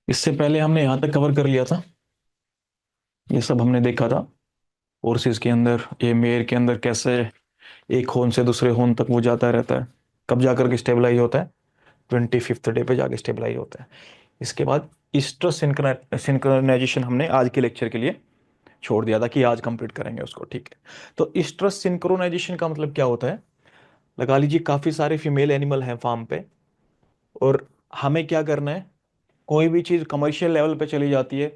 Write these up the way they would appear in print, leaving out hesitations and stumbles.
इससे पहले हमने यहाँ तक कवर कर लिया था। ये सब हमने देखा था कोर्सेज के अंदर, ये मेयर के अंदर कैसे एक होन से दूसरे होन तक वो जाता रहता है, कब जाकर के स्टेबलाइज होता है, 25th डे पे जाके स्टेबलाइज होता है। इसके बाद स्ट्रेस सिंक्रोनाइजेशन हमने आज के लेक्चर के लिए छोड़ दिया था कि आज कंप्लीट करेंगे उसको, ठीक है। तो स्ट्रेस सिंक्रोनाइजेशन का मतलब क्या होता है? लगा लीजिए काफी सारे फीमेल एनिमल हैं फार्म पे, और हमें क्या करना है, कोई भी चीज कमर्शियल लेवल पे चली जाती है,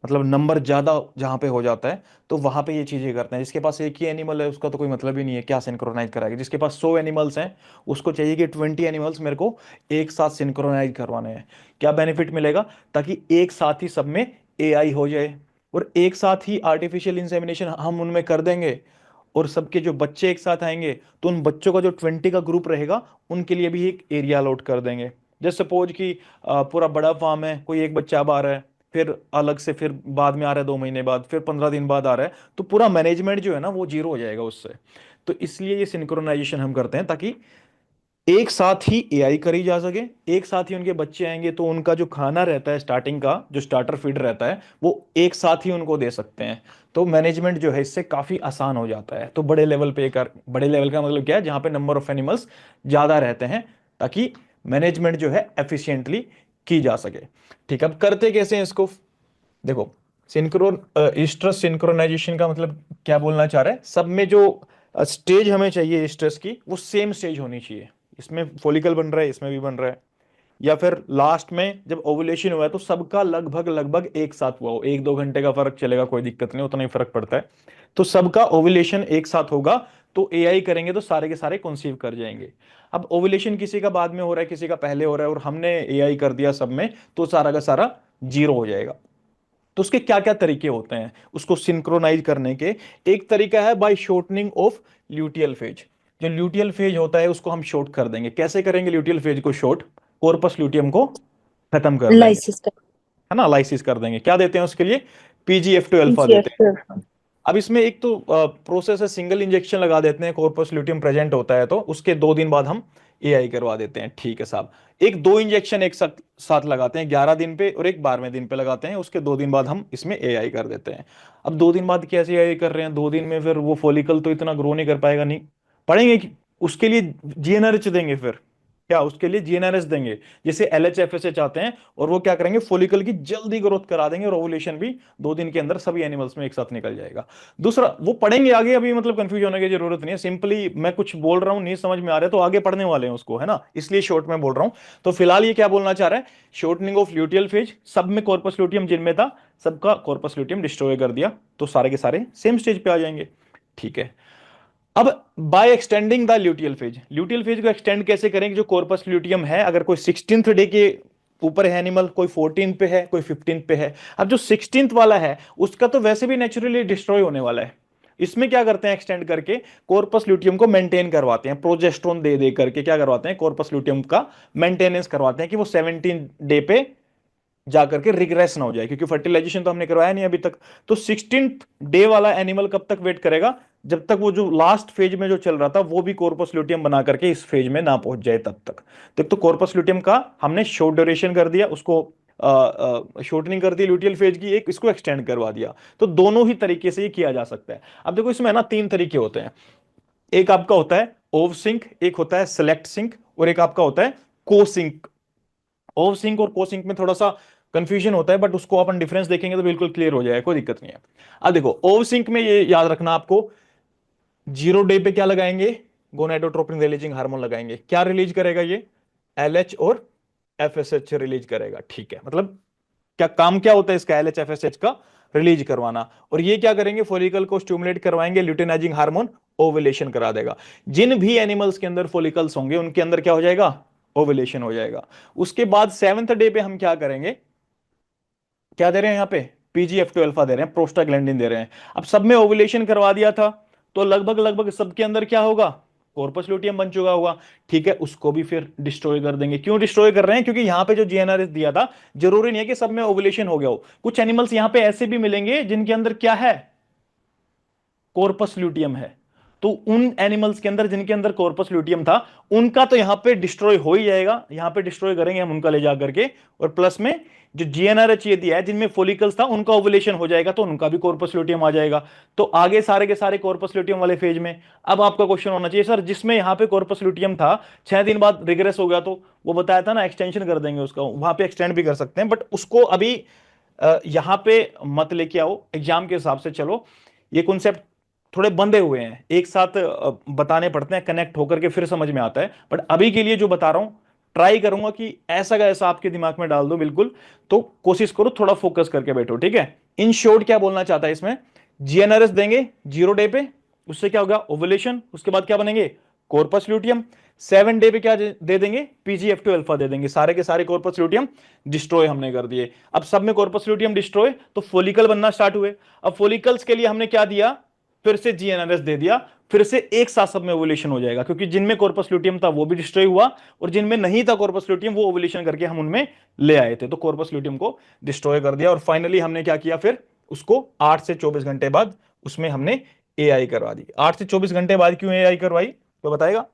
मतलब नंबर ज्यादा जहां पे हो जाता है, तो वहां पे ये चीजें करते हैं। जिसके पास एक ही एनिमल है उसका तो कोई मतलब ही नहीं है, क्या सिंक्रोनाइज कराएगा। जिसके पास 100 एनिमल्स हैं उसको चाहिए कि 20 एनिमल्स मेरे को एक साथ सिंक्रोनाइज करवाने हैं। क्या बेनिफिट मिलेगा? ताकि एक साथ ही सब में एआई हो जाए, और एक साथ ही आर्टिफिशियल इंसेमिनेशन हम उनमें कर देंगे, और सबके जो बच्चे एक साथ आएंगे तो उन बच्चों का जो 20 का ग्रुप रहेगा उनके लिए भी एक एरिया अलॉट कर देंगे। जैसे सपोज कि पूरा बड़ा फार्म है, कोई एक बच्चा अब आ रहा है, फिर अलग से फिर बाद में आ रहा है 2 महीने बाद, फिर 15 दिन बाद आ रहा है, तो पूरा मैनेजमेंट जो है ना वो जीरो हो जाएगा उससे। तो इसलिए ये सिंक्रोनाइजेशन हम करते हैं ताकि एक साथ ही एआई करी जा सके, एक साथ ही उनके बच्चे आएंगे तो उनका जो खाना रहता है स्टार्टिंग का, जो स्टार्टर फीड रहता है वो एक साथ ही उनको दे सकते हैं। तो मैनेजमेंट जो है इससे काफी आसान हो जाता है। तो बड़े लेवल पे कर, बड़े लेवल का मतलब क्या है, जहां पे नंबर ऑफ एनिमल्स ज्यादा रहते हैं, ताकि मैनेजमेंट जो है एफिशिएंटली की जा सके। ठीक है, अब करते कैसे हैं इसको? देखो, सिंक्रोन स्ट्रेस सिंक्रोनाइजेशन का मतलब क्या बोलना चाह रहा है, सब में जो स्टेज हमें चाहिए स्ट्रेस की वो सेम स्टेज होनी चाहिए। इसमें फॉलिकल बन रहा है, इसमें भी बन रहा है, या फिर लास्ट में जब ओवुलेशन हुआ है तो सबका लगभग लगभग एक साथ हुआ हो, 1-2 घंटे का फर्क चलेगा, कोई दिक्कत नहीं, उतना ही फर्क पड़ता है। तो सबका ओवुलेशन एक साथ होगा, तो एआई करेंगे तो सारे के सारे कंसीव कर जाएंगे। अब ओवुलेशन किसी का बाद में हो रहा है, किसी का पहले हो रहा है, और हमने एआई कर दिया सब में, तो सारा का सारा जीरो हो जाएगा। तो उसके क्या क्या तरीके होते हैं उसको सिंक्रोनाइज करने के? एक तरीका है by shortening of luteal phase. जो ल्यूटियल फेज होता है उसको हम शॉर्ट कर देंगे। कैसे करेंगे ल्यूटियल फेज को शॉर्ट? कॉर्पस ल्यूटियम को खत्म कर देंगे, लाइसिस का। है ना, लाइसिस कर देंगे। क्या देते हैं उसके लिए? पीजीएफ टू अल्फा देते हैं। पीजीएफ। अब इसमें एक तो प्रोसेस है, सिंगल इंजेक्शन लगा देते हैं, कॉर्पस ल्यूटियम प्रेजेंट होता है तो उसके 2 दिन बाद हम एआई करवा देते हैं, ठीक है साहब। एक दो इंजेक्शन एक साथ साथ लगाते हैं, 11 दिन पे और एक 12वें दिन पे लगाते हैं, उसके 2 दिन बाद हम इसमें एआई कर देते हैं। अब 2 दिन बाद कैसे एआई कर रहे हैं? 2 दिन में फिर वो फॉलिकल तो इतना ग्रो नहीं कर पाएगा, नहीं पढ़ेंगे कि उसके लिए जीएनआरएच देंगे, फिर क्या उसके लिए जीएनआरएच देंगे, जैसे एलएचएफएसए चाहते हैं, और वो क्या करेंगे, फॉलिकल की जल्दी ग्रोथ करा देंगे, और ओवुलेशन भी 2 दिन के अंदर सभी एनिमल्स में एक साथ निकल जाएगा। दूसरा वो पढ़ेंगे आगे, अभी मतलब कंफ्यूज होने की जरूरत नहीं है, सिंपली मैं कुछ बोल रहा हूं नहीं समझ में आ रहा है तो आगे पढ़ने वाले हैं उसको, है ना, इसलिए शॉर्ट में बोल रहा हूं। तो फिलहाल ये क्या बोलना चाह रहा है, शॉर्टनिंग ऑफ ल्यूटियल फेज, सब में कॉर्पस ल्यूटियम जिनमें था सबका कॉर्पस ल्यूटियम डिस्ट्रॉय कर दिया, तो सारे के सारे सेम स्टेज पे आ जाएंगे, ठीक है। अब by extending the luteal phase, luteal phase को एक्सटेंड कैसे करेंगे? जो कॉर्पस ल्यूटियम है, अगर कोई 16th डे के ऊपर है एनिमल, कोई 14 पे है, कोई 15 पे है, अब जो 16th वाला है उसका तो वैसे भी नेचुरली डिस्ट्रॉय होने वाला है। इसमें क्या करते हैं, एक्सटेंड करके कॉर्पस ल्यूटियम को मेंटेन करवाते हैं, प्रोजेस्ट्रोन दे दे करके क्या करवाते हैं, कॉर्पस ल्यूटियम का मेंटेनेंस करवाते हैं कि वो 17 डे पे जाकर के रिग्रेस ना हो जाए, क्योंकि फर्टिलाइजेशन तो हमने करवाया नहीं अभी तक। तो 16th डे वाला एनिमल कब तक वेट करेगा? जब तक वो जो लास्ट फेज में जो चल रहा था वो भी कॉर्पस ल्यूटियम बना करके इस फेज में ना पहुंच जाए तब तक। तो कॉर्पस ल्यूटियम का हमने शॉर्ट ड्यूरेशन कर दिया, उसको शॉर्टनिंग कर दी ल्यूटियल फेज की, एक इसको एक्सटेंड करवा दिया। तो दोनों ही तरीके से ये किया जा सकता है। अब देखो इसमें ना 3 तरीके होते हैं, एक आपका होता है ओव सिंक, एक होता है सेलेक्ट सिंक, और एक आपका होता है को सिंक। ओव सिंक और को सिंक में थोड़ा सा कंफ्यूजन होता है, बट उसको अपन डिफरेंस देखेंगे तो बिल्कुल क्लियर हो जाएगा, कोई दिक्कत नहीं है। अब देखो ओव सिंक में ये याद रखना आपको, 0 डे पे क्या लगाएंगे, गोनाडोट्रोपिन रिलीजिंग हार्मोन लगाएंगे। क्या रिलीज करेगा ये? एलएच और एफएसएच रिलीज करेगा, ठीक है। मतलब क्या काम क्या होता है इसका, एलएच एफएसएच का रिलीज करवाना। और ये क्या करेंगे, फॉलिकल को स्टिमुलेट करवाएंगे, ल्यूटिनाइजिंग हार्मोन ओवुलेशन करा देगा। जिन भी एनिमल्स के अंदर फॉलिकल्स होंगे उनके अंदर क्या हो जाएगा, ओवुलेशन हो जाएगा। उसके बाद 7th डे पे हम क्या करेंगे, क्या दे रहे हैं यहाँ पे, पीजीएफ टू अल्फा दे रहे हैं, प्रोस्टाग्लैंडिन दे रहे हैं। अब सब में ओवुलेशन करवा दिया था, तो लगभग लगभग सबके अंदर क्या होगा, कॉर्पस लुटियम बन चुका होगा, ठीक है। उसको भी फिर डिस्ट्रॉय कर देंगे। क्यों डिस्ट्रॉय कर रहे हैं? क्योंकि यहाँ पे जो जीएनआरएस दिया था, जरूरी नहीं है कि सब में ओवुलेशन हो गया हो, कुछ एनिमल्स यहाँ पे ऐसे भी मिलेंगे जिनके अंदर क्या है, कॉर्पस ल्यूटियम है। तो उन एनिमल्स के अंदर जिनके अंदर कॉर्पस ल्यूटियम था उनका तो यहाँ पे डिस्ट्रॉय हो ही जाएगा, यहाँ पे डिस्ट्रॉय करेंगे हम उनका ले जा करके, और प्लस में जो जीएनआरएच ये दिया है जिनमें फोलिकल्स था उनका ओवुलेशन हो जाएगा तो उनका भी कॉर्पस ल्यूटियम आ जाएगा। तो आगे सारे के सारे कॉर्पस ल्यूटियम वाले फेज में। अब आपका क्वेश्चन होना चाहिए सर जिसमें यहाँ पे कॉर्पस ल्यूटियम था 6 दिन बाद रिग्रेस हो गया, तो वो बताया था ना एक्सटेंशन कर देंगे उसका, वहां पे एक्सटेंड भी कर सकते हैं, बट उसको अभी यहां पे मत लेके आओ एग्जाम के हिसाब से। चलो ये कॉन्सेप्ट थोड़े बंधे हुए हैं, एक साथ बताने पड़ते हैं, कनेक्ट होकर के फिर समझ में आता है, बट अभी के लिए जो बता रहा हूं ट्राई करूंगा कि ऐसा का ऐसा आपके दिमाग में डाल दो बिल्कुल। तो कोशिश करो थोड़ा फोकस करके बैठो, ठीक है। इन शॉर्ट क्या बोलना चाहता है इसमें, जीएनआरएस देंगे 0 डे पे, उससे क्या होगा ओवुलेशन, उसके बाद क्या बनेंगे कॉर्पस ल्यूटियम। 7 डे पे क्या दे देंगे पीजीएफ2 अल्फा दे देंगे, सारे के सारे कॉर्पस ल्यूटियम डिस्ट्रॉय हमने कर दिए। अब सब में कॉर्पस ल्यूटियम डिस्ट्रॉय तो फोलिकल बनना स्टार्ट हुए। अब फोलिकल्स के लिए हमने क्या दिया, फिर से जीएनआरएस दे दिया, फिर से एक साथ सब में ओवुलेशन हो जाएगा, क्योंकि जिनमें कॉर्पस ल्यूटियम था वो भी डिस्ट्रॉय हुआ और जिनमें नहीं था कॉर्पस ल्यूटियम वो ओवुलेशन करके हम उनमें ले आए थे, तो कॉर्पस ल्यूटियम को डिस्ट्रॉय कर दिया। और फाइनली हमने क्या किया, फिर उसको 8 से 24 घंटे बाद उसमें हमने एआई करवा दी। 8 से 24 घंटे बाद क्यों एआई करवाई तो बताएगा।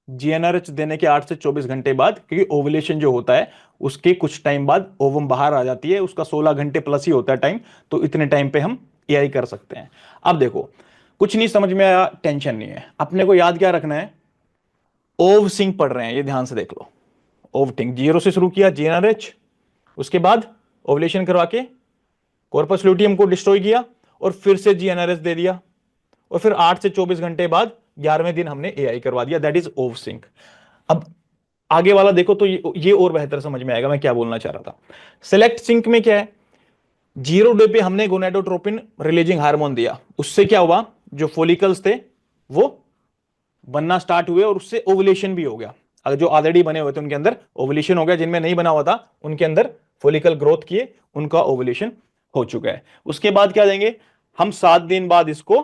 जीएनआरएच देने के 8 से 24 घंटे बाद, क्योंकि ओवुलेशन जो होता है उसके कुछ टाइम बाद ओवम बाहर आ जाती है, उसका 16 घंटे प्लस ही होता है टाइम, तो इतने टाइम पे हम एआई कर सकते हैं। अब देखो कुछ नहीं समझ में आया, टेंशन नहीं है, अपने को याद क्या रखना है, ओव सिंक पढ़ रहे हैं, ये ध्यान से देख लो। ओवटिंग 0 से शुरू किया जीएनआरएच, उसके बाद ओवुलेशन करवा के कॉर्पस ल्यूटियम को डिस्ट्रॉय किया और फिर से जीएनआरएस दे दिया, और फिर 8 से 24 घंटे बाद 11वें दिन हमने एआई करवा दिया, दैट इज ओव सिंक। अब आगे वाला देखो तो ये और बेहतर समझ में आएगा मैं क्या बोलना चाह रहा था। सिलेक्ट सिंक में क्या है, 0 डे पे हमने गोनेडोट्रोपिन रिलीजिंग हार्मोन दिया, उससे क्या हुआ, जो फोलिकल्स थे वो बनना स्टार्ट हुए और उससे ओवुलेशन भी हो गया। अगर जो ऑलरेडी बने हुए थे उनके अंदर ओवुलेशन हो गया, जिनमें नहीं बना हुआ था उनके अंदर फोलिकल ग्रोथ किए, उनका ओवुलेशन हो चुका है। उसके बाद क्या देंगे हम, 7 दिन बाद इसको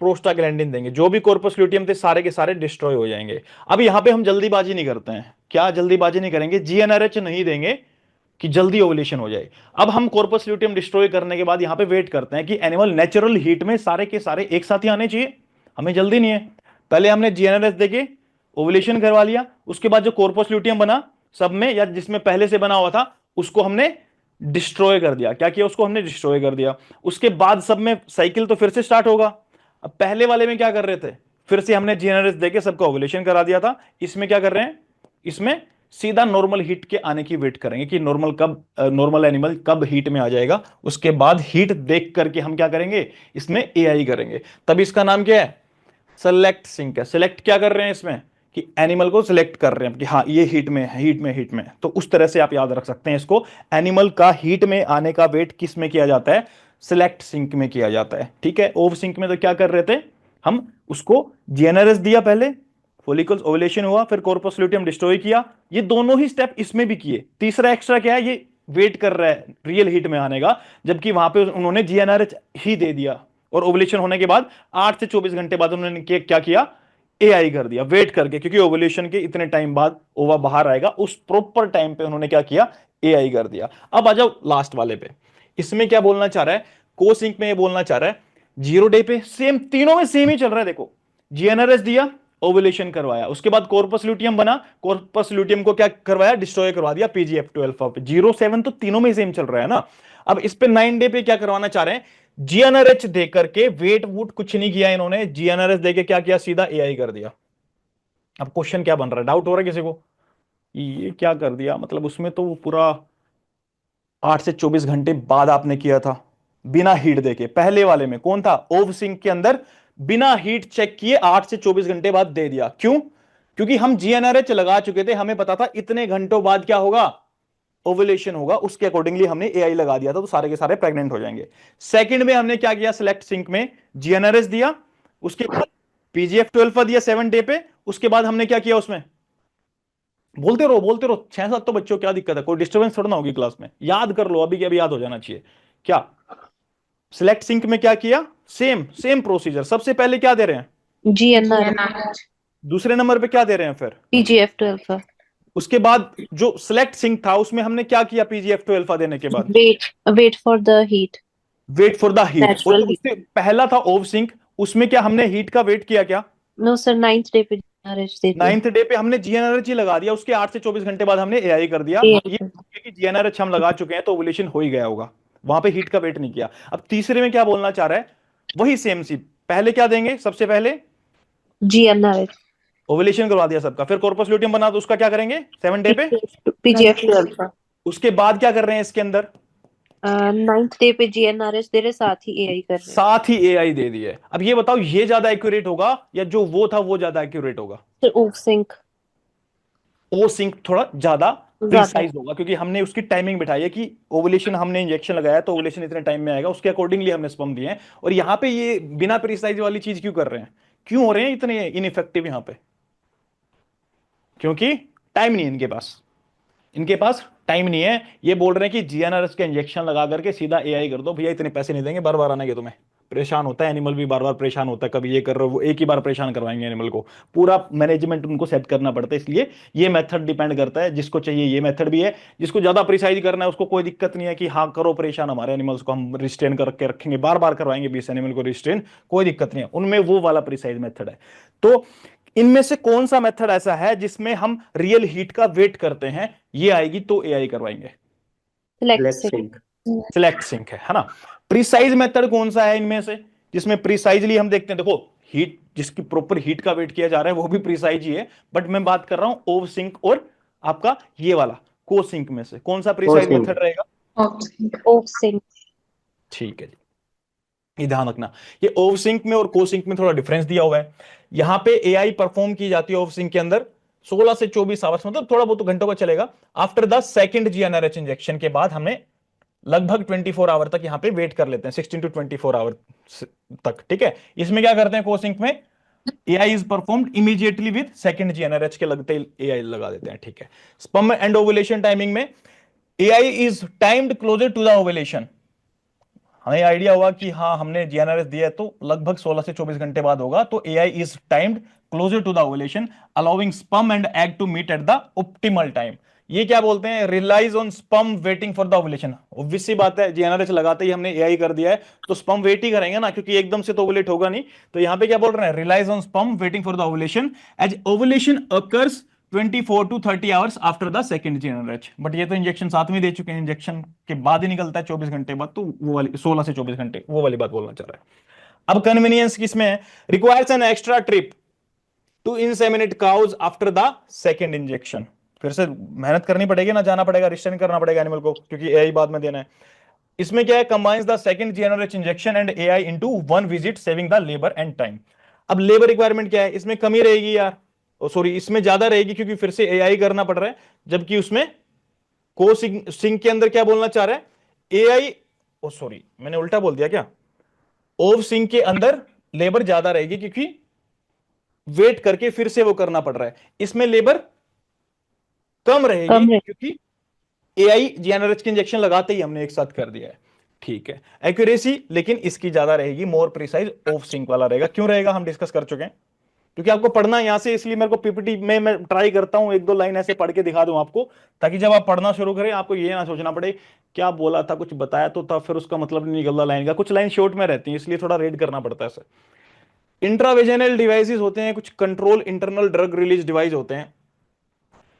प्रोस्टाग्लैंडिन देंगे, जो भी कॉर्पस ल्यूटियम थे सारे के सारे डिस्ट्रॉय हो जाएंगे। अब यहां पे हम जल्दीबाजी नहीं करते हैं, क्या जल्दीबाजी नहीं करेंगे, जीएनआरएच नहीं देंगे कि जल्दी ओवुलेशन हो जाए। अब हम कॉर्पस ल्यूटियम डिस्ट्रॉय करने के बाद यहां पे वेट करते हैं कि एनिमल नेचुरल हीट में सारे के सारे एक साथ ही आने चाहिए, हमें जल्दी नहीं है। पहले हमने जीएनआरएच देके ओवुलेशन करवा लिया, उसके बाद जो कॉर्पस ल्यूटियम बना सब में या जिसमें पहले से बना हुआ था उसको हमने डिस्ट्रॉय कर दिया। क्या किया, उसको हमने डिस्ट्रॉय कर दिया। उसके बाद सब में साइकिल तो फिर से स्टार्ट होगा। अब पहले वाले में क्या कर रहे थे, फिर से हमने जीएनआरएस देके सबका ओवुलेशन करा दिया था। इसमें क्या कर रहे हैं, इसमें सीधा नॉर्मल हीट के आने की वेट करेंगे कि नॉर्मल एनिमल कब हीट में आ जाएगा, उसके बाद हीट देख करके हम क्या करेंगे, इसमें एआई करेंगे। तब इसका नाम क्या है, सेलेक्ट सिंक है। सेलेक्ट क्या कर रहे हैं इसमें कि एनिमल को सिलेक्ट कर रहे हैं कि हाँ ये हीट में है, हीट में। तो उस तरह से आप याद रख सकते हैं इसको, एनिमल का हीट में आने का वेट किस में किया जाता है, सिलेक्ट सिंक में किया जाता है, ठीक है। ओव सिंक में तो क्या कर रहे थे हम, उसको जीएनआरएस दिया पहले, फोलिकल्स ओवुलेशन हुआ, फिर कॉर्पस ल्यूटियम डिस्ट्रॉय किया, ये दोनों ही स्टेप इसमें भी किए। तीसरा एक्स्ट्रा क्या है, ये वेट कर रहा है रियल हीट में आने का, जबकि वहां पे उन्होंने जीएनआरएच ही दे दिया और ओवुलेशन होने के बाद 8 से 24 घंटे बाद उन्होंने क्या किया, एआई कर दिया वेट करके, क्योंकि ओवुलेशन के इतने टाइम बाद ओवा बाहर आएगा, उस प्रॉपर टाइम पे उन्होंने क्या किया, एआई कर दिया। अब आ जाओ लास्ट वाले पे, इसमें क्या बोलना चाह रहा है, कोसिंक में ये बोलना चाह रहा है 0 डे पे सेम, तीनों में सेम ही चल रहा है। देखो जीएनआरएस दिया, ओवुलेशन करवाया, उसके बाद कॉर्पस ल्यूटियम बना, कॉर्पस ल्यूटियम को क्या करवाया, डिस्ट्रॉय करवा दिया पीजीएफ2 अल्फा पे। 0-7 तो तीनों में सेम चल रहा है ना। अब इस पे 9 डे पे क्या करवाना चाह रहे हैं, जीएनआरएच देकर के वेट वूट कुछ नहीं किया इन्होंने, जीएनआरएच देके क्या किया, सीधा एआई कर दिया। अब क्वेश्चन क्या बन रहा है, डाउट हो रहा है किसी को, ये क्या कर दिया, मतलब उसमें तो पूरा 8 से 24 घंटे बाद आपने किया था बिना हीट देके। पहले वाले में कौन था, ओव सिंक के अंदर बिना हीट चेक किए 8 से 24 घंटे बाद दे दिया। क्यों, क्योंकि हम जीएनआरएच लगा चुके थे, हमें पता था इतने घंटों बाद क्या होगा, ओवुलेशन होगा, उसके अकॉर्डिंगली हमने एआई लगा दिया था, तो सारे के सारे प्रेग्नेंट हो जाएंगे। सेकंड में हमने क्या किया, सिलेक्ट सिंक में जीएनआरएस दिया, उसके बाद पीजीएफ2 अल्फा दिया 7 डे पे, उसके बाद हमने क्या किया उसमें, बोलते रहो बोलते रहो, 6-7 तो बच्चों क्या दिक्कत है, कोई डिस्टर्बेंस थोड़ा ना होगी क्लास में, याद कर लो अभी के अभी, याद हो जाना चाहिए। क्या सिलेक्ट सिंक में क्या किया, सेम सेम प्रोसीजर, सबसे पहले क्या दे रहे हैं, GnR दूसरे नंबर पे क्या दे रहे हैं फिर, PGF2 अल्फा। उसके बाद जो सिलेक्ट सिंक था उसमें हमने क्या किया, पीजीएफ2 अल्फा देने के बाद wait wait for the heat. Wait for the heat. और नेचुरल जो हीट। उससे पहला था ओव सिंक, उसमें क्या हमने हीट का वेट किया क्या? नो सर, 9th डे पे रेस्ट दे दिया। 9th डे पे हमने जीएनआरएच लगा दिया, उसके 8 से 24 घंटे बाद हमने एआई कर दिया। ये ये कि जीएनआरएच हम लगा चुके हैं तो ओवुलेशन हो ही गया होगा, वहां पे हीट का वेट नहीं किया। अब तीसरे में क्या बोलना चाह रहा है, वही सेम सी। पहले क्या देंगे, सबसे पहले GnRH। ओवुलेशन करवा दिया सबका, फिर कॉर्पस ल्यूटियम बना तो उसका क्या करेंगे 7 डे पे। PGF2 alpha. उसके बाद क्या कर रहे हैं इसके अंदर, 9th डे पे GnRH दे रहे, साथ ही AI कर रहे हैं। साथ ही एआई दे दिए। अब ये बताओ ये ज्यादा एक्यूरेट होगा या जो वो था वो ज्यादा एक्यूरेट होगा? सर ओव सिंक ओ सिंक थोड़ा ज्यादा ज्यादा। प्रिसाइज होगा, क्योंकि हमने उसकी टाइमिंग बिठाई है कि ओवुलेशन हमने इंजेक्शन लगाया तो ओवुलेशन इतने टाइम में आएगा, उसके अकॉर्डिंगली हमने स्पर्म दिए हैं। और यहाँ पे ये बिना प्रिसाइज वाली चीज क्यों कर रहे हैं, क्यों हो रहे हैं इतने इनइफेक्टिव यहाँ पे? क्योंकि टाइम नहीं है इनके पास, इनके पास टाइम नहीं है। ये बोल रहे हैं कि जीएनआरएस का इंजेक्शन लगा करके सीधा एआई कर दो, भैया इतने पैसे नहीं देंगे बार बार आने के, तुम्हें परेशान होता है एनिमल भी, बार बार परेशान होता है, कभी ये कर रहे हो वो, एक ही बार परेशान करवाएंगे एनिमल को। पूरा मैनेजमेंट उनको सेट करना पड़ता है, इसलिए ये मेथड डिपेंड करता है, जिसको चाहिए ये मेथड भी है। जिसको ज्यादा प्रिसाइज करना है उसको कोई दिक्कत नहीं है कि हाँ करो परेशान हमारे एनिमल्स को, हम रिस्ट्रेन करके रखेंगे, बार बार करवाएंगे 20 एनिमल को रिस्ट्रेन, कोई दिक्कत नहीं है, उनमें वो वाला प्रिसाइज मेथड है। तो इनमें से कौन सा मेथड ऐसा है जिसमें हम रियल हीट का वेट करते हैं, ये आएगी तो एआई करवाएंगे। Select leg sync. Sync. Select sync है ना। प्रिसाइज मेथड कौन सा है इनमें से जिसमें प्रिसाइजली हम देखते हैं, देखो हीट जिसकी प्रॉपर हीट का वेट किया जा रहा है वो भी प्रिसाइज ही है, बट मैं बात कर रहा हूं ओव सिंक और आपका ये वाला को सिंक में से कौन सा को प्रिसाइज सिंक। मेथड रहेगा? ओव सिंक। ठीक है जी, ये ध्यान रखना। ये ओव सिंक में और को सिंक में थोड़ा डिफरेंस दिया हुआ है। यहां पे एआई परफॉर्म की जाती है ओव सिंक के अंदर 16 से 24 आवर्स, मतलब थोड़ा बहुत घंटों का चलेगा, after the second GnRH injection के बाद हमें लगभग 24 आवर तक यहां पे वेट कर लेते हैं, 16 to 24 आवर तक। ठीक है, इसमें क्या करते हैं कोसिंक में, AI is performed immediately with second GnRH के लगते एआई लगा देते हैं। ठीक है, स्पर्म एंड ओवुलेशन टाइमिंग में AI is timed closer to the ovulation. हमें आइडिया हुआ कि हाँ हमने जीएनआरएस दिया है तो लगभग 16 से 24 घंटे बाद होगा, तो AI is timed closer to the ovulation allowing sperm and egg to meet at the optimal time. ये क्या बोलते हैं, relies on sperm waiting for the ovulation. Obvious सी बात है, जीएनआरएच लगाते ही हमने एआई कर दिया है तो स्पर्म वेट ही करेंगे ना, क्योंकि एकदम से तो ओवुलेट होगा नहीं। तो यहां पे क्या बोल रहे हैं, relies on sperm waiting for the ovulation as ovulation occurs 24 to 30 hours after the second GnRH. But ये तो इंजेक्शन साथ में दे चुके हैं, इंजेक्शन के बाद ही निकलता है 24 घंटे बाद, तो वो वाली 16 से 24 घंटे वो वाली बात बोलना चाह रहा है। अब कन्वीनियंस किसमें है, requires an extra trip to inseminate cause after the second injection. फिर से मेहनत करनी पड़ेगी ना, जाना पड़ेगा, रिस्ट्रेन करना पड़ेगा एनिमल को, क्योंकि एआई बाद में देना है। इसमें क्या है, combines the second GnRH injection and AI into one visit saving the labour and time. अब लेबर रिक्वायरमेंट क्या है, इसमें कमी रहेगी यार, सॉरी इसमें ज्यादा रहेगी, क्योंकि फिर से एआई करना पड़ रहा है, जबकि उसमें को सिंक के अंदर क्या बोलना चाह रहा है, एआई, ओ सॉरी मैंने उल्टा बोल दिया क्या, ओव सिंक के अंदर लेबर ज्यादा रहेगी क्योंकि वेट करके फिर से वो करना पड़ रहा है, इसमें लेबर कम रहेगी कम रहे। क्योंकि एआई जीएनआरएच के इंजेक्शन लगाते ही हमने एक साथ कर दिया है। ठीक है, एक्यूरेसी लेकिन इसकी ज्यादा रहेगी, मोर प्रिसाइज ऑफ सिंक वाला रहेगा। क्यों रहेगा, हम डिस्कस कर चुके हैं, क्योंकि आपको पढ़ना है यहां से, इसलिए मेरे को पीपीटी में मैं ट्राई करता हूं एक दो लाइन ऐसे पढ़ के दिखा दूं आपको, ताकि जब आप पढ़ना शुरू करें आपको ये ना सोचना पड़े क्या बोला था, कुछ बताया तो था फिर उसका मतलब नहीं निकलता लाइन का, कुछ लाइन शॉर्ट में रहती है, इसलिए थोड़ा रीड करना पड़ता है सर। इंट्रावेजेनल डिवाइसेस होते हैं, कुछ control internal drug release device होते हैं,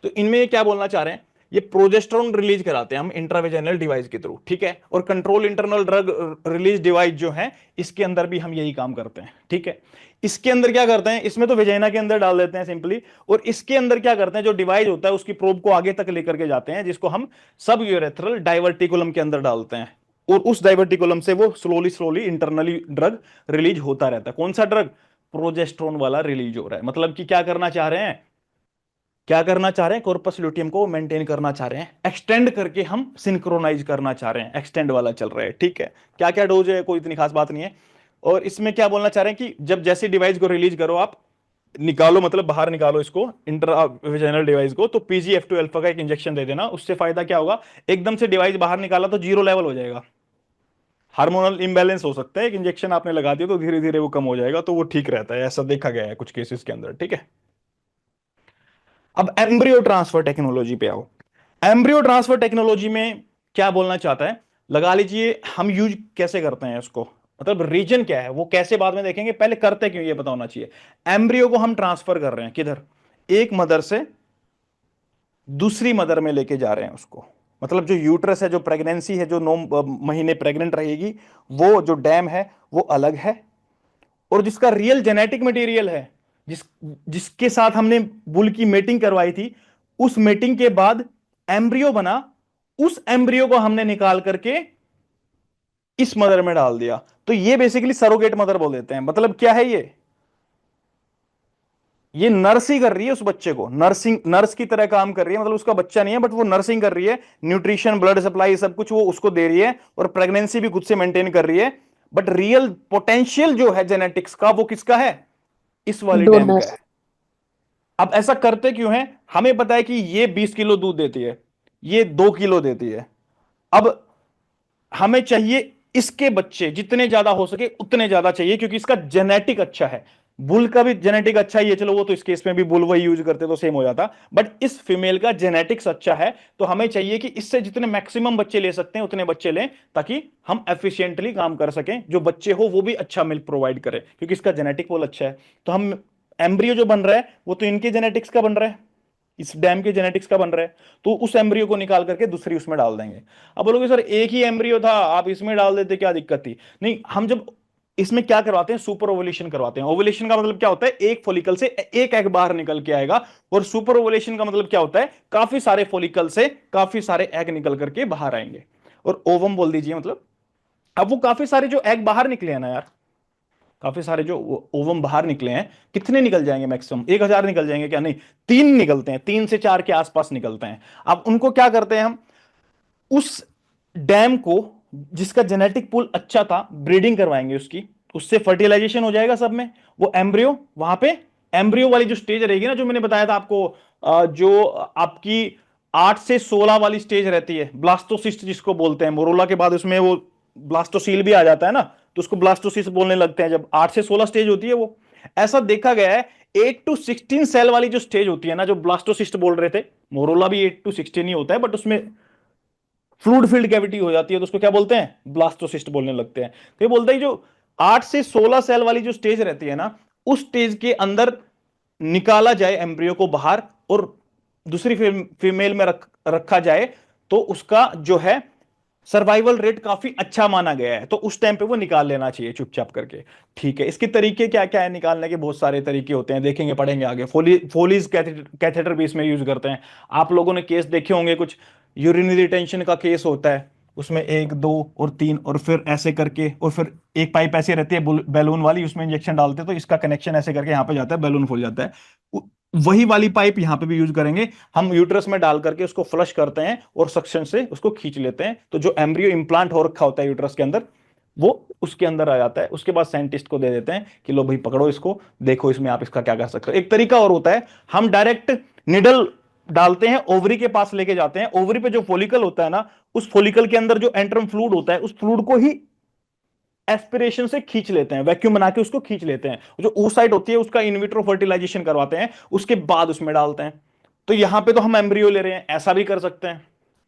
तो इनमें ये क्या बोलना चाह रहे हैं, ये प्रोजेस्टेरोन रिलीज कराते हैं हम इंट्रावेजेनल डिवाइस के थ्रू। ठीक है, और control internal drug release device जो है इसके अंदर भी हम यही काम करते हैं। ठीक है, इसके अंदर क्या करते हैं, इसमें तो वेजाइना के अंदर डाल देते हैं सिंपली, और इसके अंदर क्या करते हैं, जो डिवाइस होता है उसकी प्रोब को आगे तक लेकर के जाते हैं, जिसको हम सब यूरेथ्रल डाइवर्टिकुलम के अंदर डालते हैं, और उस डाइवर्टिकुलम से वो slowly slowly internally drug release होता रहता है। कौन सा ड्रग, प्रोजेस्टेरोन वाला रिलीज हो रहा है। मतलब कि क्या करना चाह रहे हैं, क्या करना चाह रहे हैं, कॉर्पस ल्यूटियम को मेंटेन करना चाह रहे हैं, एक्सटेंड करके हम सिंक्रोनाइज करना चाह रहे हैं, एक्सटेंड वाला चल रहा है। ठीक है, क्या क्या डोज है कोई इतनी खास बात नहीं है। और इसमें क्या बोलना चाह रहे हैं कि जब जैसे डिवाइस को रिलीज करो आप, निकालो मतलब बाहर निकालो इसको इंट्रावेजिनल डिवाइस को, तो पीजीएफ2 अल्फा का एक इंजेक्शन दे देना, उससे फायदा क्या होगा, एकदम से डिवाइस बाहर निकाला तो जीरो लेवल हो जाएगा, हार्मोनल इम्बैलेंस हो सकता है, एक इंजेक्शन आपने लगा दिया तो धीरे धीरे वो कम हो जाएगा, तो वो ठीक रहता है, ऐसा देखा गया है कुछ केसेस के अंदर। ठीक है, अब एम्ब्रियो ट्रांसफर टेक्नोलॉजी पे आओ। एम्ब्रियो ट्रांसफर टेक्नोलॉजी में क्या बोलना चाहता है, लगा लीजिए हम यूज कैसे करते हैं इसको, मतलब रीजन क्या है वो कैसे बाद में देखेंगे, पहले करते क्यों ये पता होना चाहिए। एम्ब्रियो को हम ट्रांसफर कर रहे हैं किधर, एक मदर से दूसरी मदर में लेके जा रहे हैं उसको, मतलब जो यूट्रस है, जो प्रेगनेंसी है, जो 9 महीने प्रेग्नेंट रहेगी, वो जो डैम है वो अलग है, और जिसका रियल जेनेटिक मटेरियल है, जिसके साथ हमने बुल की मेटिंग करवाई थी, उस मेटिंग के बाद एम्ब्रियो बना, उस एम्ब्रियो को हमने निकाल करके इस मदर में डाल दिया। तो ये बेसिकली सरोगेट मदर बोल देते हैं। मतलब क्या है ये नर्स ही कर रही है उस बच्चे को, नर्सिंग, नर्स की तरह काम कर रही है, मतलब उसका बच्चा नहीं है बट वो नर्सिंग कर रही है, न्यूट्रिशन, ब्लड सप्लाई, सब कुछ वो उसको दे रही है, और प्रेगनेंसी भी खुद से मेंटेन कर रही है। बट रियल पोटेंशियल जो है जेनेटिक्स का, वो किसका है, इस वाली डैम का डोनर्स। है। अब ऐसा करते क्यों है, हमें पता है कि ये 20 किलो दूध देती है, ये 2 किलो देती है। अब हमें चाहिए इसके बच्चे जितने ज्यादा हो सके उतने ज्यादा चाहिए, क्योंकि इसका जेनेटिक अच्छा है। बुल का भी जेनेटिक अच्छा ही है, चलो वो तो इस केस में भी बुल वही यूज करते तो सेम हो जाता, बट इस फीमेल का जेनेटिक्स अच्छा है, तो हमें चाहिए कि इससे जितने मैक्सिमम बच्चे ले सकते हैं उतने बच्चे लें, ताकि हम एफिशिएंटली काम कर सकें, जो बच्चे हो वो भी अच्छा मिल्क प्रोवाइड करे, क्योंकि इसका जेनेटिक पोल अच्छा है। तो हम एम्ब्रियो जो बन रहा है वो तो इनके जेनेटिक्स का बन रहा है, इस डैम के जेनेटिक्स का बन रहा है, तो उस एम्ब्रियो को निकाल करके दूसरी उसमें डाल देंगे। अब बोलोगे सर एक ही एम्ब्रियो था, आप इसमें डाल देते क्या दिक्कत थी। नहीं, हम जब इसमें क्या करवाते हैं, सुपर ओवुलेशन करवाते हैं। ओवुलेशन का मतलब क्या होता है, एक फॉलिकल से एक एग बाहर निकल के आएगा, और सुपर ओवुलेशन का मतलब क्या होता है, काफी सारे फॉलिकल से काफी सारे एग निकल करके बाहर आएंगे, और ओवम बोल दीजिए मतलब। अब वो काफी सारे जो एग बाहर निकले हैं ना यार, काफी सारे जो ओवम बाहर निकले हैं, कितने निकल जाएंगे मैक्सिमम, 1,000 निकल जाएंगे क्या, नहीं, 3 निकलते हैं, 3 से 4 के आसपास निकलते हैं। अब उनको क्या करते हैं हम, उस डैम को, जिसका जेनेटिक पूल अच्छा था, ब्रीडिंग करवाएंगे उसकी, उससे फर्टिलाइजेशन हो जाएगा सब में, वो एम्ब्रियो वहां पे, एम्ब्रियो वाली जो स्टेज रहेगी ना, जो मैंने बताया था आपको, जो आपकी 8 से 16 वाली स्टेज रहती है, ब्लास्टोसिस्ट जिसको बोलते हैं, मोरोला के बाद उसमें वो ब्लास्टोसील भी आ जाता है ना, तो उसको ब्लास्टोसिस्ट बोलने लगते हैं जब 8 से 16 स्टेज होती है वो। ऐसा देखा गया है 8 to 16 सेल वाली जो स्टेज होती है ना, जो ब्लास्टोसिस्ट बोल रहे थे, मोरोला भी 8 to 16 ही होता है, बट उसमें फ्लूइड फील्ड कैविटी हो जाती है, तो उसको क्या बोलते हैं, ब्लास्टोसिस्ट बोलने लगते हैं। तो ये बोलता है जो 8 से 16 सेल वाली जो स्टेज रहती है ना, उस स्टेज के अंदर निकाला जाए एम्ब्रियो को बाहर, और दूसरी फीमेल में रखा जाए, तो उसका जो है सर्वाइवल रेट काफी अच्छा माना गया है, तो उस टाइम पे वो निकाल लेना चाहिए चुपचाप करके। ठीक है, इसके तरीके क्या क्या है निकालने के, बहुत सारे तरीके होते हैं, देखेंगे पढ़ेंगे आगे। फोलीज कैथेटर भी इसमें यूज करते हैं। आप लोगों ने केस देखे होंगे कुछ, यूरिनरी रिटेंशन का केस होता है, उसमें 1 2 और 3, और फिर ऐसे करके, और फिर एक पाइप ऐसे रहती है बैलून वाली, उसमें इंजेक्शन डालते हैं, तो इसका कनेक्शन ऐसे करके यहाँ पे जाता है, बैलून फूल जाता है। वही वाली पाइप यहाँ पे भी यूज करेंगे हम, यूट्रस में डाल करके उसको फ्लश करते हैं, और सक्शन से उसको खींच लेते हैं, तो जो एम्ब्रियो इंप्लांट हो रखा होता है यूट्रस के अंदर, वो उसके अंदर आ जाता है। उसके बाद साइंटिस्ट को दे देते हैं कि लो भाई पकड़ो इसको, देखो इसमें आप इसका क्या कर सकते हो। एक तरीका और होता है, हम डायरेक्ट निडल डालते हैं, ओवरी के पास लेके जाते हैं, ओवरी पे जो फोलिकल होता है ना, उस फोलिकल के अंदर जो एंट्रम फ्लूइड होता है, उस फ्लूइड को ही एस्पिरेशन से खींच लेते हैं, वैक्यूम बना के उसको खींच लेते हैं, जो oocyte होती है उसका इनविट्रो फर्टिलाइजेशन करवाते हैं, उसके बाद उसमें डालते हैं। तो यहां पे तो हम एम्ब्रियो ले रहे हैं, ऐसा भी कर सकते हैं,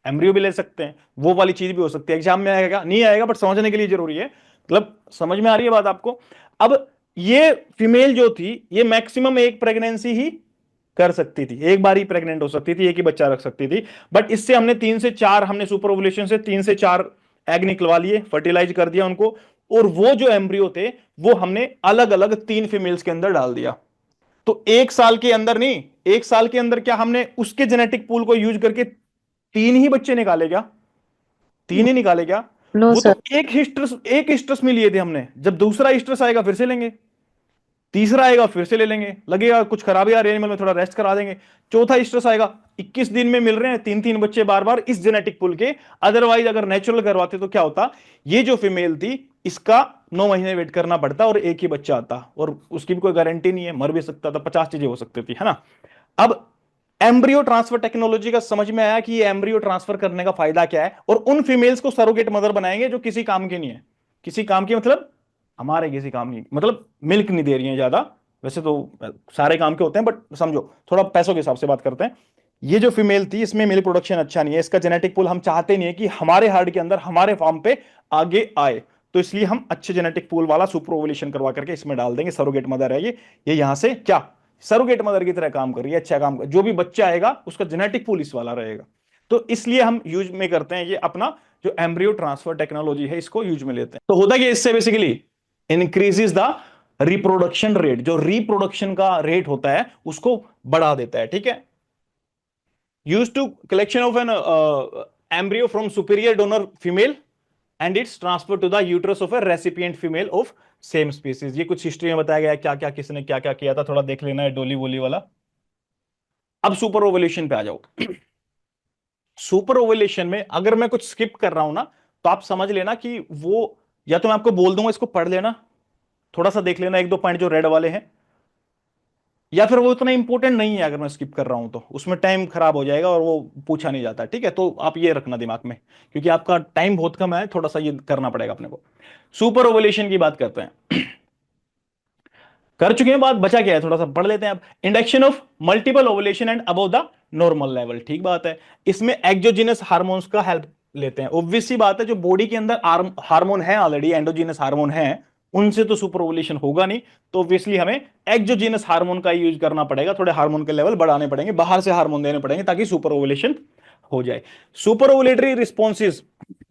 एम्ब्रियो भी ले सकते हैं, वो वाली चीज भी हो सकती है। एग्जाम में आएगा नहीं आएगा, बट समझने के लिए जरूरी है, मतलब समझ में आ रही है बात आपको। अब ये फीमेल जो थी, ये मैक्सिमम एक प्रेगनेंसी ही कर सकती थी, एक बार ही प्रेग्नेंट हो सकती थी, एक ही बच्चा रख सकती थी। बट इससे हमने 3 से 4, हमने सुपर ओवुलेशन से 3 से 4 एग निकलवा लिए, फर्टिलाइज कर दिया उनको, और वो जो एम्ब्रियो थे वो हमने अलग अलग 3 फीमेल्स के अंदर डाल दिया। तो 1 साल के अंदर नहीं, 1 साल के अंदर क्या हमने उसके जेनेटिक पूल को यूज करके 3 ही बच्चे निकाले क्या, 3 ही निकाले क्या। नो वो सर। तो एक हिस्ट्रस में लिए थे हमने, जब दूसरा हिस्ट्रस आएगा फिर से लेंगे, तीसरा आएगा फिर से ले लेंगे, लगेगा कुछ खराबी आ रही है एनिमल में, थोड़ा रेस्ट करा देंगे, चौथा स्ट्रेस आएगा। 21 दिन में मिल रहे हैं 3 3 बच्चे बार बार इस जेनेटिक पुल के। अदरवाइज अगर नेचुरल करवाते तो क्या होता, ये जो फीमेल थी इसका 9 महीने वेट करना पड़ता और एक ही बच्चा आता, और उसकी भी कोई गारंटी नहीं है, मर भी सकता था, 50 चीजें हो सकती थी, है ना। अब एम्ब्रियो ट्रांसफर टेक्नोलॉजी का समझ में आया कि ये एम्ब्रियो ट्रांसफर करने का फायदा क्या है, और उन फीमेल्स को सरोगेट मदर बनाएंगे जो किसी काम की नहीं है, किसी काम की मतलब हमारे किसी काम नहीं, मतलब मिल्क नहीं दे रही है ज्यादा, वैसे तो सारे काम के होते हैं, बट समझो थोड़ा पैसों के हिसाब से बात करते हैं, ये जो फीमेल थी इसमें मेल प्रोडक्शन अच्छा नहीं है, इसका जेनेटिक पूल हम चाहते नहीं है कि हमारे हार्ड के अंदर हमारे फार्म पे आगे आए, तो इसलिए हम अच्छे जेनेटिक पूल वाला सुपर ओवुलेशन करवा करके इसमें डाल देंगे। सरोगेट मदर है ये यहां से क्या सरोगेट मदर की तरह काम कर रही है, अच्छा काम कर, जो भी बच्चा आएगा उसका जेनेटिक पूल इस वाला रहेगा। तो इसलिए हम यूज में करते हैं ये अपना जो एम्ब्रियो ट्रांसफर टेक्नोलॉजी है इसको यूज में लेते हैं। तो होता क्या इससे basically increases the reproduction rate, जो रिप्रोडक्शन का रेट होता है उसको बढ़ा देता है, ठीक है। Use to collection of an embryo from superior donor female and its transfer to the uterus of a recipient female of same species। ये कुछ हिस्ट्री में बताया गया है क्या क्या किसने क्या क्या किया था, थोड़ा देख लेना है डोली वोली वाला। अब सुपर ओवुलेशन पे आ जाओ। सुपर ओवुलेशन में अगर मैं कुछ स्किप कर रहा हूं ना तो आप समझ लेना कि वो, या तो मैं आपको बोल दूंगा इसको पढ़ लेना, थोड़ा सा देख लेना एक दो पॉइंट जो रेड वाले हैं, या फिर वो इतना इंपॉर्टेंट नहीं है अगर मैं स्किप कर रहा हूं तो उसमें टाइम खराब हो जाएगा और वो पूछा नहीं जाता, ठीक है। तो आप ये रखना दिमाग में, क्योंकि आपका टाइम बहुत कम है, थोड़ा सा ये करना पड़ेगा अपने को। सुपर ओवुलेशन की बात करते हैं। कर चुके हैं बात, बचा क्या है थोड़ा सा पढ़ लेते हैं अब। Induction of multiple ovulation and above the normal level, ठीक बात है। इसमें एक्सोजीनस हार्मोन्स का हेल्प लेते हैं। ऑब्वियस सी बात है, जो बॉडी के अंदर हार्मोन है ऑलरेडी, एंडोजीनस हार्मोन है, उनसे तो सुपर ओवुलेशन होगा नहीं, तो ऑब्वियसली हमें एक्सोजीनस हार्मोन का यूज करना पड़ेगा, थोड़े हार्मोन के लेवल बढ़ाने पड़ेंगे, बाहर से हार्मोन देने पड़ेंगे ताकि सुपर ओवुलेशन हो जाए। सुपर ओवुलेटरी रिस्पॉन्सेज,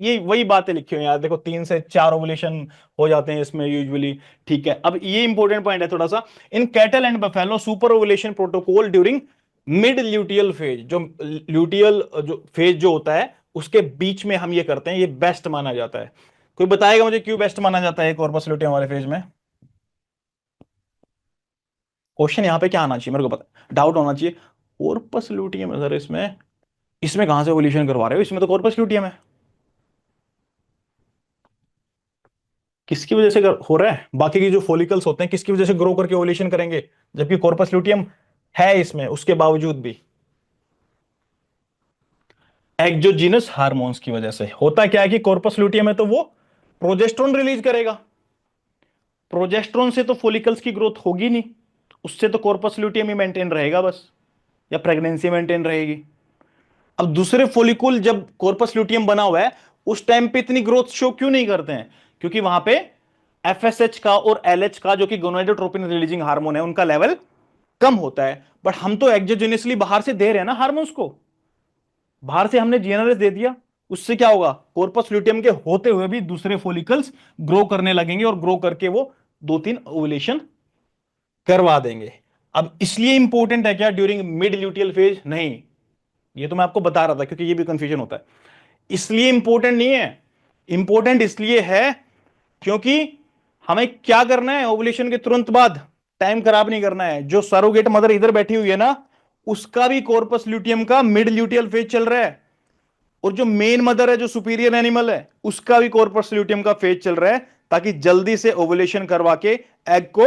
ये वही बातें लिखी हुई हैं यार, देखो 3 से 4 ओवुलेशन हो जाते हैं इसमें यूजुअली, ठीक है। अब ये इंपॉर्टेंट पॉइंट है थोड़ा सा, in cattle and buffalo super ovulation protocol during mid luteal phase, जो ल्यूटियल जो फेज जो होता है उसके बीच में हम ये करते हैं, ये बेस्ट माना जाता है। कोई बताएगा मुझे क्यों बेस्ट माना जाता है कॉर्पस ल्यूटियम वाले फेज में? क्वेश्चन यहां पे क्या आना चाहिए मेरे को पता, डाउट होना चाहिए। कॉर्पस ल्यूटियम है सर इसमें, इसमें कहां से ओवुलेशन करवा रहे हो, इसमें तो कॉर्पस ल्यूटियम है, किसकी वजह से हो रहा है? बाकी की जो फॉलिकल्स होते हैं किसकी वजह से ग्रो करके ओवुलेशन करेंगे, जबकि कॉर्पस ल्यूटियम है इसमें, उसके बावजूद भी एक्सोजीनस हार्मोन्स की वजह से। होता क्या है कि कॉर्पस ल्यूटियम है तो वो प्रोजेस्टेरोन रिलीज करेगा, प्रोजेस्टेरोन से तो फॉलिकल्स की ग्रोथ होगी नहीं, उससे तो कॉर्पस ल्यूटियम ही मेंटेन रहेगा बस, या प्रेगनेंसी मेंटेन रहेगी। अब दूसरे फॉलिकुल जब कॉर्पस ल्यूटियम बना हुआ है उस टाइम पे इतनी ग्रोथ शो क्यों नहीं करते हैं? क्योंकि वहां पे एफएसएच का और एलएच का, जो कि गोनाडोट्रोपिन रिलीजिंग हार्मोन है, उनका लेवल कम होता है। बट हम तो एक्सोजेनियसली बाहर से दे रहे हैं ना हार्मोन्स को, बाहर से हमने जीएनआरएस दे दिया, उससे क्या होगा, कॉर्पस ल्यूटियम के होते हुए भी दूसरे फॉलिकल्स ग्रो करने लगेंगे और ग्रो करके वो 2-3 ओवुलेशन करवा देंगे। अब इसलिए इंपॉर्टेंट है क्या ड्यूरिंग मिड ल्यूटियल फेज? नहीं, ये तो मैं आपको बता रहा था क्योंकि ये भी कंफ्यूजन होता है, इसलिए इंपॉर्टेंट नहीं है। इंपॉर्टेंट इसलिए है क्योंकि हमें क्या करना है, ओवुलेशन के तुरंत बाद टाइम खराब नहीं करना है। जो सरोगेट मदर इधर बैठी हुई है ना, उसका भी कॉर्पस ल्यूटियम का मिड ल्यूटियल फेज चल रहा है, और जो मेन मदर है, जो सुपीरियर एनिमल है, उसका भी कॉर्पस ल्यूटियम का फेज चल रहा है, ताकि जल्दी से ओवुलेशन करवा के एग को,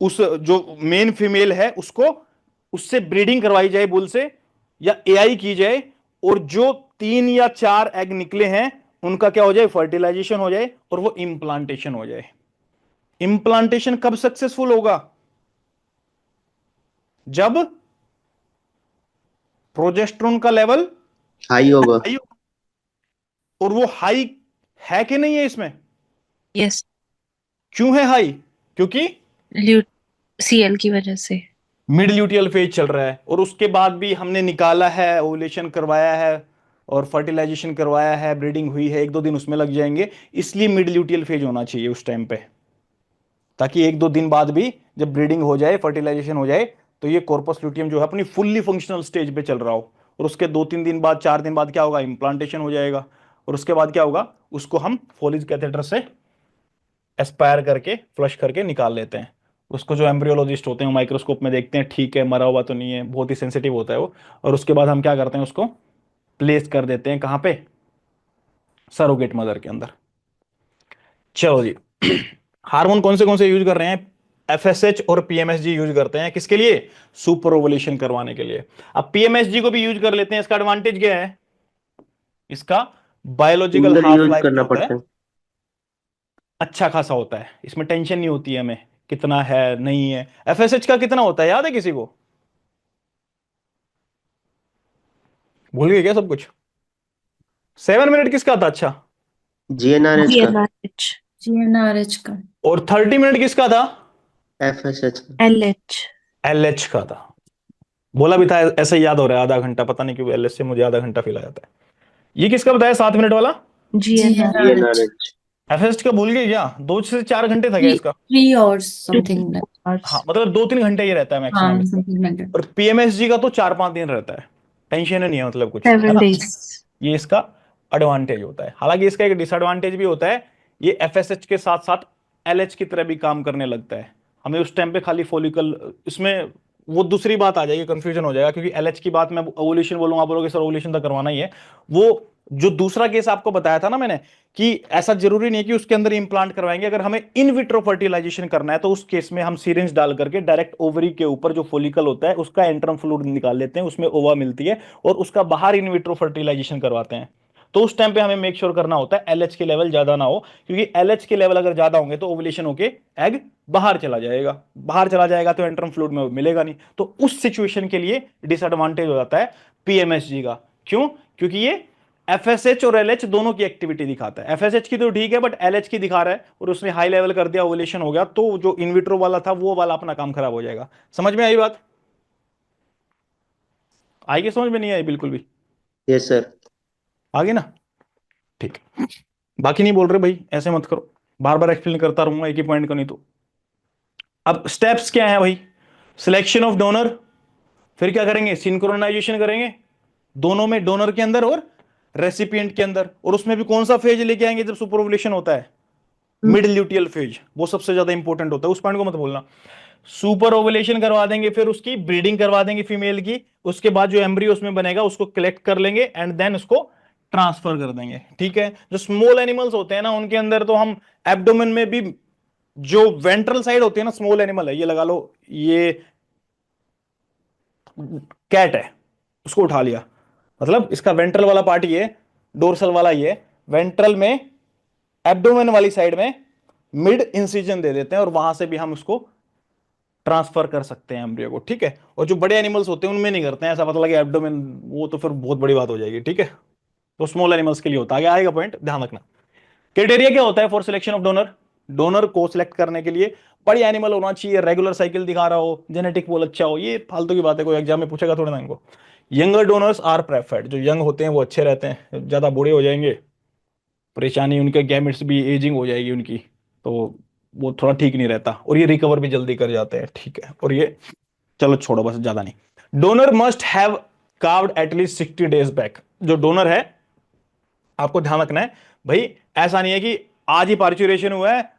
उस जो मेन फीमेल है उसको, उससे ब्रीडिंग करवाई जाए बुल से, या एआई की जाए, और जो 3 या 4 एग निकले हैं उनका क्या हो जाए, फर्टिलाइजेशन हो जाए और वो इंप्लांटेशन हो जाए। इंप्लांटेशन कब सक्सेसफुल होगा? जब प्रोजेस्टेरोन का लेवल हाई होगा। हाई, और वो हाई है कि नहीं है इसमें? यस, क्यों है हाई? क्योंकि ल्यू सीएल की वजह से। मिड ल्यूटियल फेज चल रहा है, और उसके बाद भी हमने निकाला है, ओवुलेशन करवाया है और फर्टिलाइजेशन करवाया है, ब्रीडिंग हुई है, 1-2 दिन उसमें लग जाएंगे, इसलिए मिड ल्यूटियल फेज होना चाहिए उस टाइम पे, ताकि 1-2 दिन बाद भी जब ब्रीडिंग हो जाए, फर्टिलाइजेशन हो जाए, तो ये कॉर्पस ल्यूटियम जो है अपनी फुल्ली फंक्शनल स्टेज पे चल रहा हो। और उसके 2-3 दिन बाद, 4 दिन बाद क्या होगा, इंप्लांटेशन हो जाएगा, और उसके बाद क्या होगा, उसको हम फोलिज कैथेटर से एस्पायर करके फ्लश करके निकाल लेते हैं। उसको जो एम्ब्रियोलॉजिस्ट होते हैं माइक्रोस्कोप में देखते हैं, ठीक है मरा हुआ तो नहीं है, बहुत ही सेंसिटिव होता है वो, और उसके बाद हम क्या करते हैं, उसको प्लेस कर देते हैं कहाँ पे, सरोगेट मदर के अंदर। चलो जी। हार्मोन कौन से यूज कर रहे हैं? एफएसएच और पीएमएसजी यूज करते हैं, किसके लिए? सुपर ओवुलेशन करवाने के लिए। अब पीएमएसजी को भी यूज कर लेते हैं, इसका एडवांटेज क्या है? इसका biological single half use life जो करना होता है पड़ता है। अच्छा खासा होता है, इसमें टेंशन नहीं होती है हमें कितना है नहीं है। एफएसएच का कितना होता है याद है किसी को? भूल गए क्या सब कुछ? 7 मिनट किसका था? अच्छा। GNRH का, GNRH, GNRH का, और 30 मिनट किसका था? FSH का। LH, एलएच का था। बोला भी था, ऐसे ही याद हो रहा है, आधा घंटा, पता नहीं क्यों एलएच से मुझे आधा घंटा फील आ जाता है। ये किसका बताया 7 मिनट वाला? GNRH, GNRH। एफएस्ट का भूल गए क्या? 2 से 4 घंटे था क्या थ्री इसका? 3 hours समथिंग। हाँ, मतलब 2-3 घंटे ही रहता है मैक्सिमम हाँ, इसका। Something like that. और पीएमएसजी का तो 4-5 दिन रहता है। टेंशन ही नहीं है मतलब कुछ, है 7 ना? days. ये इसका एडवांटेज होता है। हालांकि इसका एक डिसएडवांटेज भी होता है, ये एफएसएच के साथ साथ एलएच की तरह भी काम करने लगता है। हमें उस टाइम पे खाली फॉलिकल, इसमें वो दूसरी बात आ जाएगी, कंफ्यूजन हो जाएगा, क्योंकि एलएच की बात मैं ओवुलेशन बोलूंगा, आप बोलोगे सर ओवुलेशन तक करवाना ही है। वो जो दूसरा केस आपको बताया था ना मैंने, कि ऐसा जरूरी नहीं है कि उसके अंदर इंप्लांट करवाएंगे। अगर हमें इन विट्रो फर्टिलाइजेशन करना है तो उस केस में हम सीरिंज डाल करके डायरेक्ट ओवरी के ऊपर जो फॉलिकल होता है उसका एंट्रम फ्लूइड निकाल लेते हैं, उसमें ओवा मिलती है, और उसका बाहर इन विट्रो फर्टिलाइजेशन करवाते हैं। तो उस टाइम पे हमें मेक श्योर करना होता है एलएच के लेवल ज्यादा ना हो, क्योंकि एलएच के लेवल अगर ज्यादा होंगे तो ओवुलेशन होके एग बाहर चला जाएगा। बाहर चला जाएगा तो एंट्रम फ्लूइड में मिलेगा नहीं, तो उस सिचुएशन के लिए डिसएडवांटेज हो जाता है पीएमएसजी का। क्यों? क्योंकि ये एफएसएच और एलएच दोनों की एक्टिविटी दिखाता है। एफएसएच की तो ठीक है, बट एलएच की दिखा रहा है और उसने हाई लेवल कर दिया, ओवुलेशन हो गया, तो जो इनविट्रो वाला था वो वाला अपना काम खराब हो जाएगा। समझ में आई बात? आई कि समझ में नहीं आई बिल्कुल भी? Yes sir. आगे ना, ठीक है। बाकी नहीं बोल रहे भाई, ऐसे मत करो, बार बार एक्सप्लेन करता रहूंगा एक ही पॉइंट को, नहीं तो। अब स्टेप्स क्या है भाई? सिलेक्शन ऑफ डोनर, फिर क्या करेंगे? सिंक्रोनाइजेशन करेंगे दोनों में, डोनर के अंदर और रेसिपिएंट के अंदर। और उसमें भी कौन सा फेज लेके आएंगे जब सुपर ओवुलेशन होता है? मिड ल्यूटियल फेज, वो सबसे ज्यादा इंपॉर्टेंट होता है, उस पॉइंट को मत भूलना। सुपर ओवुलेशन करवा देंगे, फिर उसकी ब्रीडिंग करवा देंगे फीमेल की, उसके बाद जो एम्ब्रियो उसमें बनेगा उसको कलेक्ट कर लेंगे एंड देन उसको ट्रांसफर कर देंगे। ठीक है? जो स्मॉल एनिमल्स होते हैं ना उनके अंदर तो हम एब्डोमेन में भी, जो वेंट्रल साइड होती है ना, स्मॉल एनिमल है, ये लगा लो, ये कैट है, उसको उठा लिया, मतलब इसका वेंट्रल वाला पार्ट ये, डोर्सल वाला ये, वेंट्रल में एब्डोमेन वाली साइड में मिड इंसिजन दे देते हैं और वहां से भी हम उसको ट्रांसफर कर सकते हैं एम्ब्रियो को। ठीक है? और जो बड़े एनिमल्स होते हैं उनमें नहीं करते हैं, ऐसा पता लगे एब्डोमेन, वो तो फिर बहुत बड़ी बात हो जाएगी। ठीक है? तो स्मॉल एनिमल्स के लिए होता है, आगे आएगा पॉइंट, ध्यान रखना। क्राइटेरिया क्या होता है for selection of donor? Donor को सिलेक्ट करने के लिए बड़ी एनिमल होना चाहिए, रेगुलर साइकिल दिखा रहा हो, जेनेटिक पोल अच्छा हो, ये फालतू की बात है, कोई एग्जाम में पूछेगा थोड़ा ना इनको। यंगर डोनर्स आर प्रेफर्ड, जो यंग होते हैं वो अच्छे रहते हैं, ज्यादा बूढ़े हो जाएंगे परेशानी, उनके गैमेट्स भी एजिंग हो जाएगी उनकी, तो वो थोड़ा ठीक नहीं रहता, और ये रिकवर भी जल्दी कर जाते हैं। ठीक है? और ये, चलो छोड़ो बस, ज्यादा नहीं। Donor must have carved at least 60 days back. जो डोनर है, आपको ध्यान रखना है भाई, ऐसा नहीं है कि आज ही पार्चुरेशन हुआ है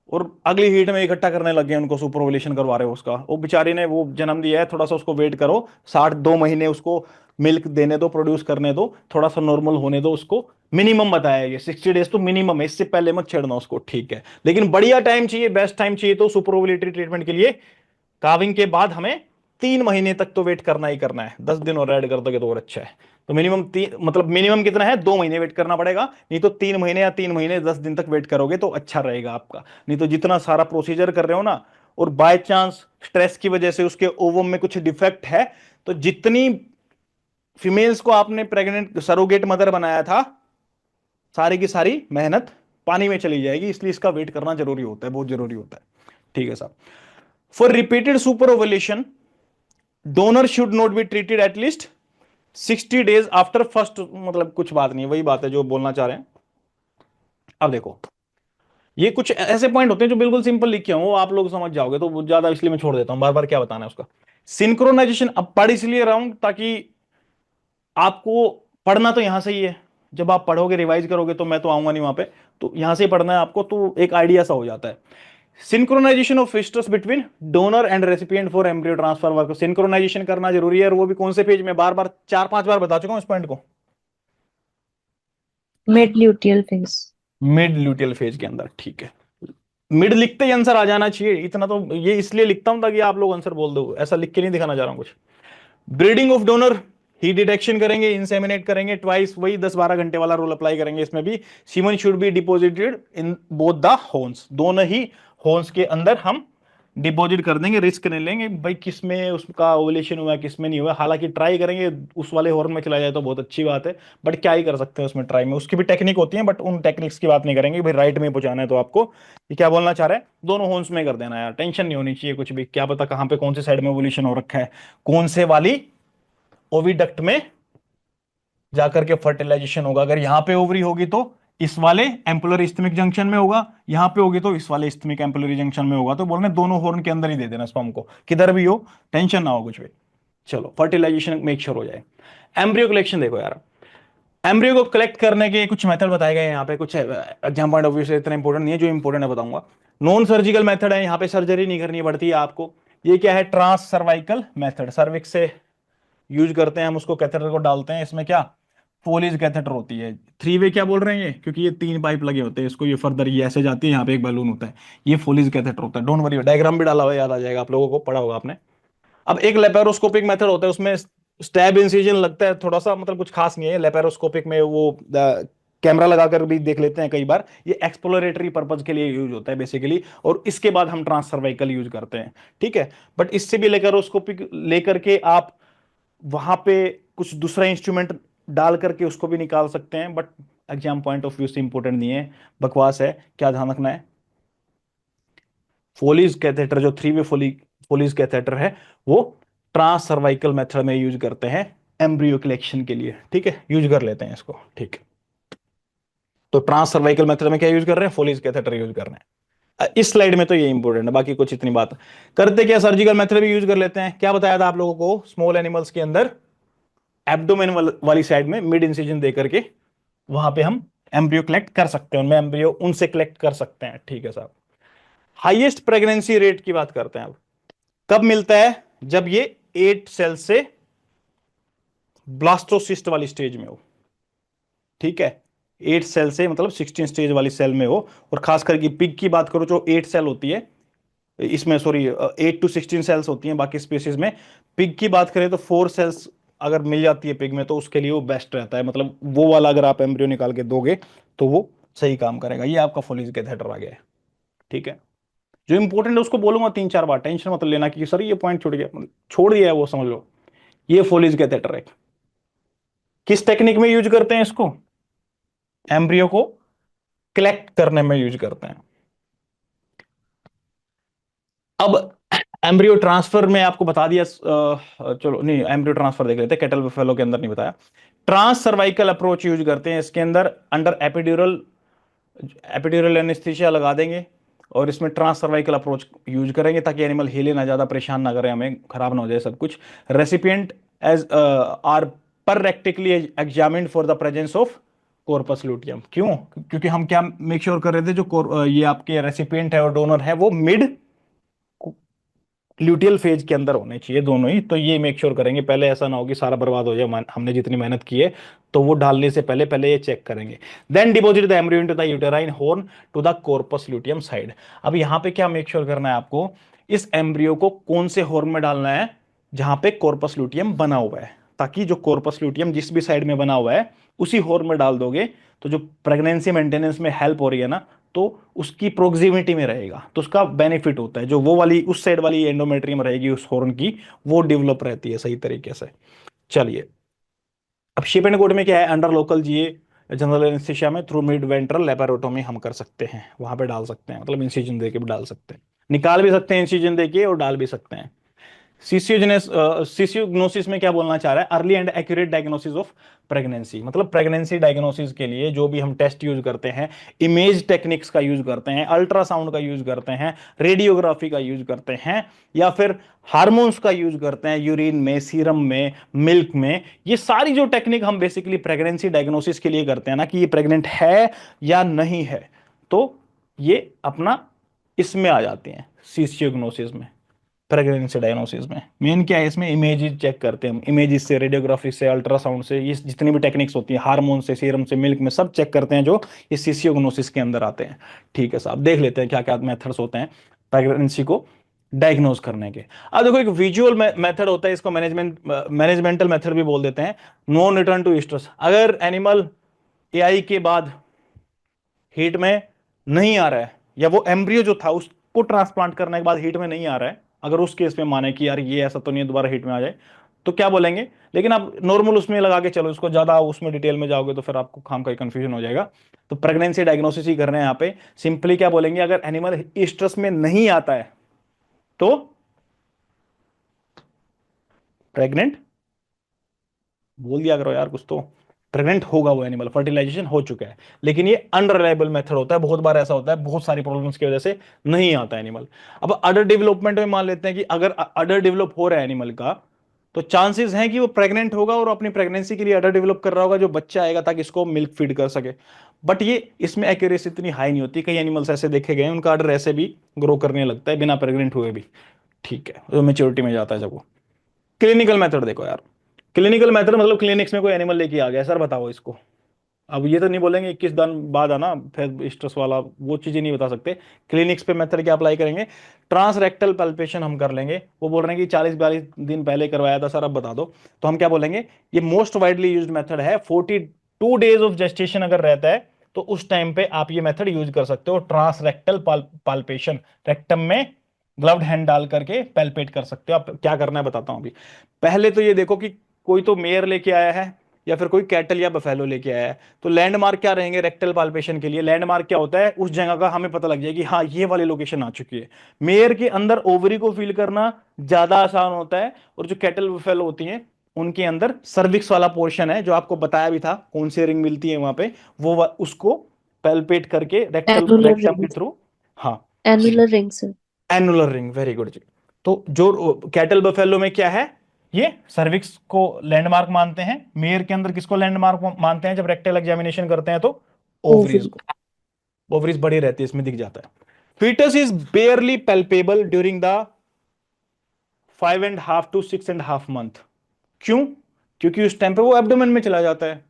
और अगली हीट में इकट्ठा करने लग गए उनको, सुपर ओवुलेशन करवा रहे हो उसका। वो बेचारी ने वो जन्म दिया है, थोड़ा सा उसको वेट करो, 62 महीने उसको मिल्क देने दो, प्रोड्यूस करने दो, थोड़ा सा नॉर्मल होने दो उसको। मिनिमम बताया ये 60 days तो मिनिमम है, इससे पहले मत छेड़ना उसको। ठीक है? लेकिन बढ़िया टाइम चाहिए, बेस्ट टाइम चाहिए तो सुपर ओवुलेटरी ट्रीटमेंट के लिए काविंग के बाद हमें 3 महीने तक तो वेट करना ही करना है। 10 दिन और ऐड कर दोगे तो और अच्छा है। तो मिनिमम तीन, मतलब मिनिमम कितना है? 2 महीने वेट करना पड़ेगा, नहीं तो 3 महीने या 3 महीने 10 दिन तक वेट करोगे तो अच्छा रहेगा आपका। नहीं तो जितना सारा प्रोसीजर कर रहे हो ना, और बाय चांस स्ट्रेस की वजह से उसके ओवम में कुछ डिफेक्ट है, तो जितनी फीमेल्स को आपने प्रेग्नेंट सरोगेट मदर बनाया था, सारी की सारी मेहनत पानी में चली जाएगी। इसलिए इसका वेट करना जरूरी होता है, बहुत जरूरी होता है। ठीक है साहब? For repeated super ovulation, donor should not be treated at least 60 days after first, मतलब कुछ बात नहीं है, वही बात है जो बोलना चाह रहे हैं। अब देखो, ये कुछ ऐसे पॉइंट होते हैं जो बिल्कुल सिंपल लिखे हो, आप लोग समझ जाओगे, तो ज्यादा इसलिए मैं छोड़ देता हूं, बार बार क्या बताना है उसका। सिंक्रोनाइजेशन अब पढ़ इसलिए रहा हूं ताकि आपको पढ़ना तो यहां से ही है, जब आप पढ़ोगे रिवाइज करोगे तो मैं तो आऊंगा नहीं वहां पे, तो यहां से ही पढ़ना है आपको, तो एक आइडिया सा हो जाता है। Synchronisation of oestrus between donor and recipient for embryo transfer work, synchronisation करना जरूरी है, और वो भी कौन से पेज में? बार बार 4-5 बार बता चुका हूं इस पॉइंट को। Mid luteal phase. Mid luteal phase के अंदर। ठीक है? मिड लिखते ही आंसर आ जाना चाहिए, इतना तो ये इसलिए लिखता हूं ताकि आप लोग आंसर बोल दो, ऐसा लिख के नहीं दिखाना चाह रहा हूं कुछ। Breeding of donor, he detection करेंगे, इंसेमिनेट करेंगे ट्वाइस, वही 10-12 घंटे वाला रूल अप्लाई करेंगे इसमें भी। Semen should be deposited in both the होन्स, दोनों ही होन्स के अंदर हम डिपॉजिट कर देंगे, रिस्क नहीं लेंगे भाई किस में उसका ओवुलेशन हुआ है किस में नहीं हुआ। हालांकि ट्राई करेंगे उस वाले हॉर्न में चला जाए तो बहुत अच्छी बात है, बट क्या ही कर सकते हैं उसमें ट्राई में, उसकी भी टेक्निक होती है, बट उन टेक्निक्स की बात नहीं करेंगे भाई राइट में पहुंचाना है तो आपको। ये क्या बोलना चाह रहा है, दोनों हॉर्न्स में कर देना यार, टेंशन नहीं होनी चाहिए कुछ भी, क्या पता कहाँ पे कौन सी साइड में ओवुलेशन हो रखा है, कौन से वाली ओविडक्ट में जाकर के फर्टिलाइजेशन होगा। अगर यहां पे ओवरी होगी तो इस वाले एम्पुलर इस्थमिक जंक्शन में होगा, यहां पे होगी तो इस वाले इस्थमिक एम्पुलरी जंक्शन में होगा। तो बोल रहे हैं दोनों हॉर्न के अंदर ही दे देना स्पर्म को, किधर भी हो टेंशन ना हो कुछ भी। चलो फर्टिलाइजेशन मेक श्योर हो जाए। एम्ब्रियो कलेक्शन देखो यार, एम्ब्रियो को कलेक्ट करने के कुछ मेथड बताए गए हैं यहाँ पे, कुछ एग्जाम पॉइंट ऑफ व्यू से इतना इंपॉर्टेंट नहीं है, जो इंपॉर्टेंट है बताऊंगा। नॉन सर्जिकल मेथड है, यहाँ पे सर्जरी नहीं करनी पड़ती है आपको। ये क्या है, ट्रांस सर्वाइकल मेथड, सर्विक्स से यूज करते हैं हम उसको, कैथेटर को डालते हैं, इसमें क्या फोलिज कैथेटर होती है। थ्री वे क्या बोल रहे हैं ये, क्योंकि ये 3 पाइप लगे होते हैं, इसको ये फर्दर ये ऐसे जाती है, यहाँ पे एक बैलून होता है, ये फोलिज कैथेटर होता है। डोंट वरी, डायग्राम भी डाला हुआ है, याद आ जाएगा आप लोगों को, पढ़ा होगा आपने। अब एक लेपेरोस्कोपिक मेथड होता है, उसमें स्टैब इंसिजन लगता है थोड़ा सा, मतलब कुछ खास नहीं है। लेपेरोस्कोपिक में वो कैमरा लगाकर भी देख लेते हैं कई बार, ये एक्सप्लोरेटरी पर्पज के लिए यूज होता है बेसिकली, और इसके बाद हम ट्रांस सर्वाइकल यूज करते हैं, ठीक है। बट इससे भी लेपेरोस्कोपिक लेकर के आप वहां पे कुछ दूसरा इंस्ट्रूमेंट डाल करके उसको भी निकाल सकते हैं, but exam point of view से इंपॉर्टेंट नहीं है, बकवास है। क्या ध्यान रखना है, फोलिज कैथेटर जो 3 वे फोलिज कैथेटर है वो ट्रांस सर्वाइकल मेथड में यूज करते हैं एम्ब्रियो कलेक्शन के लिए, ठीक है, यूज कर लेते हैं इसको, ठीक है। तो ट्रांस सर्वाइकल मेथड में क्या यूज कर रहे हैं, फोलिज कैथेटर यूज कर रहे हैं। इस स्लाइड में तो ये इंपॉर्टेंट है, बाकी कुछ इतनी बात करते क्या, सर्जिकल मेथड भी यूज कर लेते हैं। क्या बताया था आप लोगों को, स्मॉल एनिमल्स के अंदर एब्डोमेन वाली साइड में मिड इंसिजन दे करके वहां पे हम एम्ब्रियो कलेक्ट कर सकते हैं, उनमें एम्ब्रियो उनसे कलेक्ट कर सकते हैं, ठीक है साहब। हाईएस्ट प्रेगनेंसी रेट की बात करते हैं अब, कब मिलता है, जब ये 8 सेल से ब्लास्टोसिस्ट वाली स्टेज में हो, ठीक है। 8 सेल से मतलब 16 स्टेज वाली सेल में हो, और खास करके पिग की बात करो जो 8 सेल होती है, इसमें सॉरी 8 to 16 सेल्स होती हैं बाकी स्पीसीज में। पिग की बात करें तो 4 सेल्स अगर मिल जाती है पिग में तो उसके लिए वो बेस्ट रहता है, मतलब वो वाला अगर आप एम्ब्रियो निकाल के दोगे तो वो सही काम करेगा। ये आपका फोलिज कैथेटर आ गया है, ठीक है। जो इंपॉर्टेंट है उसको बोलूंगा 3-4 बार, टेंशन मत लेना कि सर ये पॉइंट छूट गया, छोड़ दिया है वो, समझ लो। ये फोलिज कैथेटर है, किस टेक्निक में यूज करते हैं इसको, एम्ब्रियो को कलेक्ट करने में यूज करते हैं। अब एम्ब्रियो ट्रांसफर में आपको बता दिया, चलो नहीं एम्ब्रियो ट्रांसफर देख लेते हैं, कैटल बफेलो के अंदर नहीं बताया। ट्रांस सर्वाइकल अप्रोच यूज करते हैं, इसके अंदर अंडर एपिड्यूरल एनेस्थीसिया लगा देंगे, और इसमें ट्रांस सर्वाइकल अप्रोच यूज करेंगे ताकि एनिमल हिले ना, ज्यादा परेशान ना करे हमें, खराब ना हो जाए सब कुछ। Recipient as are per rectally examined for the presence of corpus luteum. क्यों, क्योंकि हम क्या मेक श्योर कर रहे थे, जो ये आपके रेसिपिएंट है और डोनर है वो मिड ल्यूटियल फेज के अंदर होने चाहिए दोनों ही। तो ये मेक श्योर करेंगे, पहले ऐसा ना हो कि सारा बर्बाद हो जाए हमने जितनी मेहनत की है, तो वो डालने से पहले पहले ये चेक करेंगे। Then deposit the embryo into the uterine horn to the corpus luteum side. अब यहाँ पे क्या मेक श्योर करना है आपको, इस एम्ब्रियो को कौन से हॉर्न में डालना है, जहां पे कॉर्पस ल्यूटियम बना हुआ है, ताकि जो कॉर्पस ल्यूटियम जिस भी साइड में बना हुआ है उसी हॉर्न में डाल दोगे तो जो प्रेगनेंसी मेंटेनेंस में हेल्प हो रही है ना, तो उसकी प्रोक्सिमिटी में रहेगा, तो उसका बेनिफिट होता है। जो वो वाली उस साइड वाली एंडोमेट्रियम रहेगी उस हॉर्न की, वो डेवलप रहती है सही तरीके से। चलिए, अब शिप एंड कोड में क्या है, अंडर लोकल जीए जनरल एनेस्थीसिया में थ्रू मिड वेंट्रल लेपेरोटोमी हम कर सकते हैं, वहां पे डाल सकते हैं, मतलब इंसिजन देके भी डाल सकते हैं, निकाल भी सकते हैं इंसिजन देके और डाल भी सकते हैं। सिसियोग्नोसिस में क्या बोलना चाह रहा है, early and accurate diagnosis of pregnancy, मतलब प्रेगनेंसी डायग्नोसिस के लिए जो भी हम टेस्ट यूज करते हैं, इमेज टेक्निक्स का यूज करते हैं, अल्ट्रासाउंड का यूज करते हैं, रेडियोग्राफी का यूज करते हैं, या फिर हार्मोन्स का यूज करते हैं, यूरिन में, सीरम में, मिल्क में। ये सारी जो टेक्निक हम बेसिकली प्रेगनेंसी डायग्नोसिस के लिए करते हैं ना, कि ये प्रेग्नेंट है या नहीं है, तो ये अपना इसमें आ जाते हैं सिसियोग्नोसिस में, प्रेगनेंसी डायग्नोसिस में। मेन क्या है इसमें, इमेजेस चेक करते हैं हम, इमेजेस से, रेडियोग्राफी से, अल्ट्रासाउंड से, ये जितनी भी टेक्निक्स होती है, हार्मोन से, सीरम से, मिल्क में, सब चेक करते हैं जो ये सिसियोग्नोसिस के अंदर आते हैं। ठीक है साहब, देख लेते हैं क्या क्या मेथड्स होते हैं प्रेगनेंसी को डायग्नोज करने के। अब देखो, एक विजुअल मेथड होता है, इसको मैनेजमेंटल मेथड भी बोल देते हैं। नो रिटर्न टू ईस्ट्रस, अगर एनिमल एआई के बाद हीट में नहीं आ रहा है, या वो एम्ब्रियो जो था को ट्रांसप्लांट करने के बाद हीट में नहीं आ रहा है, अगर उस केस में माने कि यार ये ऐसा तो नहीं है दोबारा हीट में आ जाए, तो क्या बोलेंगे। लेकिन आप नॉर्मल उसमें लगा के चलो, इसको ज्यादा उसमें डिटेल में जाओगे तो फिर आपको खाम का कंफ्यूजन हो जाएगा। तो प्रेगनेंसी डायग्नोसिस ही कर रहे हैं यहाँ पे। सिंपली क्या बोलेंगे, अगर एनिमल स्ट्रेस में नहीं आता है तो प्रेग्नेंट, बोल दिया करो यार कुछ तो, प्रेग्नेंट होगा वो एनिमल, फर्टिलाइजेशन हो चुका है। लेकिन ये अनरिलायबल मेथड होता है, बहुत बार ऐसा होता है, बहुत सारी प्रॉब्लम्स की वजह से नहीं आता एनिमल। अब अडर डेवलपमेंट में मान लेते हैं कि अगर अडर डेवलप हो रहा है एनिमल का, तो चांसेस हैं कि वो प्रेग्नेंट होगा और अपनी प्रेगनेंसी के लिए अडर डेवलप कर रहा होगा, जो बच्चा आएगा ताकि इसको मिल्क फीड कर सके। बट ये इसमें एक्यूरेसी इतनी हाई नहीं होती। कई एनिमल्स ऐसे देखे गए हैं उनका अडर ऐसे भी ग्रो करने लगता है बिना प्रेग्नेंट हुए भी, ठीक है, जो मेच्योरिटी में जाता है जब वो। क्लिनिकल मेथड देखो यार, क्लिनिकल मेथड मतलब क्लिनिक्स में कोई एनिमल लेके आ गया, सर बताओ इसको। अब ये तो नहीं बोलेंगे 21 दिन बाद आना फिर स्ट्रेस वाला, वो चीजें नहीं बता सकते। क्लिनिक्स पे मेथड क्या अप्लाई करेंगे, ट्रांस रेक्टल पैल्पेशन हम कर लेंगे। वो बोल रहे हैं कि 40-42 दिन पहले करवाया था सर, अब बता दो। तो हम क्या बोलेंगे, ये मोस्ट वाइडली यूज्ड मेथड है। 42 डेज ऑफ जेस्टेशन अगर रहता है तो उस टाइम पे आप ये मेथड यूज कर सकते हो, ट्रांस रेक्टल पाल्पेशन। रेक्टम में ग्लव्ड हैंड डाल करके पैल्पेट कर सकते हो। आप क्या करना है बताता हूं अभी। पहले तो ये देखो कि कोई तो मेयर लेके आया है या फिर कोई कैटल या बफेलो लेके आया है, तो लैंडमार्क क्या रहेंगे रेक्टल पाल्पेशन के लिए। लैंडमार्क क्या होता है, उस जगह का हमें पता लग जाए कि हाँ ये वाली लोकेशन आ चुकी है। मेयर के अंदर ओवरी को फील करना ज्यादा आसान होता है, और जो कैटल बफेलो होती हैं उनके अंदर सर्विक्स वाला पोर्शन है, जो आपको बताया भी था कौन सी रिंग मिलती है वहां पे, उसको पैल्पेट करके एनुलर रेक्टम के रिंग, थ्रू। हाँ, annular ring sir. Annular ring, very good जी। तो जो कैटल बफेलो में क्या है, ये सर्विक्स को लैंडमार्क मानते हैं। मेयर के अंदर किसको लैंडमार्क मानते हैं, जब रेक्टल एग्जामिनेशन करते हैं तो ओवरीज ओवरी। को। ओवरीज बड़ी रहती है, इसमें दिख जाता है। Foetus is barely palpable during the 5.5 to 6.5 month। क्यों, क्योंकि उस टाइम पे वो एब्डोमेन में चला जाता है,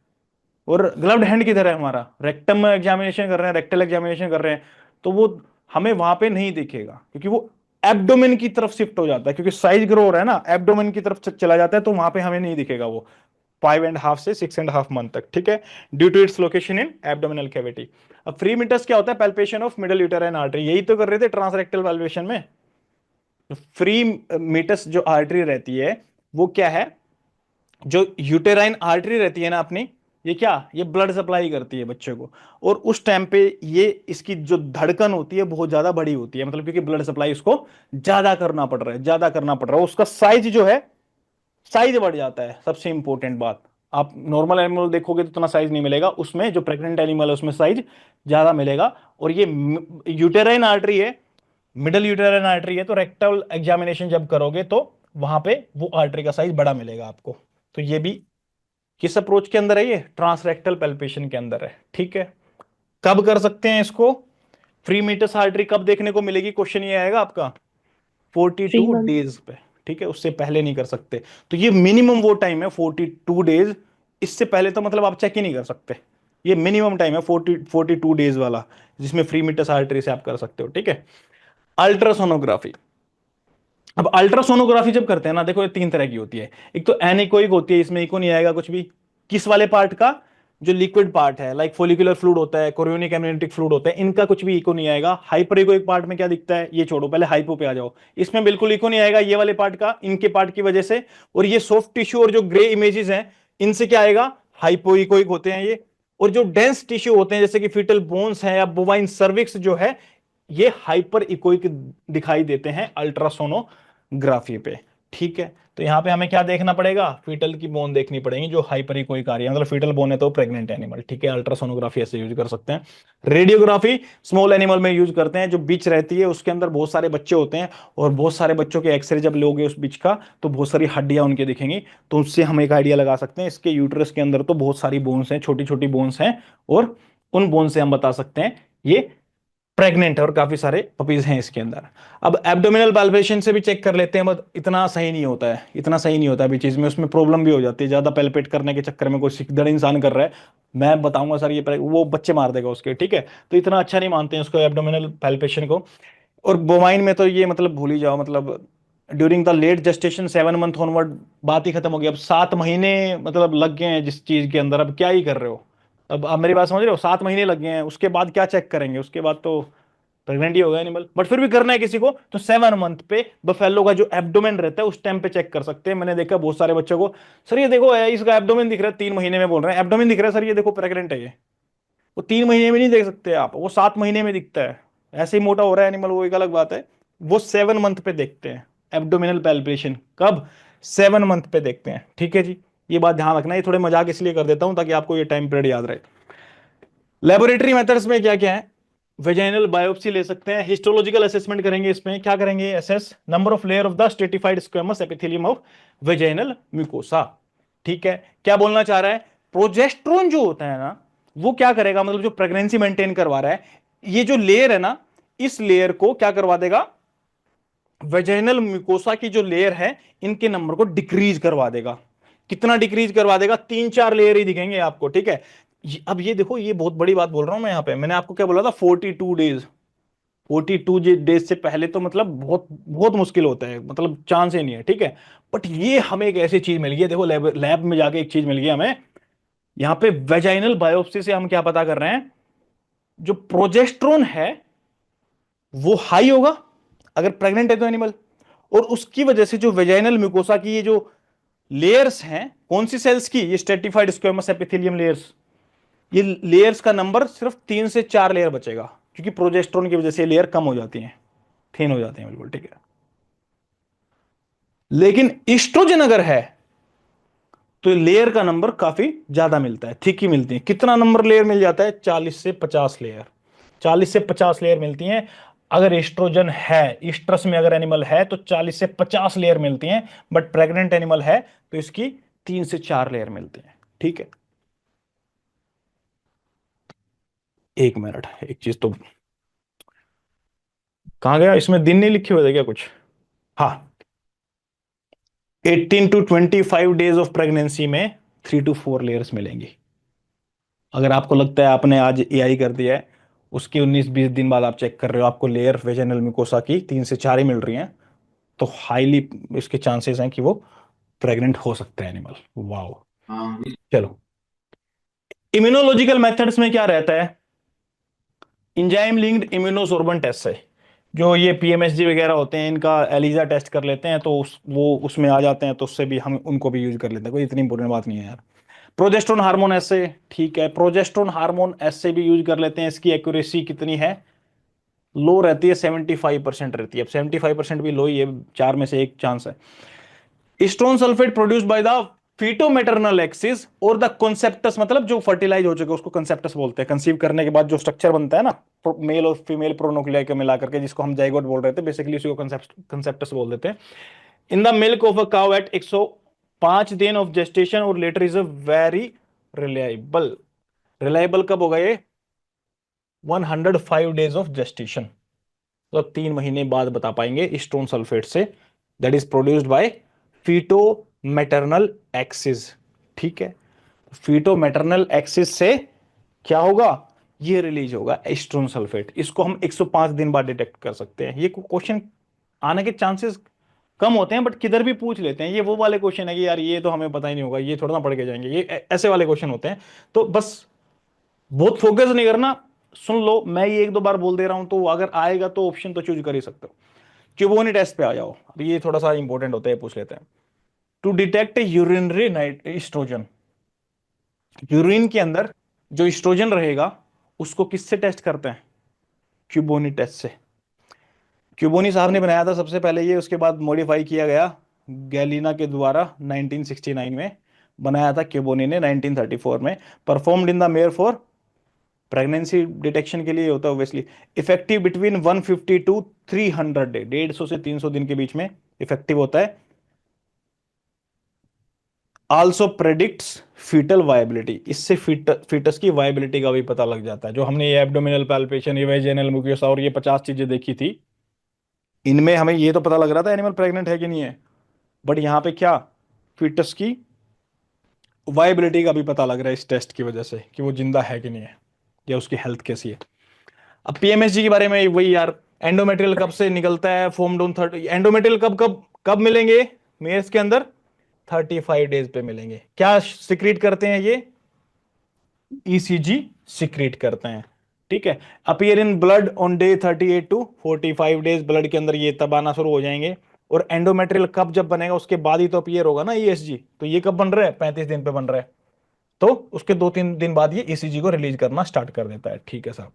और ग्लव्ड हैंड की तरह है हमारा, रेक्टम में एग्जामिनेशन कर रहे हैं, रेक्टल एग्जामिनेशन कर रहे हैं, तो वो हमें वहां पे नहीं दिखेगा, क्योंकि वो एब्डोमेन की तरफ शिफ्ट हो जाता है, क्योंकि साइज ग्रो हो रहा है ना, एब्डोमेन की तरफ चला जाता है, तो वहां पे हमें नहीं दिखेगा वो 5.5 से 6.5 मंथ तक, ठीक है, due to its location in abdominal cavity. अब फ्री मीटर्स क्या होता है, palpation of middle uterine artery, यही तो कर रहे थे ट्रांसरेक्टल पैल्पेशन में। फ्री मीटर्स जो आर्टरी रहती है वो क्या है, जो यूटेराइन आर्टरी रहती है ना अपनी, ये क्या, ये ब्लड सप्लाई करती है बच्चे को, और उस टाइम पे ये इसकी जो धड़कन होती है बहुत ज्यादा बड़ी होती है, मतलब क्योंकि ब्लड सप्लाई उसको ज्यादा करना पड़ रहा है, ज्यादा करना पड़ रहा है, उसका साइज जो है, साइज बढ़ जाता है। सबसे इंपॉर्टेंट बात, आप नॉर्मल एनिमल देखोगे तो इतना साइज नहीं मिलेगा, उसमें जो प्रेग्नेंट एनिमल है उसमें साइज ज्यादा मिलेगा। और ये यूटेराइन आर्टरी है, मिडल यूटेराइन आर्टरी है, तो रेक्टल एग्जामिनेशन जब करोगे तो वहां पे वो आर्टरी का साइज बड़ा मिलेगा आपको। तो ये भी किस अप्रोच के अंदर है, ये ट्रांसरेक्टल पैल्पेशन के अंदर है, ठीक है। कब कर सकते हैं इसको, फ्री मीटर्स आर्टरी कब देखने को मिलेगी, क्वेश्चन ये आएगा आपका 3 42 month। डेज पे, ठीक है, उससे पहले नहीं कर सकते। तो ये मिनिमम वो टाइम है 42 डेज, इससे पहले तो मतलब आप चेक ही नहीं कर सकते। ये मिनिमम टाइम है 42 डेज वाला, जिसमें फ्री मीटर्स आर्टरी से आप कर सकते हो, ठीक है। अल्ट्रासोनोग्राफी, अब अल्ट्रासोनोग्राफी जब करते हैं ना, देखो ये 3 तरह की होती है। एक तो एनीकोइक होती है, इसमें इको नहीं आएगा कुछ भी, किस वाले पार्ट का, जो लिक्विड पार्ट है, लाइक फोलिकुलर फ्लूइड होता है, कोरियोनिक एमनियोटिक फ्लूइड होता है, इनका कुछ भी इको नहीं आएगा। हाइपर इकोइक पार्ट में क्या दिखता है, ये छोड़ो, पहले हाइपो पे आ जाओ, इसमें बिल्कुल इको नहीं आएगा ये वाले पार्ट का, इनके पार्ट की वजह से। और ये सॉफ्ट टिश्यू और जो ग्रे इमेजेस हैं, इनसे क्या आएगा, हाइपो इकोइक होते हैं ये। और जो डेंस टिश्यू होते हैं जैसे कि फीटल बोन्स हैं या बोवाइन सर्विक्स जो है, ये हाइपर इकोइक दिखाई देते हैं अल्ट्रासोनोग्राफी पे, ठीक है। तो यहां पे हमें क्या देखना पड़ेगा, फीटल की बोन देखनी पड़ेगी जो हाइपर इकोइक आ रही है, मतलब फीटल बोन है तो प्रेग्नेंट एनिमल, ठीक है। अल्ट्रासोनोग्राफी ऐसे यूज कर सकते हैं। रेडियोग्राफी स्मॉल एनिमल में यूज करते हैं, जो बीच रहती है उसके अंदर बहुत सारे बच्चे होते हैं, और बहुत सारे बच्चों के एक्सरे जब लोगे उस बीच का, तो बहुत सारी हड्डियां उनके दिखेंगी, तो उससे हम एक आइडिया लगा सकते हैं। इसके यूट्रस के अंदर तो बहुत सारी बोन्स हैं, छोटी छोटी बोन्स हैं, और उन बोन से हम बता सकते हैं ये प्रेग्नेंट है, और काफी सारे पपीज हैं इसके अंदर। अब एब्डोमिनल पैल्पेशन से भी चेक कर लेते हैं, बट इतना सही नहीं होता है, इतना सही नहीं होता है अभी चीज में, उसमें प्रॉब्लम भी हो जाती है, ज्यादा पैल्पेट करने के चक्कर में कोई सिकदड़ इंसान कर रहा है, मैं बताऊंगा सर ये वो बच्चे मार देगा उसके, ठीक है। तो इतना अच्छा नहीं मानते हैं उसको एब्डोमिनल पैल्पेशन को। और बोवाइन में तो ये मतलब भूल ही जाओ, मतलब during the late gestation 7 month onward, बात ही खत्म हो गई। अब 7 महीने मतलब लग गए हैं जिस चीज के अंदर, अब क्या ही कर रहे हो। अब आप मेरी बात समझ रहे हो, 7 महीने लग गए हैं, उसके बाद क्या चेक करेंगे, उसके बाद तो प्रेग्नेंट ही होगा एनिमल, बट फिर भी करना है किसी को तो 7 मंथ पे बफेलो का जो एब्डोमेन रहता है उस टाइम पे चेक कर सकते हैं। मैंने देखा बहुत सारे बच्चों को, सर ये देखो इसका एब्डोमेन दिख रहा है 3 महीने में, बोल रहे हैं एब्डोमेन दिख रहा है सर, ये देखो प्रेग्नेंट है ये। वो 3 महीने में नहीं देख सकते आप, वो 7 महीने में दिखता है। ऐसे ही मोटा हो रहा है एनिमल, वो एक अलग बात है। वो 7 मंथ पे देखते हैं एब्डोमिनल पैल्पेशन, कब? 7 मंथ पे देखते हैं, ठीक है जी। ये बात ध्यान रखना, ये थोड़े मजाक इसलिए कर देता हूं ताकि आपको ये टाइम पीरियड याद रहे। लेबोरेटरी मेथड्स में क्या क्या है? वेजाइनल बायोप्सी ले सकते हैं, हिस्टोलॉजिकल असेसमेंट करेंगे, इसमें क्या करेंगे? Assess number of layer of the stratified squamous epithelium of vaginal mucosa. ठीक है, क्या बोलना चाह रहा है? प्रोजेस्ट्रोन जो होता है ना, वो क्या करेगा, मतलब जो प्रेगनेंसी मेंटेन करवा रहा है, ये जो लेयर है ना, इस लेयर को क्या करवा देगा? वेजाइनल म्यूकोसा की जो लेयर है, इनके नंबर को डिक्रीज करवा देगा। कितना डिक्रीज करवा देगा? 3-4 लेयर ही दिखेंगे आपको, ठीक है। अब ये देखो, ये बहुत बड़ी बात बोल रहा हूं मैं यहां पे। मैंने आपको क्या बोला था? 42 डेज। 42 डेज से पहले तो मतलब बहुत बहुत मुश्किल होता है, मतलब चांस ही नहीं है, ठीक है। बट ये हमें एक ऐसी चीज मिल गई है, देखो लैब में जाके एक चीज मिल गई हमें। यहाँ पे वेजाइनल बायोप्सी से हम क्या पता कर रहे हैं? जो प्रोजेस्ट्रोन है वो हाई होगा अगर प्रेग्नेंट है तो एनिमल, और उसकी वजह से जो वेजाइनल म्यूकोसा की ये जो लेयर्स हैं, कौन सी सेल्स की? ये स्ट्रेटिफाइड स्क्वेमस एपिथेलियम लेयर्स, ये लेयर्स का नंबर सिर्फ 3 से 4 लेयर बचेगा, क्योंकि प्रोजेस्ट्रोन की वजह से लेयर कम हो जाती हैं, थिन हो जाती हैं, बिल्कुल ठीक है। लेकिन ईस्ट्रोजन अगर है तो लेयर का नंबर काफी ज्यादा मिलता है, थिक ही मिलती है। कितना नंबर लेयर मिल जाता है? 40 से 50 लेयर, 40 से 50 लेयर मिलती हैं। अगर एस्ट्रोजन है, ईस्ट्रस में अगर एनिमल है तो 40 से 50 लेयर मिलती हैं, बट प्रेग्नेंट एनिमल है तो इसकी 3 से 4 लेयर मिलती हैं, ठीक है। एक मिनट, एक चीज तो कहां गया, इसमें दिन नहीं लिखे हुए थे क्या कुछ? हाँ, 18 to 25 डेज ऑफ प्रेगनेंसी में 3 to 4 लेयर्स मिलेंगी। अगर आपको लगता है आपने आज एआई कर दिया है, उसके 19-20 दिन बाद आप चेक कर रहे हो आपको लेयर वेजाइनल म्यूकोसा की 3 से 4 ही मिल रही हैं, तो हाईली इसके चांसेस हैं कि वो प्रेग्नेंट हो सकते हैं एनिमल। वाओ। चलो, इम्यूनोलॉजिकल मेथड्स में क्या रहता है? इंजाइम लिंक्ड इम्यूनोसोर्बेंट टेस्ट से, जो ये पीएमएसजी वगैरह होते हैं, इनका एलिजा टेस्ट कर लेते हैं तो वो उसमें आ जाते हैं, तो उससे भी हम उनको भी यूज कर लेते हैं, कोई इतनी इंपॉर्टेंट बात नहीं है यार। प्रोजेस्टेरोन हार्मोन ऐसे, ठीक है, प्रोजेस्टेरोन हार्मोन ऐसे भी यूज कर लेते हैं। इसकी एक्यूरेसी कितनी है? लो रहती है, 75% रहती है। अब 75% भी लो ही है, 4 में से 1 चांस है। Stone sulphate produced by the fetomaternal axis और द कॉन्सेप्टस, मतलब जो फर्टिलाइज हो चुके उसको कॉन्सेप्टस बोलते हैं। कंसीव करने के बाद जो स्ट्रक्चर बनता है ना, मेल और फीमेल प्रोनोक्लिया को मिला करके, जिसको हम जाइगोट बोल रहे थे, बेसिकली उसी को कॉन्सेप्टस बोल देते हैं। In the milk of a cow at 105 दिन ऑफ जेस्टेशन और later is a very reliable. Reliable कब होगा ये? 105 डेज ऑफ जेस्टेशन, तो 3 महीने बाद बता पाएंगे स्टोन सल्फेट से। That is produced by feto maternal axis, ठीक है। फीटो मैटरनल एक्सिस से क्या होगा? ये रिलीज होगा एस्ट्रोन सल्फेट। इसको हम 105 दिन बाद डिटेक्ट कर सकते हैं। ये क्वेश्चन आने के चांसेस कम होते हैं, बट किधर भी पूछ लेते हैं। ये वो वाले क्वेश्चन है कि यार ये तो हमें पता ही नहीं होगा, ये थोड़ा ना पढ़ के जाएंगे, ये ऐसे वाले क्वेश्चन होते हैं। तो बस बहुत फोकस नहीं करना, सुन लो, मैं ये 1-2 बार बोल दे रहा हूं, तो अगर आएगा तो ऑप्शन तो चूज कर ही सकते हो। क्यूबोनी टेस्ट पे आ जाओ, अब ये थोड़ा सा इंपॉर्टेंट होता है, पूछ लेते हैं। To detect urinary night oestrogen, urine के अंदर जो एस्ट्रोजन रहेगा उसको किससे टेस्ट करते हैं? क्यूबोनी टेस्ट से। क्यूबोनी साहब ने बनाया था सबसे पहले ये, उसके बाद मॉडिफाई किया गया गैलिना के द्वारा 1969 में, बनाया था क्यूबोनी ने 1934 में। Performed in the mayor for pregnancy detection के लिए होता है obviously. Effective between 150 to 300 day, 150 से 300 दिन के बीच में इफेक्टिव होता है। आल्सो प्रेडिक्ट्स फीटल वायबिलिटी, इससे फीटस की वायबिलिटी का भी पता लग जाता है। जो हमने ये एब्डोमिनल पैल्पेशन, ये वेजाइनल म्यूकोसा और ये 50 चीजें देखी थी, इनमें हमें ये तो पता लग रहा था एनिमल प्रेग्नेंट है कि नहीं है, बट यहाँ पे क्या, फीटस की वायबिलिटी का भी पता लग रहा है इस टेस्ट की वजह से, कि वो जिंदा है कि नहीं है, या उसकी हेल्थ कैसी है। अब पीएमएसजी के बारे में वही यार, एंडोमेट्रियल कब से निकलता है? फॉर्म्ड ऑन 30, एंडोमेट्रियल कब कब कब मिलेंगे मेल्स के अंदर? 35 डेज पे मिलेंगे। क्या सिक्रीट करते हैं ये? ईसीजी सिक्रीट करते हैं। ठीक है। Appear in blood on day 38 to 45 days, blood के अंदर ये तब आना शुरू हो जाएंगे। और एंडोमेट्रियल कब जब बनेगा उसके बाद ही तो अपीयर होगा ना ईएसजी। तो ये कब बन रहा है? 35 दिन पे बन रहा है, तो उसके 2-3 दिन बाद ये ईसीजी को रिलीज करना स्टार्ट कर देता है। ठीक है साहब,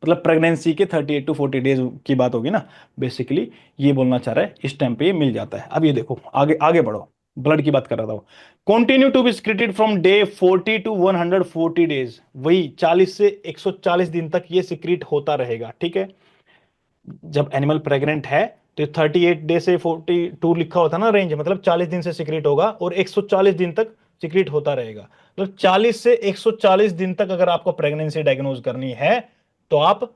मतलब प्रेगनेंसी के 38 टू 40 डेज की बात होगी ना बेसिकली, ये बोलना चाह रहा है। इस टाइम पे ये मिल जाता है। अब ये देखो, आगे आगे बढ़ो, ब्लड की बात कर रहा था वो। Continue to be secreted from day 40 to 140 days, वही 40 से 140 दिन तक ये सिक्रीट होता रहेगा। ठीक है, जब एनिमल प्रेग्नेंट है तो 38 डे से 42 लिखा होता है ना रेंज, मतलब 40 दिन से सिक्रीट होगा और 140 दिन तक सिक्रीट होता रहेगा। मतलब 40 से 140 दिन तक अगर आपको प्रेगनेंसी डायग्नोज करनी है तो आप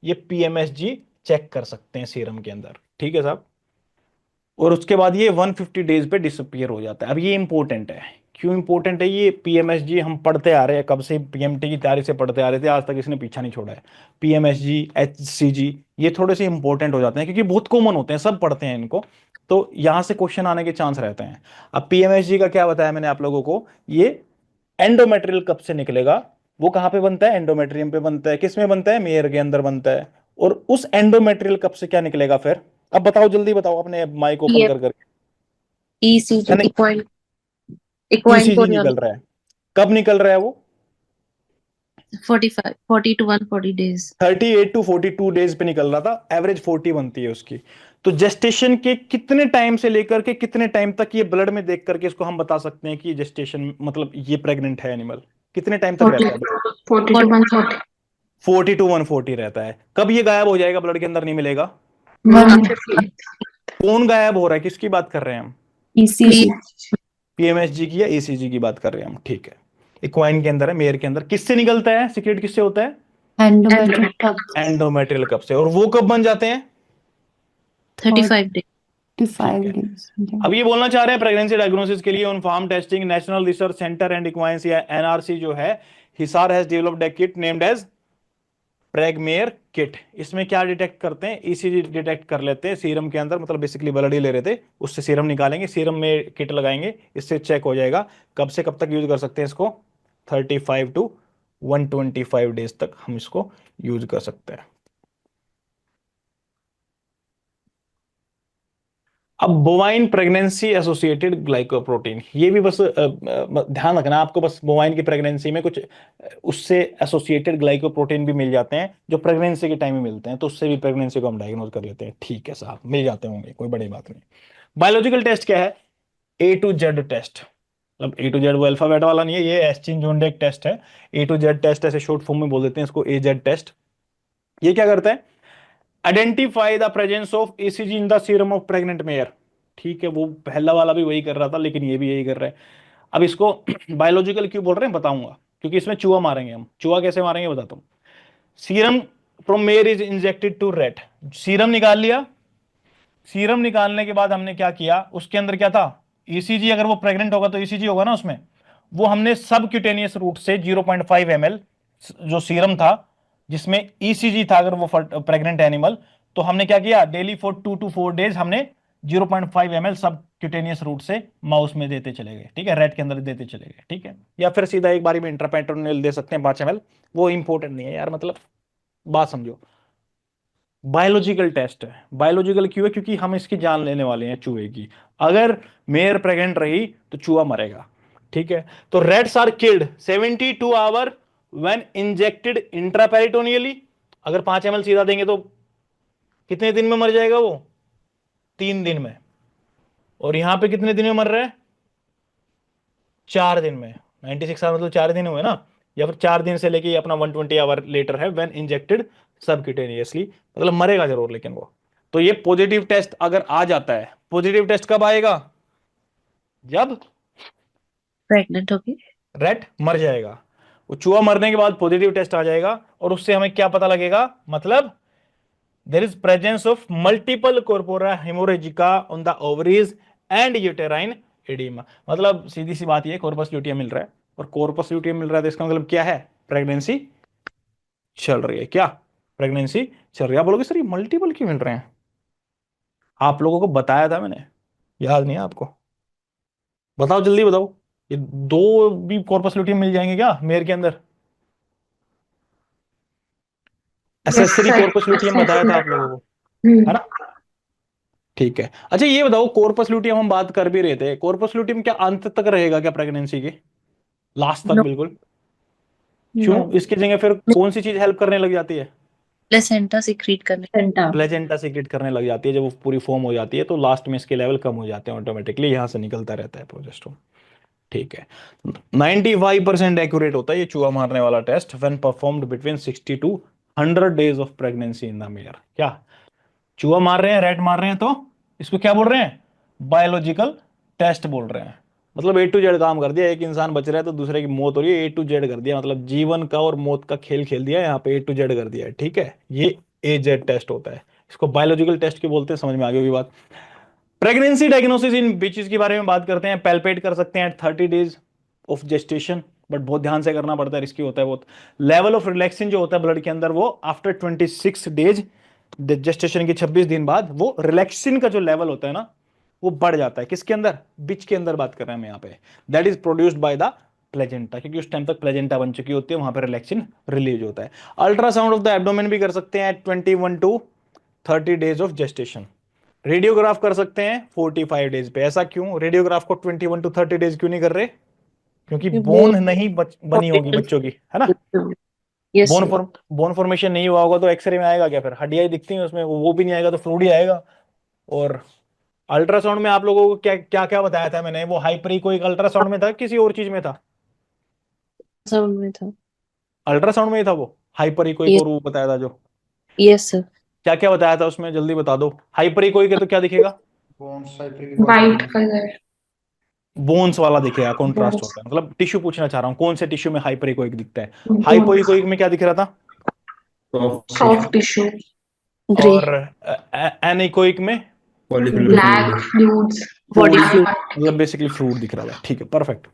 ये पीएमएसजी चेक कर सकते हैं सीरम के अंदर। ठीक है साहब, और उसके बाद ये 150 डेज पे डिसअपियर हो जाता है। अब ये इंपॉर्टेंट है। क्यों इंपॉर्टेंट है? ये पीएमएसजी हम पढ़ते आ रहे हैं कब से, पीएमटी की तैयारी से पढ़ते आ रहे थे, आज तक इसने पीछा नहीं छोड़ा है। पीएमएसजी, एचसीजी, ये थोड़े से इंपॉर्टेंट हो जाते हैं क्योंकि बहुत कॉमन होते हैं, सब पढ़ते हैं इनको, तो यहां से क्वेश्चन आने के चांस रहते हैं। अब पीएमएसजी का क्या बताया मैंने आप लोगों को, ये एंडोमेट्रियल कब से निकलेगा, वो कहां पे बनता है? एंडोमेट्रियम पे बनता है। किस में बनता है? मेयर के अंदर बनता है। और उस एंडोमेट्रियल कब से क्या निकलेगा फिर? अब बताओ, जल्दी बताओ, अपने माइक ओपन कर करके। ईसीजी, नहीं, इक्वाइन ईसीजी निकल कोरियोनिक, रहा है। कब निकल रहा है वो? 45 40 to 140 days। 38 टू 42 डेज पे निकल रहा था, एवरेज 40 बनती है उसकी। तो जेस्टेशन के कितने टाइम से लेकर के कितने टाइम तक ये ब्लड में देख करके इसको हम बता सकते हैं कि जेस्टेशन मतलब ये प्रेग्नेंट है एनिमल? कितने टाइम तक रहता है? 40 to 140। 40 टू 140 रहता है। कब ये गायब हो जाएगा, ब्लड के अंदर नहीं मिलेगा? 150 कौन गायब हो रहा है, किसकी बात कर रहे हैं हम? ECG पीएमएसजी की या ईसीजी की बात कर रहे हैं हम? ठीक है, इक्वाइन के अंदर है, मेयर के अंदर। किससे निकलता है सिक्रेट, किससे होता है? एंडोमेट्रियल कब एंडोमेट्रियल कप से। और वो कब बन जाते हैं? 35 days। 45 days। अब ये बोलना चाह रहे हैं प्रेगनेंसी डायग्नोसिस के लिए on farm testing National Research Centre and equines या एनआरसी जो है, Hisar has developed a kit named as Pregmare kit. इसमें क्या डिटेक्ट करते हैं? ईसीजी डिटेक्ट कर लेते हैं सीरम के अंदर, मतलब बेसिकली ब्लड ही ले रहे थे, उससे सीरम निकालेंगे, सीरम में किट लगाएंगे, इससे चेक हो जाएगा। कब से कब तक यूज कर सकते हैं इसको? 35 टू 125 डेज तक हम इसको यूज कर सकते हैं। अब बोवाइन प्रेगनेंसी एसोसिएटेड ग्लाइकोप्रोटीन, ये भी बस ध्यान रखना आपको, बस बोवाइन की प्रेगनेंसी में कुछ उससे एसोसिएटेड ग्लाइकोप्रोटीन भी मिल जाते हैं जो प्रेगनेंसी के टाइम में मिलते हैं, तो उससे भी प्रेगनेंसी को हम डायग्नोज कर लेते हैं। ठीक है साहब, मिल जाते होंगे, कोई बड़ी बात नहीं। बायोलॉजिकल टेस्ट क्या है? ए टू जेड टेस्ट। मतलब ए टू जेड वो अल्फाबेट वाला नहीं है, ये एस्चिन-जोंडेक टेस्ट है। ए टू जेड टेस्ट ऐसे शॉर्ट फॉर्म में बोल देते हैं इसको, ए जेड टेस्ट। ये क्या करता है? Identify the presence of ECG in the serum of pregnant mayor. ठीक है, वो पहला वाला भी वही कर रहा था, लेकिन ये भी यही कर रहा है। अब इसको बायोलॉजिकल क्यों बोल रहे हैं बताऊंगा, क्योंकि इसमें चूहा मारेंगे हम। चूहा कैसे मारेंगे बताता हूं। Serum from mare is injected to rat. Serum निकाल लिया, सीरम निकालने के बाद हमने क्या किया, उसके अंदर क्या था? ईसीजी। अगर वो प्रेग्नेंट होगा तो ईसीजी होगा ना उसमें। वो हमने सबक्यूटेनियस रूट से 0.5 ml जो सीरम था, जिसमें ईसीजी था, अगर वो प्रेग्नेंट एनिमल, तो हमने क्या किया, डेली फॉर 2 to 4 डेज हमने 0.5 ml सबक्यूटेनियस रूट से माउस में देते चले गए। ठीक है, रेट के अंदर देते चले गए। ठीक है, या फिर सीधा एक बारी में इंट्रापेरिटोनियल दे सकते हैं 5 ml, वो इंपॉर्टेंट नहीं है यार, मतलब बात समझो। बायोलॉजिकल टेस्ट है। बायोलॉजिकल क्यों है? क्योंकि हम इसकी जान लेने वाले हैं चूहे की। अगर मेयर प्रेग्नेंट रही तो चूहा मरेगा। ठीक है, तो rats are killed 72 hour when injected intraperitoneally. अगर 5 ml सीधा देंगे तो कितने दिन में मर जाएगा वो? 3 दिन में। और यहां पे कितने दिन में मर रहा है? 4 दिन में। 96 आवर मतलब 4 दिन हुए ना, या फिर 4 दिन से लेके अपना 120 आवर लेटर है व्हेन इंजेक्टेड सबक्यूटेनियसली, मतलब मरेगा जरूर लेकिन वो। तो ये पॉजिटिव टेस्ट अगर आ जाता है, पॉजिटिव टेस्ट कब आएगा? जब प्रेग्नेंट होगी। रेट मर जाएगा। वो चूहा मरने के बाद पॉजिटिव टेस्ट आ जाएगा, और उससे हमें क्या पता लगेगा, मतलब there is presence of multiple corpora haemorrhagica on the ovaries and uterine oedema. मतलब सीधी सी बात, ये कॉर्पस ल्यूटियम मिल रहा है, और कॉर्पस ल्यूटियम मिल रहा है तो इसका मतलब क्या है? प्रेगनेंसी चल रही है। क्या? प्रेगनेंसी चल रही है। आप बोलोगे सर ये मल्टीपल क्यों मिल रहे हैं? आप लोगों को बताया था मैंने, याद नहीं है आपको? बताओ जल्दी बताओ, ये दो भी कॉर्पस ल्यूटियम मिल जाएंगे क्या मेयर के अंदर? Accessory sir. कॉर्पस लुटियम बताया था आप लोगों को, है ना? ठीक है। अच्छा ये बताओ, कॉर्पस लुटियम हम बात कर भी रहे थे, कॉर्पस लुटियम क्या अंत तक रहेगा क्या प्रेगनेंसी के, लास्ट तक? नो बिल्कुल। क्यों? नो इसकी जगह फिर कौन सी चीज हेल्प करने लग जाती है? प्लेसेंटा सीक्रेट करने सेंटा प्लेजेंटा सीक्रेट करने लग जाती है। जब वो पूरी फॉर्म हो जाती है तो लास्ट में इसके लेवल कम हो जाते हैं ऑटोमेटिकली, यहाँ से निकलता रहता है प्रोजेस्टेरोन। ठीक है। 95% एक्यूरेट होता है ये चूहा मारने वाला test when performed between 60 to 100 days of pregnancy in the mare. क्या चूहा मार रहे हैं, रेट मार रहे हैं, तो इसको क्या बोल रहे हैं? बायोलॉजिकल टेस्ट बोल रहे हैं। मतलब ए टू जेड काम कर दिया। एक इंसान बच रहा है तो दूसरे की मौत हो रही है, ए टू जेड कर दिया। मतलब जीवन का और मौत का खेल खेल दिया यहाँ पे, ए टू जेड कर दिया है। ठीक है, ये ए जेड टेस्ट होता है, इसको बायोलॉजिकल टेस्ट की बोलते हैं। समझ में आ गई होगी बात। प्रेगनेंसी डायग्नोसिस इन बिचेस के बारे में बात करते हैं। पैल्पेट कर सकते हैं 30 डेज ऑफ जेस्टेशन, बट बहुत ध्यान से करना पड़ता है, रिस्की होता है बहुत। लेवल ऑफ रिलैक्सिन जो होता है ब्लड के अंदर, वो आफ्टर 26 डेज, जेस्टेशन के 26 दिन बाद, वो रिलैक्सिन का जो लेवल होता है ना, वो बढ़ जाता है। किसके अंदर? बिच के अंदर बात कर रहे हैं हम यहाँ पे। That is produced by the placenta, क्योंकि उस टाइम तक प्लेजेंटा बन चुकी होती है, वहां पर रिलैक्सिन रिलीज होता है। अल्ट्रासाउंड ऑफ द एब्डोमेन भी कर सकते हैं 21 to 30 days of gestation. Radiograph कर सकते हैं 45 डेज पे। ऐसा क्यों? रेडियोग्राफ को 21 टू 30 डेज क्यों नहीं कर रहे? क्योंकि वो बोन नहीं बनी होगी बच्चों की, है ना? यस बोन फॉर्मेशन नहीं हुआ होगा तो एक्सरे में आएगा क्या? फिर हड्डियां दिखती हैं उसमें, वो भी नहीं आएगा तो फ्लूइड ही आएगा। और अल्ट्रासाउंड में आप लोगों को क्या क्या क्या बताया था मैंने? वो हाइपरी को एक अल्ट्रासाउंड में था, किसी और चीज में था? साउंड में था। अल्ट्रासाउंड में ही था वो। हाइपरी को एक और वो बताया था जो, यस सर। क्या क्या बताया था उसमें? जल्दी बता दो। हाइपरी कोई के तो क्या दिखेगा? White color. बोन्स वाला दिखेगा, कॉन्ट्रास्ट Bones. होता है। मतलब टिश्यू पूछना चाह रहा हूँ, कौन से टिश्यू में हाइपरिकोइक दिखता है? Bones. हाइपोइकोइक में क्या दिख रहा था? Soft tissue. ग्रे और एनीकोइक में Black fluids. Body fluid. मतलब बेसिकली फ्लूइड दिख रहा है। ठीक है, परफेक्ट।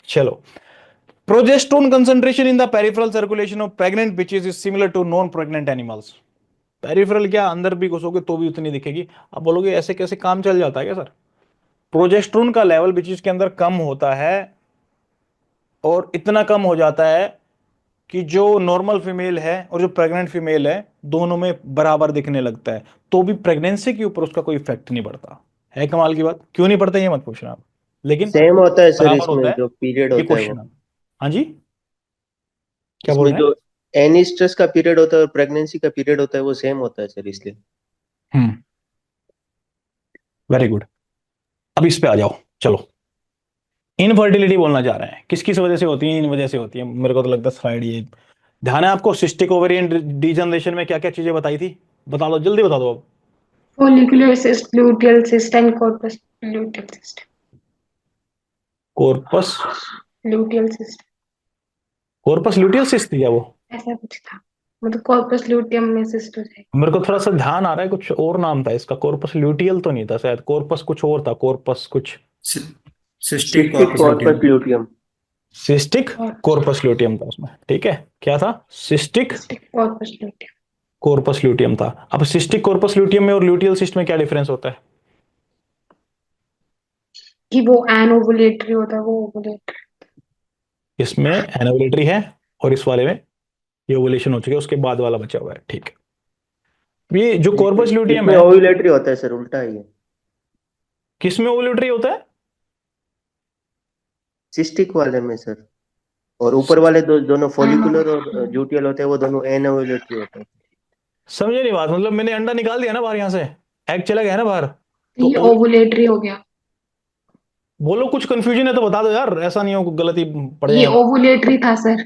चलो, progesterone concentration in the peripheral circulation of pregnant bitches is similar to non pregnant animals. Peripheral क्या, अंदर भी घुसोगे तो भी उतनी दिखेगी। आप बोलोगे ऐसे कैसे काम चल जाता है क्या सर? प्रोजेस्टेरोन का लेवल बिचेस के अंदर कम होता है, और इतना कम हो जाता है कि जो नॉर्मल फीमेल है और जो प्रेग्नेंट फीमेल है, दोनों में बराबर दिखने लगता है, तो भी प्रेगनेंसी के ऊपर उसका कोई इफेक्ट नहीं पड़ता है। कमाल की बात। क्यों नहीं पड़ता ये मत पूछना आप, लेकिन सेम होता है सर बराबर इसमें होता है, जो पीरियड ये होता है क्वेश्चन वो। है। हाँ जी, क्या बोल इसमें रहे हैं? जो एनी स्ट्रेस का पीरियड होता है और प्रेगनेंसी का पीरियड होता है वो सेम होता है सर, इसलिए। Very good. अब इस पे आ जाओ। चलो, इनफर्टिलिटी बोलना चाह रहे हैं। किस किस वजह से होती है? इन वजह से होती है। मेरे को तो लगता है स्लाइड ये ध्यान है आपको। सिस्टिक ओवेरियन डीजनरेशन में क्या क्या चीजें बताई थी? बता दो, जल्दी बता दो अब। Follicular cyst, luteal cyst, and corpus luteal cyst. Corpus Luteal cyst. Corpus luteal cyst क्या वो? ऐसा कुछ था, मतलब corpus luteum में cyst हो जाएगी। मेरे को थोड़ा सा ध्यान आ रहा है, कुछ और नाम था इसका। कॉर्पस ल्यूटियल तो नहीं था शायद, कॉर्पस कुछ और था। कॉर्पस कुछ cystic cystic corpus corpus luteum. Cystic corpus luteum था उसमें। ठीक है, क्या था? Cystic Cystic corpus luteum. Corpus luteum था। अब सिस्टिक कॉर्पस ल्यूटियम में और ल्यूटियल सिस्ट में क्या डिफरेंस होता है? कि वो anovulatory होता है, वो ovulatory। इसमें एनोवुलेटरी है और इस वाले में ये ओवुलेशन हो चुकी है, उसके बाद वाला बचा हुआ है। ठीक है। ये जो कॉर्पस ल्यूटियम इसमें है, ओव्यूलेटरी होता है सर, उल्टा ही है। किसमें ओवुलेटरी होता है? सिस्टिक वाले में सर। और ऊपर वाले दोनों फॉलिकुलर और ल्यूटियल होते हैं, वो दोनों एनोवुलेटरी होते हैं। समझे नहीं बात? मतलब मैंने अंडा निकाल दिया ना बाहर, यहां से एग चला गया ना बाहर, तो ये ovulatory हो गया। बोलो कुछ कंफ्यूजन है तो बता दो यार, ऐसा नहीं हो गलती पड़ ये जाए। ovulatory था सर,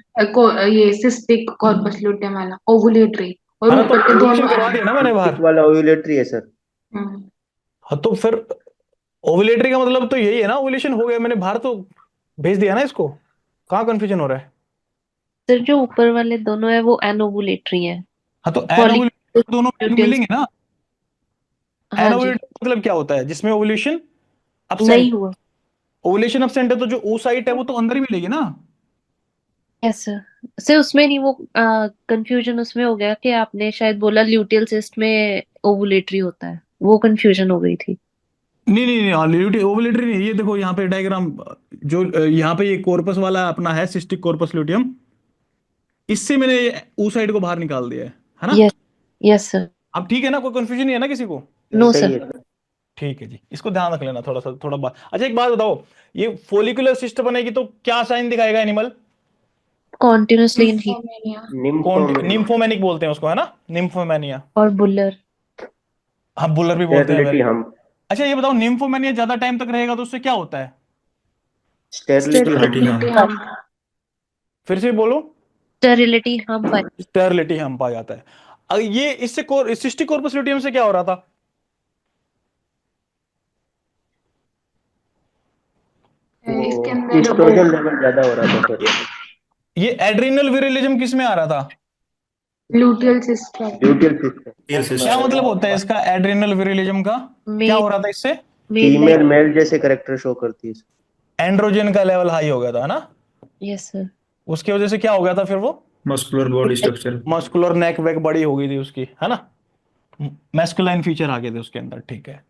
ये cystic corpus luteum वाला ovulatory, और हाँ तो ऊपर के ओवुलेशन दोनों करवा दिया ना मैंने बाहर। सिस्टिक वाला ओव्यूलेटरी है सर। हम्म। हाँ तो फिर ओवुलेटरी का मतलब तो यही है ना, ओवुलेशन हो गया, मैंने बाहर तो भेज दिया ना इसको। कहाँ कंफ्यूजन हो रहा है? सर जो ऊपर वाले दोनों है वो एनोवुलेटरी है। हाँ तो Follicular एनोवुलेटरी दोनों luteal मिलेंगे ना। हाँ जी, एनोवुलेटरी मतलब क्या होता है? जिसमें ओवुलेशन नहीं अब्सेंट। हुआ। ओवुलेशन अब्सेंट है तो जो oocyte है वो तो अंदर ही मिलेगी ना। Yes sir. सर उसमें नहीं, वो कंफ्यूजन उसमें हो गया कि आपने शायद बोला ल्यूटियल सिस्ट में ओवुलेटरी होता है, वो कंफ्यूजन हो गई थी। नहीं नहीं नहीं, हाँ ओवुलेटरी नहीं। ये देखो यहाँ पे डायग्राम, जो यहाँ पे ये कॉर्पस वाला अपना है सिस्टिक कॉर्पस ल्यूटियम, इससे मैंने oocyte को बाहर निकाल दिया है। है ना? Yes yes sir. अब ठीक है ना, कोई कंफ्यूजन नहीं है ना किसी को? नो सही सर। है सर। ठीक है जी, इसको ध्यान रख लेना थोड़ा सा, थोड़ा बात। अच्छा एक बात बताओ, ये फोलिकुलर सिस्ट बनेगी तो क्या साइन दिखाएगा animal? Continuously in heat. Nymphomania. Nymphomania, nymphomanic बोलते हैं उसको, है ना? निम्फोमेनिया। और बुलर। हाँ, बुलर भी बोलते हैं, स्टेरिलिटी वेरी। हम अच्छा ये बताओ, निम्फोमेनिया ज्यादा टाइम तक रहेगा तो उससे क्या होता है? स्टेरिलिटी हम स्टेरिलिटी हम। फिर से बोलो। स्टेरिलिटी हम पाई। स्टेरिलिटी हम पा जाता है। ये इससे सिस्टिक कॉर्पस ल्यूटियम से क्या हो रहा था? वो इसके अंदर ईस्ट्रोजन लेवल ज्यादा हो रहा था सर। ये एड्रिनल विरिलिज्म किस में आ रहा था? Luteal system. ल्यूटियल सिस्टम क्या मतलब होता है इसका, एड्रिनल विरिलिज्म का? क्या मेल हो रहा था इससे? मेल फीमेल मेल जैसे करेक्टर शो करती है। एंड्रोजन का लेवल हाई हो गया था, है ना? Yes sir. उसकी वजह से क्या हो गया था फिर वो? Muscular body structure. मस्कुलर नेक वेक बड़ी हो गई थी उसकी, है ना? मैस्कुलाइन फीचर आ गए थे उसके अंदर, ठीक है।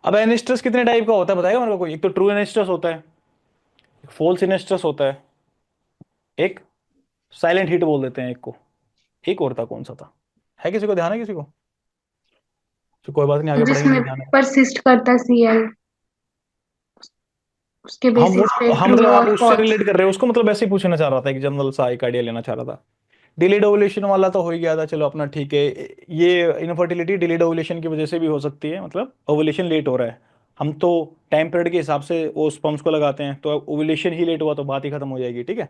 अब एनिस्ट्रस कितने टाइप का होता है बताएगा मेरे को कोई? एक तो ट्रू एनिस्ट्रस होता है, फॉल्स एनिस्ट्रस होता है, एक साइलेंट हिट बोल देते हैं एक को, एक और था कौन सा था? है किसी को ध्यान है किसी को? तो कोई बात नहीं, आगे बढ़ेंगे, जिसमें नहीं ध्यान है। परसिस्ट करता सीएल, उसके हम बेसिस पे हम ट्रू मतलब आप और उससे फॉल्स। रिलेट कर रहे हो उसको, मतलब ऐसे ही पूछना चाह रहा था, एक जनरल सा एक आइडिया लेना चाह रहा था। डिलेड ओवुलेशन वाला तो हो ही गया था, चलो अपना ठीक है। ये इनफर्टिलिटी डिलेड ओवुलेशन की वजह से भी हो सकती है, मतलब ओवुलेशन लेट हो रहा है। हम तो टाइम पीरियड के हिसाब से वो स्पर्म्स को लगाते हैं, तो ओवुलेशन ही लेट हुआ तो बात ही खत्म हो जाएगी, ठीक है।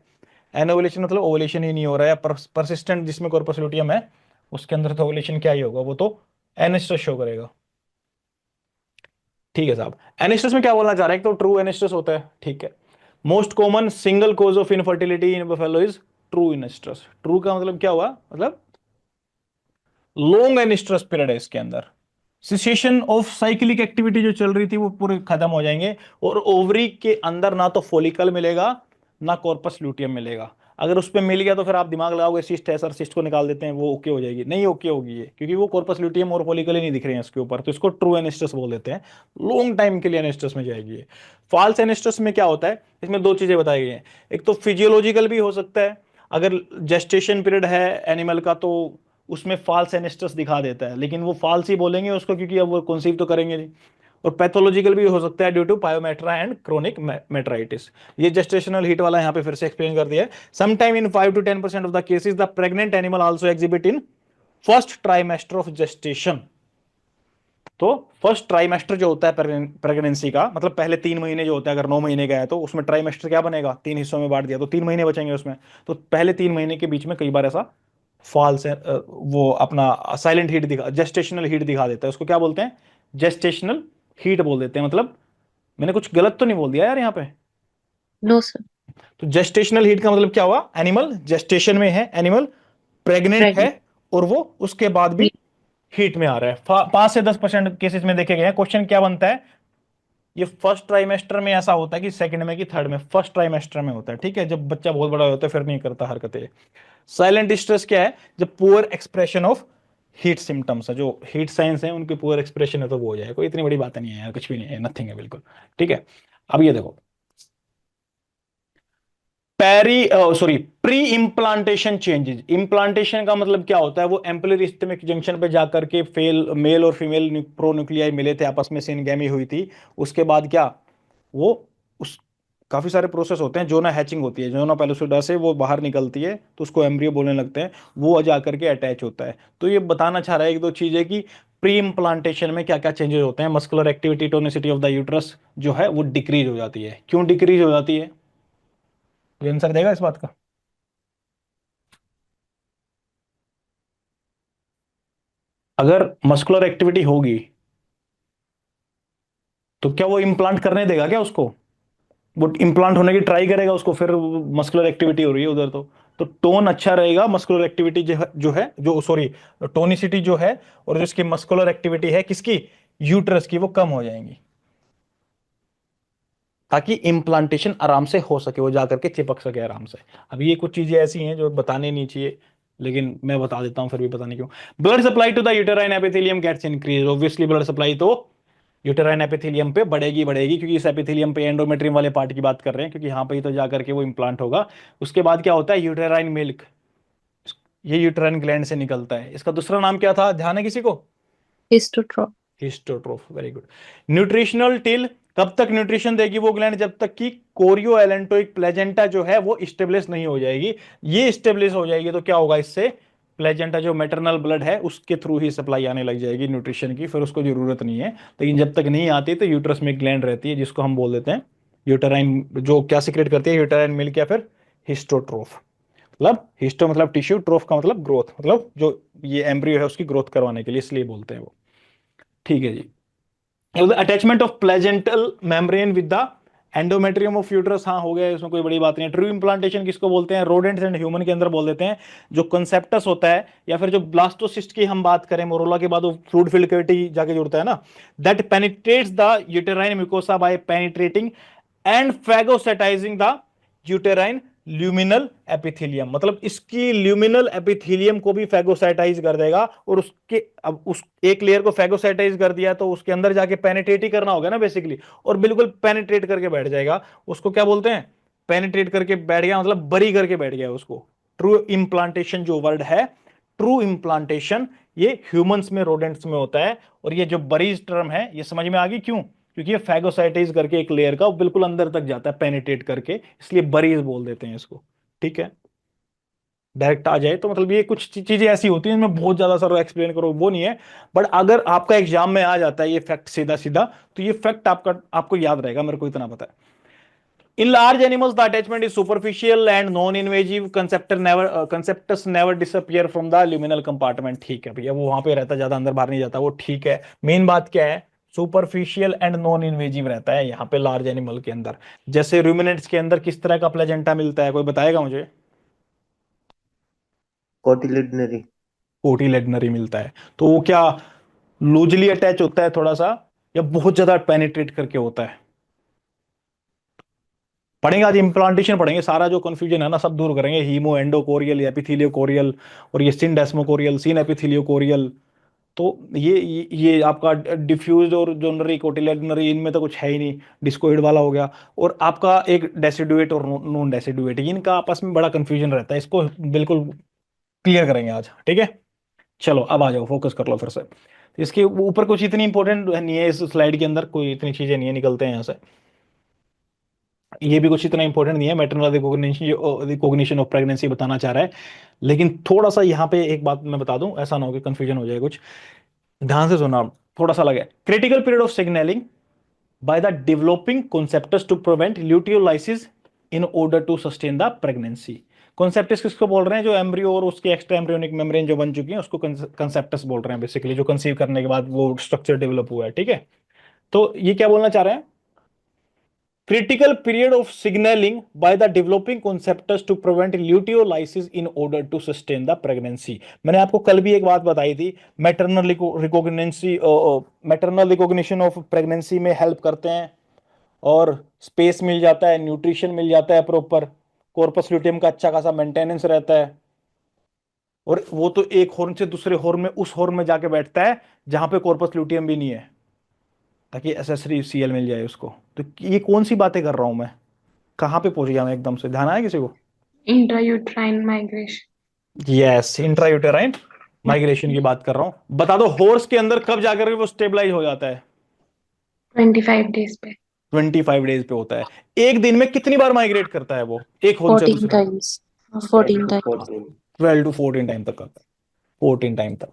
एनोवुलेशन मतलब ओवुलेशन ही नहीं हो रहा है, परसिस्टेंट जिसमें कॉर्पस लुटियम है उसके अंदर तो ओवुलेशन क्या ही होगा, वो तो एनेस्ट्रस शो करेगा। ठीक है साहब, एनेस्ट्रस में क्या बोलना चाह रहे हैं? एक तो ट्रू एनेस्ट्रस होता है, ठीक है। Most common single cause of infertility in buffalo is true anoestrus. True का मतलब क्या हुआ, मतलब लॉन्ग एनिस्ट्रस पीरियड है इसके अंदर, सिसेशन ऑफ साइक्लिक एक्टिविटी जो चल रही थी वो पूरे खत्म हो जाएंगे, और ओवरी के अंदर ना तो फोलिकल मिलेगा ना कॉर्पस लूटियम मिलेगा। अगर उस पे मिल गया तो फिर आप दिमाग लगाओगे सिस्ट है सर, सिस्ट को निकाल देते हैं, वो ओके हो जाएगी, नहीं ओके होगी ये, क्योंकि वो कॉर्पस लूटियम और फोलिकल ही नहीं दिख रहे हैं इसके ऊपर, तो इसको ट्रू एनिस्ट्रस बोल देते हैं। लॉन्ग टाइम के लिए एनिस्ट्रस में जाएगी ये। फॉल्स एनिस्ट्रस में क्या होता है, इसमें दो चीजें बताई गई हैं। एक तो फिजियोलॉजिकल भी हो सकता है, अगर जेस्टेशन पीरियड है एनिमल का तो उसमें फॉल्स एनिस्ट्रस दिखा देता है, लेकिन वो फॉल्स ही बोलेंगे उसको, क्योंकि अब वो कंसीव तो करेंगे नहीं। और पैथोलॉजिकल भी हो सकता है due to pyometra and chronic metritis. ये जेस्टेशनल हीट वाला यहाँ पे फिर से एक्सप्लेन कर दिया है। Sometime in 5 to 10% of the cases the pregnant animal also exhibit in first trimester of gestation. तो फर्स्ट ट्राइमेस्टर जो होता है प्रेगनेंसी का, मतलब पहले 3 महीने जो होता है, अगर 9 महीने का है तो उसमें ट्राइमेस्टर क्या बनेगा, 3 हिस्सों में बांट दिया तो 3 महीने बचेंगे उसमें। तो पहले 3 महीने के बीच में कई बार ऐसा फॉल्स है, वो अपना साइलेंट हीट दिखा, जेस्टेशनल हीट दिखा देता है, उसको क्या बोलते हैं, जेस्टेशनल हीट बोल देते हैं। मतलब मैंने कुछ गलत तो नहीं बोल दिया यार यहाँ पे? No sir. तो जेस्टेशनल हीट का मतलब क्या हुआ, एनिमल जेस्टेशन में है, एनिमल प्रेग्नेंट है, प्रेग्नेंट। और वो उसके बाद भी हीट में आ रहा है। 5 से 10% केसेस में देखे गए हैं। क्वेश्चन क्या बनता है, ये फर्स्ट ट्राइमेस्टर में ऐसा होता है कि सेकंड में कि थर्ड में, फर्स्ट ट्राइमेस्टर में होता है, ठीक है, जब बच्चा बहुत बड़ा होता है फिर नहीं करता हरकतें। साइलेंट स्ट्रेस क्या है, जब poor expression of heat symptoms है, जो हीट साइंस है उनकी पुअर एक्सप्रेशन है तो वो हो जाए, कोई इतनी बड़ी बात नहीं है यार, कुछ भी नहीं है, नथिंग है बिल्कुल, ठीक है। अब ये देखो, प्री इम्प्लांटेशन चेंजेस। इम्प्लांटेशन का मतलब क्या होता है, वो एम्पलर इस्टमिक जंक्शन पे जाकर के मेल और फीमेल प्रोन्यूक्लियाई मिले थे, आपस में सिनगैमी हुई थी। उसके बाद क्या, वो उस काफी सारे प्रोसेस होते हैं, जोना हैचिंग होती है, जोना पेलुसिडा से वो बाहर निकलती है तो उसको एम्ब्रियो बोलने लगते हैं, वो जा करके अटैच होता है। तो ये बताना चाह रहा है एक दो चीजें कि प्री इम्प्लांटेशन में क्या क्या चेंजेस होते हैं। Muscular activity, tonicity of the uterus जो है वो डिक्रीज हो जाती है। क्यों डिक्रीज हो जाती है, कोई आंसर देगा इस बात का? अगर मस्कुलर एक्टिविटी होगी तो क्या वो इम्प्लांट करने देगा क्या उसको? वो इम्प्लांट होने की ट्राई करेगा उसको, फिर मस्कुलर एक्टिविटी हो रही है उधर तो टोन अच्छा रहेगा, मस्कुलर एक्टिविटी जो सॉरी टोनिसिटी जो है, और जो इसकी मस्कुलर एक्टिविटी है किसकी, यूट्रस की, वो कम हो जाएंगी, ताकि इम्प्लांटेशन आराम से हो सके, वो जाकर के चिपक सके आराम से। अब ये कुछ चीजें ऐसी हैं जो बताने नहीं चाहिए, लेकिन मैं बता देता हूं, फिर भी पता नहीं क्यों। Blood supply to the uterine epithelium gets increase. Obviously blood supply तो यूटेराइन एपिथेलियम पे बढ़ेगी, क्योंकि इस एपिथेलियम पे एंडोमेट्रियम वाले पार्ट की बात कर रहे हैं, क्योंकि यहाँ पे ही तो जाकर के वो इम्प्लांट होगा। उसके बाद क्या होता है, यूटेराइन मिल्क, ये यूटेराइन ग्लैंड से निकलता है। इसका दूसरा नाम क्या था, ध्यान है किसी को? हिस्टोट्रॉप। हिस्टोट्रोफ, वेरी गुड। न्यूट्रिशनल टिल, कब तक न्यूट्रिशन देगी वो ग्लैंड? जब तक कि कोरियोएलेंटोइक प्लेजेंटा जो है वो स्टेब्लिश नहीं हो जाएगी। ये स्टेब्लिश हो जाएगी तो क्या होगा, इससे प्लेजेंटा जो मैटरनल ब्लड है उसके थ्रू ही सप्लाई आने लग जाएगी न्यूट्रिशन की, फिर उसको जरूरत नहीं है। लेकिन जब तक नहीं आती तो यूट्रस में ग्लैंड रहती है जिसको हम बोल देते हैं यूटेराइन, जो क्या सिक्रेट करती है, यूटेराइन मिल्क या फिर हिस्टोट्रोफ। मतलब हिस्टो मतलब टिश्यू, ट्रोफ का मतलब ग्रोथ, मतलब जो ये एम्ब्रियो है उसकी ग्रोथ करवाने के लिए, इसलिए बोलते हैं वो। ठीक है जी। Attachment of placental membrane with the endometrium of uterus, हाँ हो गया, इसमें कोई बड़ी बात नहीं है। ट्रू इम्प्लांटेशन किसको बोलते हैं? रोडेंट्स एंड ह्यूमन के अंदर बोल देते हैं। जो कंसेप्टस होता है या फिर जो ब्लास्टोसिस्ट की हम बात करें, मोरोला के बाद वो फ्लूइड फिल्ड कैविटी जाके जुड़ता है ना, that penetrates the uterine mucosa by penetrating and phagocytising the uterine luminal epithelium. मतलब इसकी ल्यूमिनल एपिथेलियम को भी फैगोसाइटाइज कर देगा, और उसके अब उस एक लेयर को फैगोसाइटाइज कर दिया तो उसके अंदर जाके पेनिट्रेट ही करना होगा ना बेसिकली, और बिल्कुल पेनिट्रेट करके बैठ जाएगा। उसको क्या बोलते हैं? पेनिट्रेट करके बैठ गया, मतलब बरी करके बैठ गया उसको। ट्रू इम्प्लांटेशन जो वर्ड है, ट्रू इम्प्लांटेशन, ये ह्यूमंस में, रोडेंट्स में होता है। और ये जो बरीज टर्म है ये समझ में आ गई क्यों? क्योंकि ये फैगोसाइटाइज करके एक लेयर का बिल्कुल अंदर तक जाता है पेनिट्रेट करके, इसलिए बरीज बोल देते हैं इसको। ठीक है, डायरेक्ट आ जाए तो मतलब ये कुछ चीजें ऐसी होती हैं इनमें बहुत ज्यादा सर एक्सप्लेन करो वो नहीं है, बट अगर आपका एग्जाम में आ जाता है ये फैक्ट सीधा सीधा, तो ये फैक्ट आपको याद रहेगा, मेरे को इतना पता है। In large animals, the attachment is superficial and non-invasive. Conceptus never disappear from the luminal compartment. ठीक है भैया, वो वहां पे रहता है, ज्यादा अंदर बाहर नहीं जाता, वो ठीक है। मेन बात क्या है? सुपरफिशियल एंड नॉन इन्वेजिव रहता है यहाँ पे लार्ज एनिमल के अंदर। जैसे रूमिनेंट्स के अंदर किस तरह का प्लेजेंटा मिलता है, कोई बताएगा मुझे? कोटिलिडनरी। कोटिलेडनरी मिलता है। तो वो क्या लूजली अटैच होता है थोड़ा सा, या बहुत ज्यादा पेनिट्रेट करके होता है? पढ़ेंगे आज, इम्प्लांटेशन पढ़ेंगे, सारा जो कंफ्यूजन है ना सब दूर करेंगे। हीमो एंडोकोरियल, एपिथेलियोकोरियल, और ये सिन डेस्मोकोरियल, सिन एपिथेलियोकोरियल। तो ये आपका डिफ्यूज और जोनरी कोटिलेडनरी, इनमें तो कुछ है ही नहीं, डिस्कोइड वाला हो गया। और आपका एक डेसिडुएट और नॉन डेसिडुएट, इनका आपस में बड़ा कंफ्यूजन रहता है, इसको बिल्कुल क्लियर करेंगे आज। ठीक है, चलो अब आ जाओ, फोकस कर लो फिर से। तो इसके ऊपर कुछ इतनी इंपॉर्टेंट नहीं है, इस स्लाइड के अंदर कोई इतनी चीजें नहीं है, निकलते हैं यहाँ से। ये भी कुछ इतना इंपॉर्टेंट नहीं है, मैटरनल रिकॉग्निशन ऑफ प्रेगनेंसी बताना चाह रहा है। लेकिन थोड़ा सा यहाँ पे एक बात मैं बता दूं, ऐसा ना हो कि कंफ्यूजन हो जाए कुछ, ध्यान से सुना। थोड़ा सा लगे, critical period of signalling by the developing conceptus to prevent luteolysis in order to sustain the pregnancy. Conceptus किसको बोल रहे हैं? जो एम्ब्रियो और उसके एक्स्ट्रा एम्ब्रियोनिक मेम्ब्रेन जो बन चुकी है उसको कॉन्सेप्टस बोल रहे हैं बेसिकली, जो कंसीव करने के बाद वो स्ट्रक्चर डेवलप हुआ है। ठीक है, तो ये क्या बोलना चाह रहे हैं? critical period of signaling by the developing conceptus to prevent luteolysis in order to sustain the pregnancy। मैंने आपको कल भी एक बात बताई थी, मैटरनल रिकॉग्निशन ऑफ प्रेगनेंसी में हेल्प करते हैं, और स्पेस मिल जाता है, न्यूट्रिशन मिल जाता है प्रॉपर, कॉर्पस ल्यूटियम का अच्छा खासा मेंटेनेंस रहता है। और वो तो एक हॉर्न से दूसरे हॉर्न में, उस हॉर्न में जाके बैठता है जहां पे कॉर्पस ल्यूटियम भी नहीं है, ताकि एसेसरी सीएल मिल जाए उसको। तो ये कौन सी बातें कर रहा हूं मैं, कहां पे पहुंच गया मैं एकदम से, ध्यान आया किसी को? Intrauterine migration. Yes, intrauterine migration की बात कर रहा हूं। बता दो, हॉर्स के अंदर कब जाकर वो स्टेबलाइज हो जाता है? 25 डेज पे। 25 डेज पे होता है। एक दिन में कितनी बार माइग्रेट करता है वो एक हॉर्न से 14 दूसरे? टाइम्स। 14 टाइम्स। 14। 12 to 14 टाइम तक करता है, 14 टाइम तक।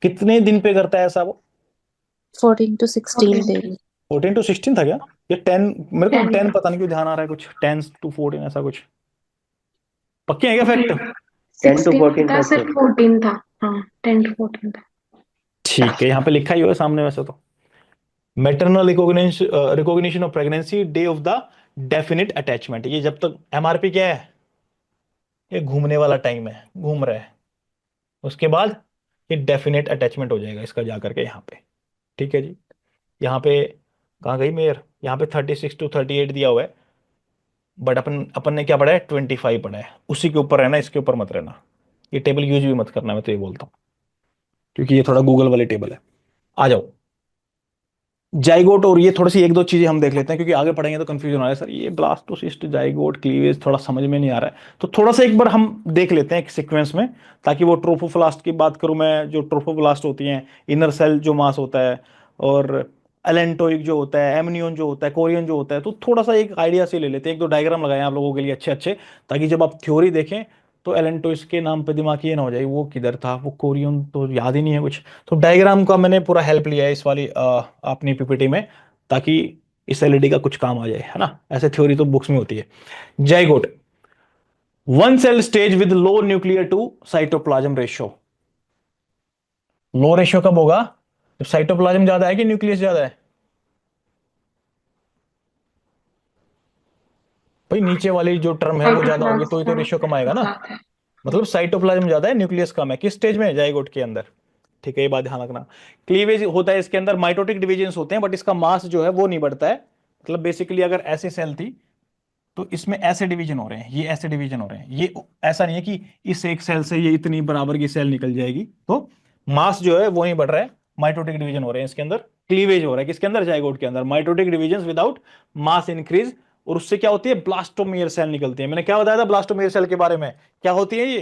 कितने दिन पे करता है ऐसा वो? 14 to 16 14 डेज। 14 to 16 था क्या? ये 10, मेरे को 10 10 पता नहीं क्यों ध्यान आ रहा है, कुछ 10 to 14 ऐसा कुछ। पक्के हैं क्या फैक्ट? 10 to 16 14 था, था सिर्फ सर। 14 था। हाँ, 10 to 14 था। ठीक है, यहाँ पे लिखा ही हुआ है सामने वैसे तो। Maternal recognition of pregnancy, day of the definite attachment. ये जब तक एमआरपी क्या है, ये घूमने वाला टाइम है, घूम रहा है, उसके बाद ये डेफिनेट अटैचमेंट हो जाएगा इसका जाकर के यहाँ पे। ठीक है जी, यहाँ पे कहाँ गई मेयर, यहाँ पे 36 to 38 दिया हुआ है, बट अपन अपन ने क्या पढ़ा है? 25 पढ़ा है। उसी के ऊपर रहना, इसके ऊपर मत रहना। ये टेबल यूज भी मत करना, मैं तो ये बोलता हूँ, क्योंकि ये थोड़ा गूगल वाली टेबल है। आ जाओ, जाइगोट, और ये थोड़ी सी एक दो चीजें हम देख लेते हैं क्योंकि आगे पढ़ेंगे तो कंफ्यूजन हो रहा है सर, ये ब्लास्टोसिस्ट जाइगोट क्लीवेज थोड़ा समझ में नहीं आ रहा है, तो थोड़ा सा एक बार हम देख लेते हैं एक सीक्वेंस में, ताकि वो ट्रोफोप्लास्ट की बात करूं मैं, जो ट्रोफोप्लास्ट होती हैं, इनर सेल जो मास होता है, और एलेंटोइक जो होता है, एमनियोन जो होता है, कोरियन जो होता है, तो थोड़ा सा एक आइडिया से ले लेते हैं, एक दो डायग्राम लगाए हैं आप लोगों के लिए अच्छे अच्छे, ताकि जब आप थ्योरी देखें तो एलेंटोइस के नाम पे दिमाग ये ना हो जाए वो किधर था, वो कोरियन तो याद ही नहीं है कुछ। तो डायग्राम का मैंने पूरा हेल्प लिया है इस वाली अपनी पीपीटी में, ताकि इस एलईडी का कुछ काम आ जाए, है ना, ऐसे थ्योरी तो बुक्स में होती है। Zygote, one cell stage with low nuclear to cytoplasm ratio. Low ratio कब होगा? जब साइटोप्लाज्म ज्यादा है कि न्यूक्लियस ज्यादा है? भाई नीचे वाली जो टर्म है वो ज्यादा होगी तो ही तो रेशियो कम आएगा ना, साथ है। मतलब साइटोप्लाज्म ज्यादा है न्यूक्लियस कम है, किस स्टेज में? जाइगोट के अंदर। ठीक है, ये बात ध्यान रखना। क्लीवेज होता है इसके अंदर, माइटोटिक डिविजन्स होते हैं, बट इसका मास जो है वो नहीं बढ़ता है। मतलब बेसिकली अगर ऐसी सेल थी तो इसमें ऐसे डिवीजन हो रहे हैं, ये ऐसे डिवीजन हो रहे हैं, ये ऐसा नहीं है कि इस एक सेल से ये इतनी बराबर की सेल निकल जाएगी, तो मास जो है वो नहीं बढ़ रहा है, माइटोटिक डिवीजन हो रहे हैं इसके अंदर, क्लीवेज हो रहा है किसके अंदर? जाइगोट के अंदर, माइटोटिक डिवीजन विदाउट मास इंक्रीज, और उससे क्या होती है? ब्लास्टोमेयर सेल निकलती है। मैंने क्या बताया था ब्लास्टोमेयर सेल के बारे में? क्या होती है ये?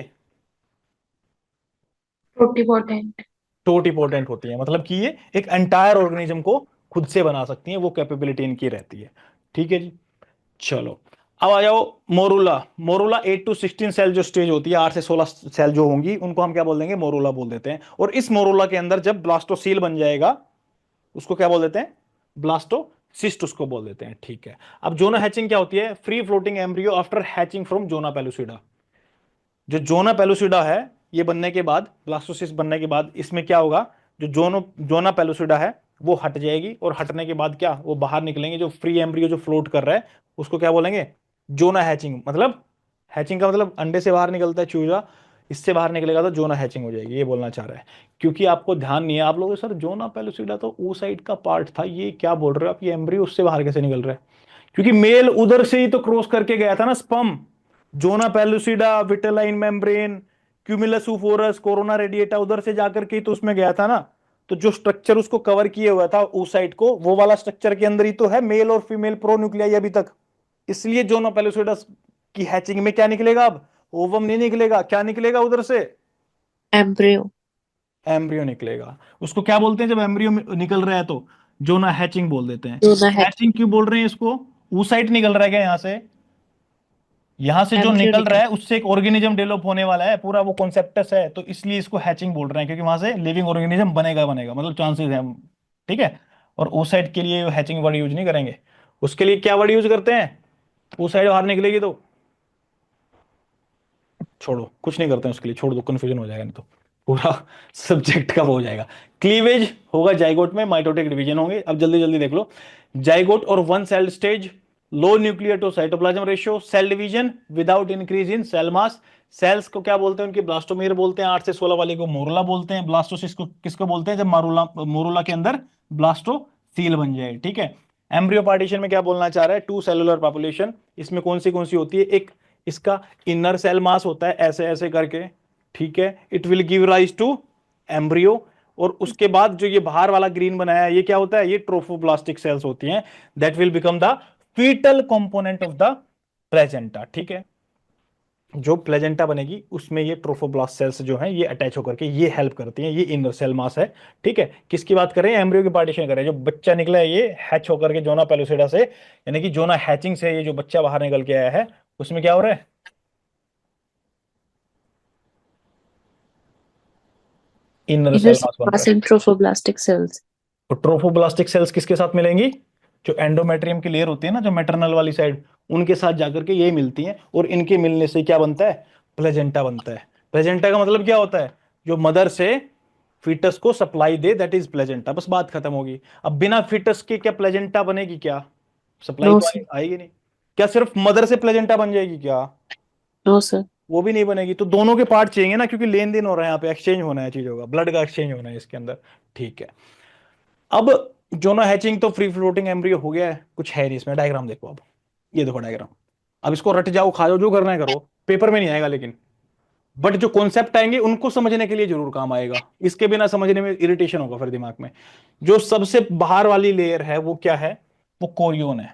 टोटीपोटेंट। टोटिपोटेंट होती है, मतलब कि ये एक एंटायर ऑर्गेनिज्म को खुद से बना सकती हैं, वो कैपेबिलिटी इनकी रहती है। ठीक है जी, चलो अब आ जाओ मोरूला। मोरूला 8 to 16 सेल जो स्टेज होती है, 8 से 16 सेल जो होंगी उनको हम क्या बोल देंगे? मोरूला बोल देते हैं। और इस मोरूला के अंदर जब ब्लास्टोसील बन जाएगा उसको क्या बोल देते हैं? ब्लास्टोसिस्ट उसको बोल देते हैं। ठीक है, अब जोना हैचिंग क्या होती है? Free floating embryo after hatching from zona pellucida. जो जोना पेलुसिडा है ये बनने के बाद, ब्लास्टोसिस्ट बनने के बाद इसमें क्या होगा? जो जोना पेलुसिडा है वो हट जाएगी, और हटने के बाद क्या, वो बाहर निकलेंगे, जो फ्री एम्ब्रियो जो फ्लोट कर रहा है उसको क्या बोलेंगे? जोना हैचिंग। मतलब हैचिंग का मतलब अंडे से बाहर निकलता है चूजा, इससे बाहर निकलेगा तो जोना हैचिंग हो जाएगी, ये बोलना चाह रहा है। क्योंकि आपको ध्यान नहीं है, आप लोग सर जोना पेलुसिडा तो वो साइड का पार्ट था, ये क्या बोल रहे हो आप, ये एम्ब्रियो उससे बाहर कैसे निकल रहा है? क्योंकि मेल उधर से ही तो क्रॉस करके गया था ना, sperm, zona pellucida, vitelline membrane, cumulus oophorus, corona radiata, उधर से जाकर के तो उसमें गया था ना। तो जो स्ट्रक्चर उसको कवर किए हुआ था उस साइड को, वो वाला स्ट्रक्चर के अंदर ही तो है मेल और फीमेल प्रोन्यूक्लियाई अभी तक। इसलिए जोना पेलुसिडस की हैचिंग में क्या निकलेगा? अब ओवम नहीं निकलेगा, क्या निकलेगा उधर से? एम्ब्रियो। एम्ब्रियो निकलेगा। उसको क्या बोलते हैं जब एम्ब्रियो निकल रहा है? तो जोना हैचिंग बोल देते हैं। जोना है। हैचिंग क्यों बोल रहे हैं इसको? उस साइड निकल रहा है क्या यहाँ से? यहां से जो एम्ब्रियो निकल रहा निकल। है उससे एक ऑर्गेनिज्म डेवलप होने वाला है, पूरा वो कॉन्सेप्टस है, तो इसलिए इसको हैचिंग बोल रहे हैं, क्योंकि वहां से लिविंग ऑर्गेनिज्म बनेगा बनेगा, मतलब चांसेस है। ठीक है, और उस साइड के लिए हैचिंग वर्ड यूज नहीं करेंगे, उसके लिए क्या वर्ड यूज करते हैं? उस साइड बाहर निकलेगी तो छोड़ो, कुछ नहीं करते हैं उसके लिए, छोड़ दो, कंफ्यूजन हो जाएगा नहीं तो पूरा सब्जेक्ट का वो हो जाएगा। क्लीवेज होगा जाइगोट में, माइटोटिक डिवीजन होंगे। अब जल्दी जल्दी देख लो, जाइगोट और one cell stage, low nuclear to cytoplasm ratio, cell division without increase in cell mass. Cells को क्या बोलते हैं? उनकी ब्लास्टोमेर बोलते हैं, 8 से 16 वाले को मोरुला बोलते हैं। ब्लास्टोसिस को किसको बोलते हैं? जब मारुला मोरुला के अंदर ब्लास्टोसील बन जाए। ठीक है, एम्ब्रियो पार्टीशन में क्या बोलना चाह रहा है? टू सेलुलर पॉपुलेशन, इसमें कौन सी होती है? एक इसका इनर सेल मास होता है ऐसे ऐसे करके, ठीक है, it will give rise to embryo. और उसके बाद जो ये बाहर वाला ग्रीन बनाया है ये क्या होता है? ये ट्रोफोब्लास्टिक सेल्स होती हैं, that will become the fetal component of the placenta. ठीक है, जो प्लेजेंटा बनेगी उसमें ये ट्रोफोब्लास्ट सेल्स जो हैं ये अटैच होकर के ये हेल्प करती हैं, ये इनर सेल मास है। ठीक है, किसकी बात करें? एम्ब्रियो की पार्टीशन करें, जो बच्चा निकला है ये हैच होकर के जोना पेलुसिडा से, यानी कि जोना हैचिंग से ये जो बच्चा बाहर निकल के आया है उसमें क्या हो रहा है? इनर इनर सेल मास बन रहा मास है। And trophoblastic cells. तो ट्रोफोब्लास्टिक सेल्स किसके साथ मिलेंगी? जो एंडोमेट्रियम की लेयर होती है ना, जो मैटरनल वाली साइड, उनके साथ जाकर के ये मिलती हैं, और इनके मिलने से क्या बनता है? प्लेजेंटा बनता है। प्लेजेंटा का मतलब क्या होता है? जो मदर से फीटस को supply they, that is placenta. बस बात खत्म होगी। अब बिना फीटस के क्या प्लेजेंटा बनेगी? क्या सप्लाई नो तो सर। आएगी नहीं। क्या सिर्फ मदर से प्लेजेंटा बन जाएगी क्या? No sir. वो भी नहीं बनेगी। तो दोनों के पार्ट चाहिए ना, क्योंकि लेन देन हो रहा है यहाँ पे, एक्सचेंज होना है चीजों का, ब्लड का एक्सचेंज होना है इसके अंदर। ठीक है, अब जोना हैचिंग तो फ्री फ्लोटिंग एम्ब्रियो हो गया है, कुछ है नहीं इसमें। डायग्राम देखो अब, ये देखो डायग्राम। अब इसको रट जाओ, खा जाओ, जो करना है करो, पेपर में नहीं आएगा लेकिन बट जो कॉन्सेप्ट आएंगे उनको समझने के लिए जरूर काम आएगा, इसके बिना समझने में इरिटेशन होगा फिर दिमाग में। जो सबसे बाहर वाली लेयर है वो क्या है, वो कोरियोन है,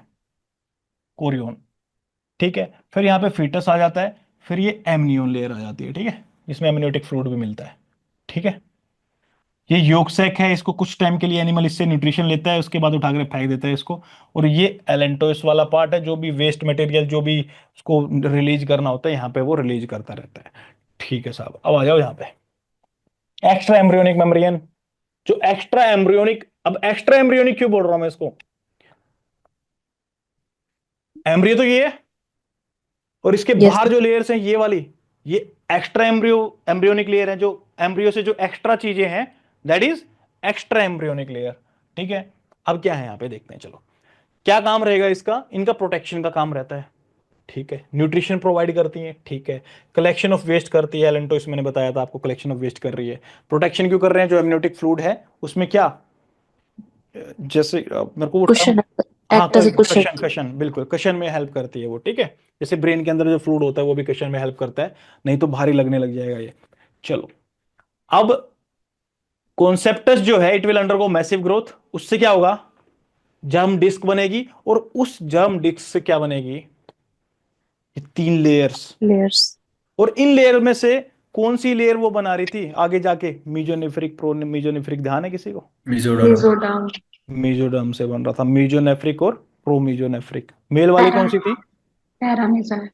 कोरियोन। ठीक है, फिर यहाँ पे फीटस आ जाता है, फिर ये एमनियोन लेयर आ जाती है, ठीक है, जिसमें एमनियोटिक फ्लूइड भी मिलता है। ठीक है, ये योक सैक है, इसको कुछ टाइम के लिए एनिमल इससे न्यूट्रिशन लेता है, उसके बाद उठा कर फेंक देता है इसको। और ये एलेंटोइस वाला पार्ट है, जो भी वेस्ट मटेरियल जो भी उसको रिलीज करना होता है यहाँ पे वो रिलीज करता रहता है। ठीक है साहब, अब आ जाओ यहाँ पे एक्स्ट्रा एम्ब्रियोनिक मेम्ब्रेन। जो एक्स्ट्रा एम्ब्रियोनिक, अब एक्स्ट्रा एम्ब्रियोनिक क्यों बोल रहा हूं मैं इसको, एम्ब्रियो तो ये है, और इसके यस बाहर जो लेयर्स हैं ये वाली, ये एक्स्ट्रा एम्ब्रियोनिक लेयर है, जो एम्ब्रियो से जो एक्स्ट्रा चीजें हैं, that is extra embryonic layer. ठीक है, अब क्या है यहाँ पे देखते हैं, चलो क्या काम रहेगा इसका, इनका प्रोटेक्शन का काम रहता है। ठीक है, न्यूट्रिशन प्रोवाइड करती है, ठीक है, कलेक्शन ऑफ वेस्ट करती है, एलेंटोइस मैंने बताया था आपको कलेक्शन ऑफ वेस्ट कर रही है। प्रोटेक्शन क्यों कर रहे हैं, जो एमनियोटिक फ्लूइड है उसमें क्या, जैसे मेरे को वो कुशन, term- हाँ, act as a cushion. Kishan, Kishan बिल्कुल, कशन में हेल्प करती है वो। ठीक है, जैसे ब्रेन के अंदर जो फ्लूइड होता है वो भी कशन में हेल्प करता है, नहीं तो भारी लगने लग जाएगा ये। चलो, अब कॉन्सेप्टस जो है it will undergo massive growth, उससे क्या होगा, जर्म डिस्क बनेगी, और उस जर्म डिस्क से क्या बनेगी, ये 3 लेयर्स। लेयर्स। और इन लेयर में से कौन सी लेयर वो बना रही थी आगे जाके, मीजोनेफ्रिक, प्रो मीजोनेफ्रिक, ध्यान है किसी को, Mesoderm. मेसोडर्म, मीजोडर्म से बन रहा था, मीजोनेफ्रिक और प्रोमीजोनेफ्रिक। मेल वाली कौन सी थी, पैरामीजोन,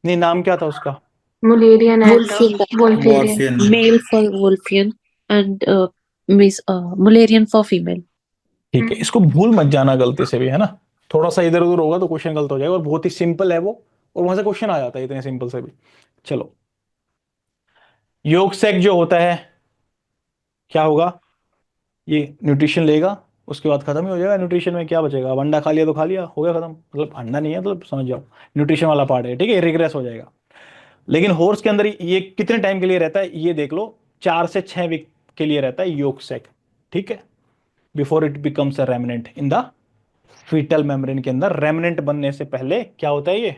नहीं नाम क्या था उसका, Mullerian and Wolffian, वोल्फेरियन। Morphian. male for Wolffian and Mullerian for female. ठीक है, इसको भूल मत जाना गलती से भी, है ना, थोड़ा सा इधर उधर होगा तो क्वेश्चन गलत हो जाएगा, और बहुत ही सिंपल है वो, और वहां से क्वेश्चन आ जाता है इतने सिंपल से भी। चलो, योग सेक जो होता है क्या होगा, ये न्यूट्रिशन लेगा, उसके बाद खत्म ही हो जाएगा, न्यूट्रिशन में क्या बचेगा, अब अंडा खा लिया तो खा लिया, हो गया खत्म, मतलब अंडा नहीं है मतलब समझ जाओ, न्यूट्रिशन वाला पार्ट है, ठीक है, रिग्रेस हो जाएगा। लेकिन हॉर्स के अंदर ये कितने टाइम के लिए रहता है, ये देख लो, 4 से 6 वीक के लिए रहता है योग सेक। ठीक है, before it becomes a remnant in the fetal membrane के अंदर, रेमिनेंट बनने से पहले क्या होता है, ये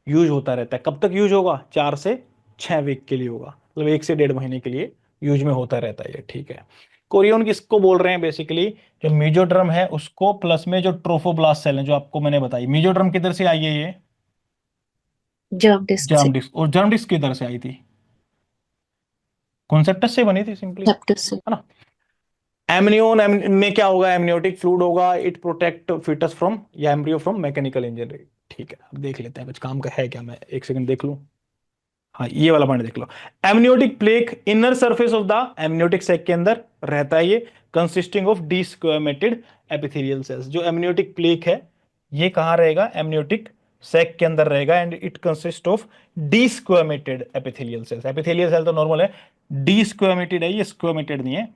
यूज होता रहता है। कब तक यूज होगा, 4 से 6 वीक के लिए होगा, मतलब 1 से 1.5 महीने के लिए यूज में होता रहता है ये। ठीक है, कोरियन किसको बोल रहे हैं, बेसिकली जो मीजोड्रम है उसको, प्लस में जो ट्रोफोब्लास्ट सेल है जो आपको मैंने बताई, मीजोड्रम किधर से आई है, ये Germ disc से, जर्म डिस्क, और जर्म डिस्क किधर से आई थी, कॉन्सेप्टस से बनी थी सिंपली, septus से। है ना। एमनियोन में क्या होगा, एमनियोटिक फ्लूइड होगा, इट प्रोटेक्ट फीटस फ्रॉम या एम्ब्रियो फ्रॉम मैकेनिकल इंजरी। ठीक है, अब देख लेते हैं कुछ काम का है क्या, मैं एक सेकंड देख लूं। हाँ, ये वाला पॉइंट देख लो, amniotic plaque inner surface of the amniotic sac के अंदर रहता है, ये consisting of desquamated epithelial cells. जो एमनियोटिक प्लेक है ये कहाँ रहेगा, एमनियोटिक सैक के अंदर रहेगा, and it consist of desquamated epithelial cells. Epithelial cell तो नॉर्मल है, डिस्क्वेमेटेड है, ये स्क्वेमेटेड नहीं है।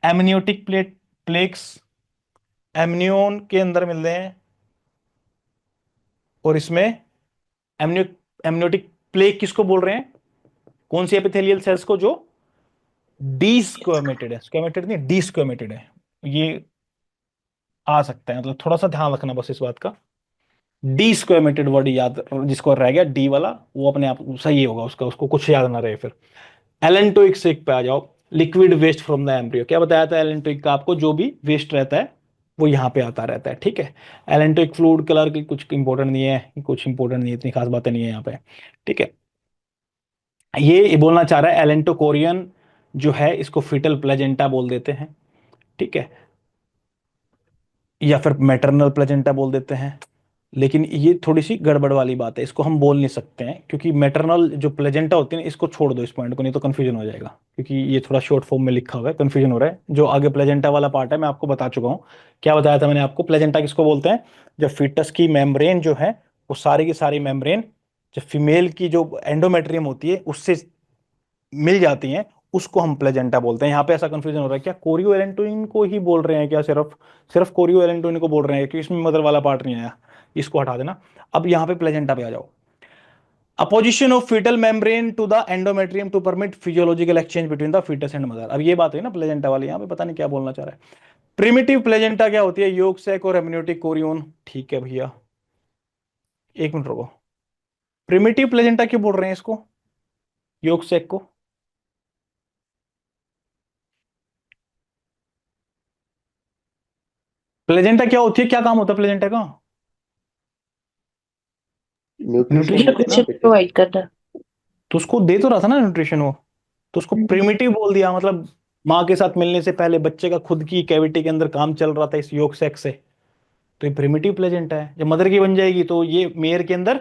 एमनियोटिक प्लेक्स एमनियोन के अंदर मिल रहे हैं, और इसमें एमनियो एमनियोटिक प्लेक किसको बोल रहे हैं, कौन सी एपिथेलियल सेल्स को, जो डी स्क्वेमेटेड है, स्क्वेमेटेड नहीं डी स्क्वेमेटेड है, ये आ सकता है, मतलब थोड़ा सा ध्यान रखना बस इस बात का। डी स्क्वेमेटेड वर्ड याद, जिसको रह गया डी वाला वो अपने आप सही होगा उसका, उसको कुछ याद ना रहे फिर। एलेंटोइक सेक पे आ जाओ, liquid waste from the embryo, क्या बताया था एलेंटोइक का आपको, जो भी वेस्ट रहता है वो यहाँ पे आता रहता है। ठीक है, एलेंटोइक फ्लूइड कलर की कुछ इंपॉर्टेंट नहीं है, कुछ इंपॉर्टेंट नहीं है, इतनी खास बातें नहीं है यहाँ पे। ठीक है, ये बोलना चाह रहा है एलेंटोकोरियन जो है इसको फीटल प्लेजेंटा बोल देते हैं। ठीक है, या फिर मैटरनल प्लेजेंटा बोल देते हैं, लेकिन ये थोड़ी सी गड़बड़ वाली बात है, इसको हम बोल नहीं सकते हैं, क्योंकि मैटरनल जो प्लेजेंटा होती है ना, इसको छोड़ दो इस पॉइंट को, नहीं तो कंफ्यूजन हो जाएगा, क्योंकि ये थोड़ा शॉर्ट फॉर्म में लिखा हुआ है, कंफ्यूजन हो रहा है। जो आगे प्लेजेंटा वाला पार्ट है मैं आपको बता चुका हूँ, क्या बताया था मैंने आपको, प्लेजेंटा किसको बोलते हैं, जब फीटस की मेम्ब्रेन जो है वो सारी की सारी मेम्ब्रेन जब फीमेल की जो एंडोमेट्रियम होती है उससे मिल जाती हैं, उसको हम प्लेजेंटा बोलते हैं। यहाँ पे ऐसा कंफ्यूजन हो रहा है, क्या कोरियो एलेंटोइन को ही बोल रहे हैं क्या, सिर्फ सिर्फ कोरियो एलेंटोइन को बोल रहे हैं, कि इसमें मदर वाला पार्ट नहीं आया, इसको हटा देना। अब यहाँ पे प्लेजेंटा पे आ जाओ, apposition of fetal membrane to the endometrium to permit physiological exchange between the fetus and mother. अब ये बात है ना प्लेजेंटा वाली, यहाँ पे पता नहीं क्या बोलना चाह रहा है। प्रिमिटिव प्लेजेंटा क्या होती है, योग सैक और एमनियोटिक कोरियोन। ठीक है भैया, एक मिनट रुको, प्रिमिटिव प्लेजेंटा क्यों बोल रहे हैं इसको, योग सैक को? प्लेजेंटा क्या होती है, क्या काम होता है प्लेजेंटा का? न्यूट्रिशन न्यूट्रिशन देते देना। हैं न्यूट्रिशन प्रोवाइड करना। तो उसको दे तो रहा था ना न्यूट्रिशन वो, तो उसको प्रिमिटिव बोल दिया, मतलब माँ के साथ मिलने से पहले बच्चे का खुद की कैविटी के अंदर काम चल रहा था इस योग सैक से, तो ये प्रिमिटिव प्लेजेंटा है। जब मदर की बन जाएगी तो ये मेयर के अंदर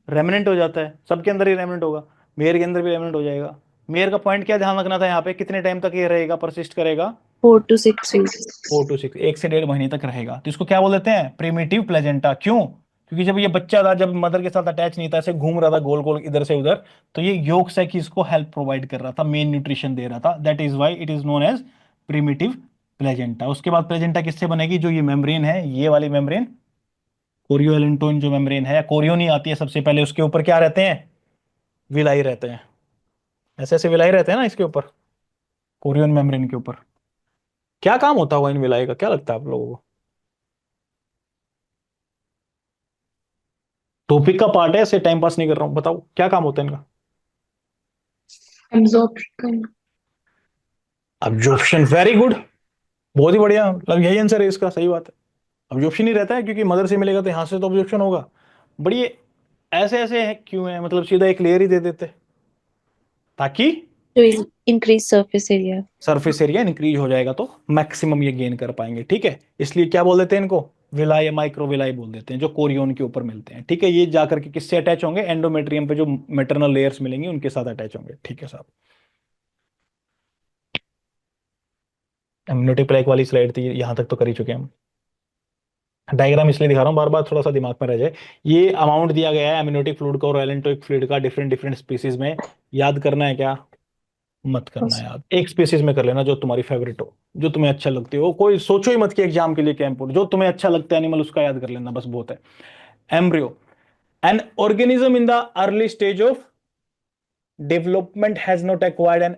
रेमिनेंट हो जाता है, सबके अंदर ही रेमिनेंट होगा, मेयर के अंदर भी रेमिनेंट हो जाएगा। मेयर का पॉइंट क्या ध्यान रखना था यहाँ पे, कितने टाइम तक ये रहेगा, परसिस्ट करेगा? 4 to 6 weeks। 4 to 6, 1 से 1.5 महीने तक रहेगा। तो इसको क्या बोल देते हैं, प्रिमिटिव प्लेजेंटा। क्यों? क्योंकि जब ये बच्चा था, जब मदर के साथ अटैच नहीं था, ऐसे घूम रहा था गोल गोल इधर से उधर, तो ये योक से कि इसको हेल्प प्रोवाइड कर रहा था, मेन न्यूट्रिशन दे रहा था। That is why it is known as primitive placenta. उसके बाद प्लेजेंटा किससे बनेगी, जो ये मेम्ब्रेन है, ये वाली मेम्ब्रेन, कोरियोलेंटोइन जो मेम्ब्रेन है, कोरियो नहीं आती है सबसे पहले, उसके ऊपर क्या रहते हैं, विलाई रहते हैं, ऐसे ऐसे विलाई रहते हैं ना इसके ऊपर, कोरियन मेम्ब्रेन के ऊपर। क्या काम होता होगा इन विलाई का, क्या लगता है आप लोगों को? टॉपिक का पार्ट है, ऐसे टाइम पास नहीं कर रहा हूं, बताओ क्या काम होता है इनका? एब्जॉर्प्शन। अब्जॉर्प्शन, वेरी गुड, बहुत ही बढ़िया, मतलब यही आंसर है इसका, सही बात है। अब्जॉर्प्शन ही रहता है, क्योंकि मदर से मिलेगा तो यहां से तो अब्जॉर्प्शन होगा। बड़ी ऐसे ऐसे है क्यों है, मतलब सीधा एक लेयर ही दे देते ताकि To increase surface area। Surface area increase हो जाएगा, तो मैक्सिमम ये गेन कर पाएंगे। ठीक है, इसलिए क्या बोल देते हैं इनको, विलाई, माइक्रो विलाई बोल देते हैं, जो कोरियोन के ऊपर मिलते हैं। ठीक है, ये जाकर के किससे अटैच होंगे, एंडोमेट्रियम पे जो मेटरनल लेयर्स मिलेंगी उनके साथ अटैच होंगे। ठीक है साहब, एमनियोटिक प्लेक वाली स्लाइड थी, यहां तक तो कर ही चुके हैं हम। डायग्राम इसलिए दिखा रहा हूँ बार बार, थोड़ा सा दिमाग में रह जाए। ये अमाउंट दिया गया है एमनियोटिक फ्लूइड का और एलेंटोइक फ्लूइड का, डिफरेंट डिफरेंट स्पीसीज में। याद करना है क्या? मत करना याद, एक स्पीसीज में कर लेना जो तुम्हारी फेवरेट हो, जो तुम्हें अच्छा लगती हो। कोई सोचो ही मत कि एग्जाम के लिए क्या इंपोर्टेंट, जो तुम्हें अच्छा लगता है एनिमल उसका याद कर लेना, बस बहुत है। Embryo, an organism in the early stage of development has not acquired an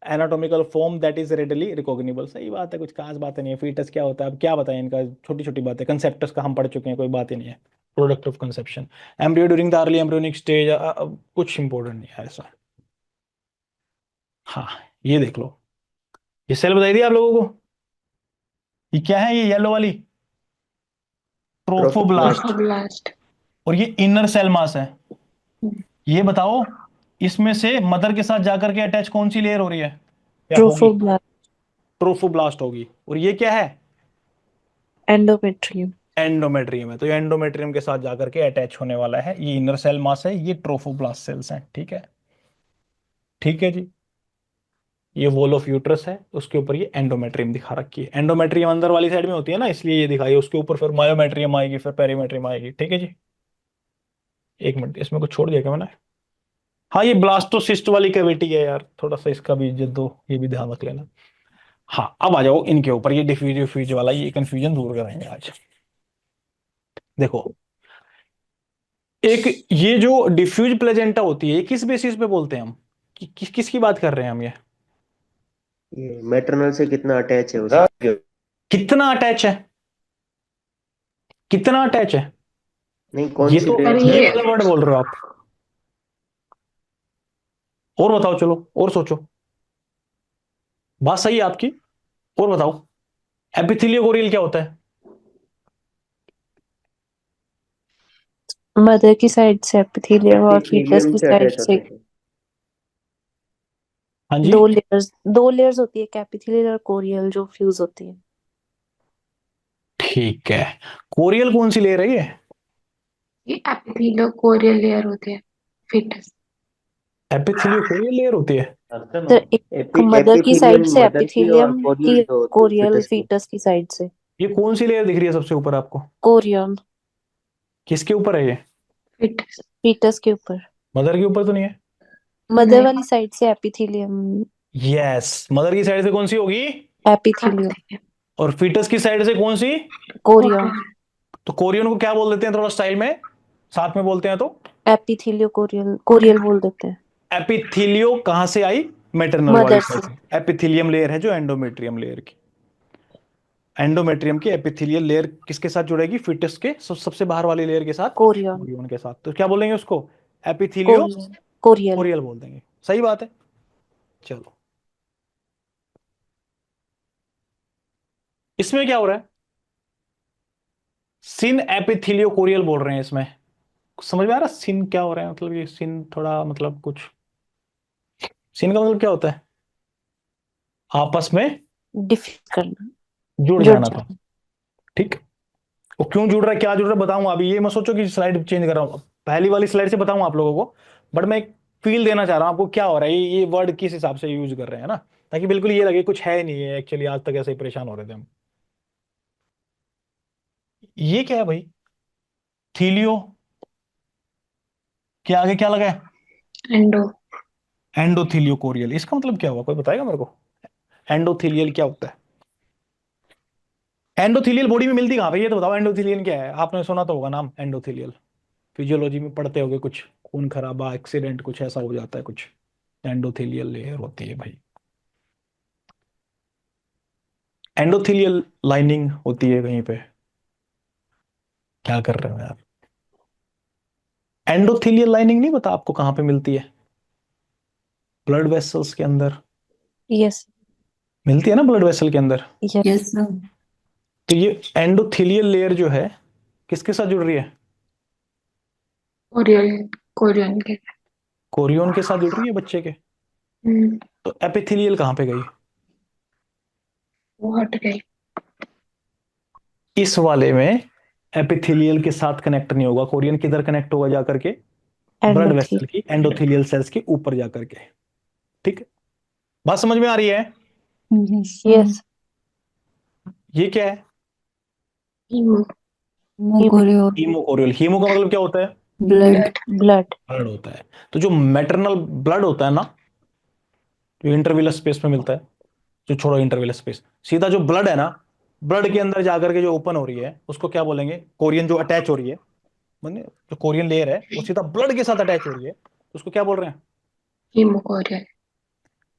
anatomical form that is readily recognisable. सही बात है, कुछ खास बात नहीं है। फीटस क्या होता है, अब क्या बताएं इनका, छोटी छोटी बातें, कंसेप्टस का हम पढ़ चुके हैं, कोई बात ही नहीं है। Product of conception, embryo during the early embryonic stage, कुछ इंपॉर्टेंट नहीं है ऐसा। हाँ, ये देख लो, ये सेल बताई दी आप लोगों को, ये क्या है, ये येलो वाली ट्रोफोब्लास्ट, ट्रोफोब्लास्ट। और ये इनर सेल मास है। ये बताओ, इसमें से मदर के साथ जाकर के अटैच कौन सी लेयर हो रही है या होगी? Trophoblast। ट्रोफोब्लास्ट होगी। और ये क्या है? Endometrium। एंडोमेट्रियम है। तो ये एंडोमेट्रियम के साथ जाकर के अटैच होने वाला है, ये इनर सेल मास है, ये ट्रोफोब्लास्ट सेल्स हैं। ठीक है, ठीक है जी। ये वॉल ऑफ यूट्रस है, उसके ऊपर ये एंडोमेट्रियम दिखा रखी है। एंडोमेट्रियम अंदर वाली साइड में होती है ना, इसलिए ये दिखाई है। उसके ऊपर फिर मायोमेट्रियम आएगी, फिर पेरीमेट्रियम आएगी। ठीक है जी। एक मिनट, इसमें कुछ छोड़ दिया क्या मैंने? हाँ, ये ब्लास्टोसिस्ट वाली कैविटी है यार, थोड़ा सा इसका भी इज्जत दो, ये भी ध्यान रख लेना। हाँ, अब आ जाओ इनके ऊपर, ये डिफ्यूज वाला, ये कंफ्यूजन दूर करेंगे आज। देखो, एक ये जो डिफ्यूज प्लेजेंटा होती है, ये किस बेसिस पे बोलते हैं हम, किसकी बात कर रहे हैं हम? ये मैटरनल से कितना अटैच है उससे? कितना अटैच है, कितना अटैच है, नहीं, कौन ये सी तो लेयर अरे से ये ये वाला वर्ड बोल रहे हो आप। और बताओ, चलो और सोचो, बात सही है आपकी, और बताओ। एपिथेलियो कोरियल क्या होता है? मदर की साइड से एपिथेलियम और फीटस एपिथेलियम की से साइड अटैच से होते हैं? हाँ जी, दो लेयर्स होती है, एपिथेलियल और कोरियल, जो फ्यूज होती है। ठीक है। कोरियल कौन सी लेयर है ये एपिथेलियो कोरियल लेयर होती है फीटस। एपिथेलियो कोरियल लेयर होती है? तो एक मदर की साइड एपिथेलियम से मदर की और एपिथेलियम की, कोरियल जो होती है कोरियल fetus की। फीटस की साइड से। ये कौन सी लेयर दिख रही है सबसे ऊपर आपको, कोरियन, किसके ऊपर है ये? फीटस। फीटस के ऊपर। मदर के ऊपर तो नहीं है? मदर नहीं, वाली साइड से एपिथेलियम। यस, मदर की साइड से कौन सी होगी, एपिथेलियम। और फीटस की साइड से कौन सी? कोरियन। तो कोरियन को क्या बोल देते हैं, थोड़ा स्टाइल में साथ में बोलते हैं तो? एपिथेलियो कोरियल, कोरियल बोल देते हैं। एपिथेलियो कहां से आई, मेटरनल वाली मदर साइड से। से। एपिथेलियम लेयर है जो एंडोमेट्रियम लेयर की, एंडोमेट्रियम की एपिथेलियल लेयर किसके साथ जुड़ेगी, फिटस के सबसे बाहर वाली लेयर के साथ, कोरियन। कोरियन के साथ। तो क्या बोलेंगे उसको, एपिथेलियो कोरियल। कोरियल। कोरियल बोल देंगे। सही बात है। चलो, इसमें क्या हो रहा है? सिन एपिथेलियोकोरियल बोल रहे हैं इसमें। समझ में आ रहा सिन क्या हो रहा है? मतलब ये सिन थोड़ा मतलब कुछ, सिन का मतलब क्या होता है? आपस में डिफीट करना, जुड़ जुड़ जाना था। जाना। ठीक। वो क्यों जुड़ रहा है, क्या जुड़ रहा है, बताऊंगा अभी। ये मत सोचो कि स्लाइड चेंज कर रहा हूं, पहली वाली स्लाइड से बताऊंगा आप लोगों को। बट मैं एक फील देना चाह रहा हूं आपको क्या हो रहा है, ये वर्ड किस हिसाब से यूज कर रहे हैं ना, ताकि बिल्कुल ये लगे कुछ है नहीं है एक्चुअली। आज तक ऐसे ही परेशान हो रहे थे हम। ये क्या है भाई? थीलियो के आगे क्या लगा है? एंडो। एंडोथीलियोकोरियल। इसका मतलब क्या हुआ, कोई बताएगा मेरे को? एंडोथीलियल क्या होता है? एंडोथीलियल बॉडी में मिलती कहां पे, ये तो बताओ। एंडोथीलियल क्या है? आपने सुना तो होगा नाम एंडोथीलियल, फिजियोलॉजी में पढ़ते होगे कुछ, खून खराबा एक्सीडेंट कुछ ऐसा हो जाता है कुछ, एंडोथीलियल लेयर होती है भाई। एंडोथीलियल लाइनिंग होती है कहीं पे। क्या कर रहे हो यार? एंडोथीलियल लाइनिंग नहीं पता आपको कहां पे मिलती है? ब्लड वेसल्स के अंदर यस, मिलती है ना, ब्लड वेसल के अंदर। यस। Yes sir. तो ये एंडोथीलियल लेयर जो है किसके साथ जुड़ रही है? कोरियन, कोरियन के। कोरियन के साथ जुड़ रही है बच्चे के। हम्म, तो एपिथेलियल कहां पे गई? वो हट गई। इस वाले में एपिथेलियल के साथ कनेक्ट नहीं होगा। कोरियन किधर कनेक्ट होगा जाकर के? ब्लड वेसल की एंडोथेलियल सेल्स के ऊपर जाकर के। ठीक है, बात समझ में आ रही है? Yes yes. ये क्या है? हीमो, मोकोरियो। हीमोकोरियल। हीमो का मतलब क्या होता है? ब्लड। ब्लड। ब्लड होता है। तो जो मैटरनल ब्लड होता है ना, जो इंटरविलस स्पेस में मिलता है, जो छोड़ो इंटरविलस स्पेस, सीधा जो ब्लड है ना, ब्लड के अंदर जाकर के जो ओपन हो रही है उसको क्या बोलेंगे? कोरियन जो अटैच हो रही है, माने जो कोरियन लेयर है वो सीधा ब्लड के साथ अटैच हो रही है, तो उसको क्या बोल रहे हैं? Hemo chorion.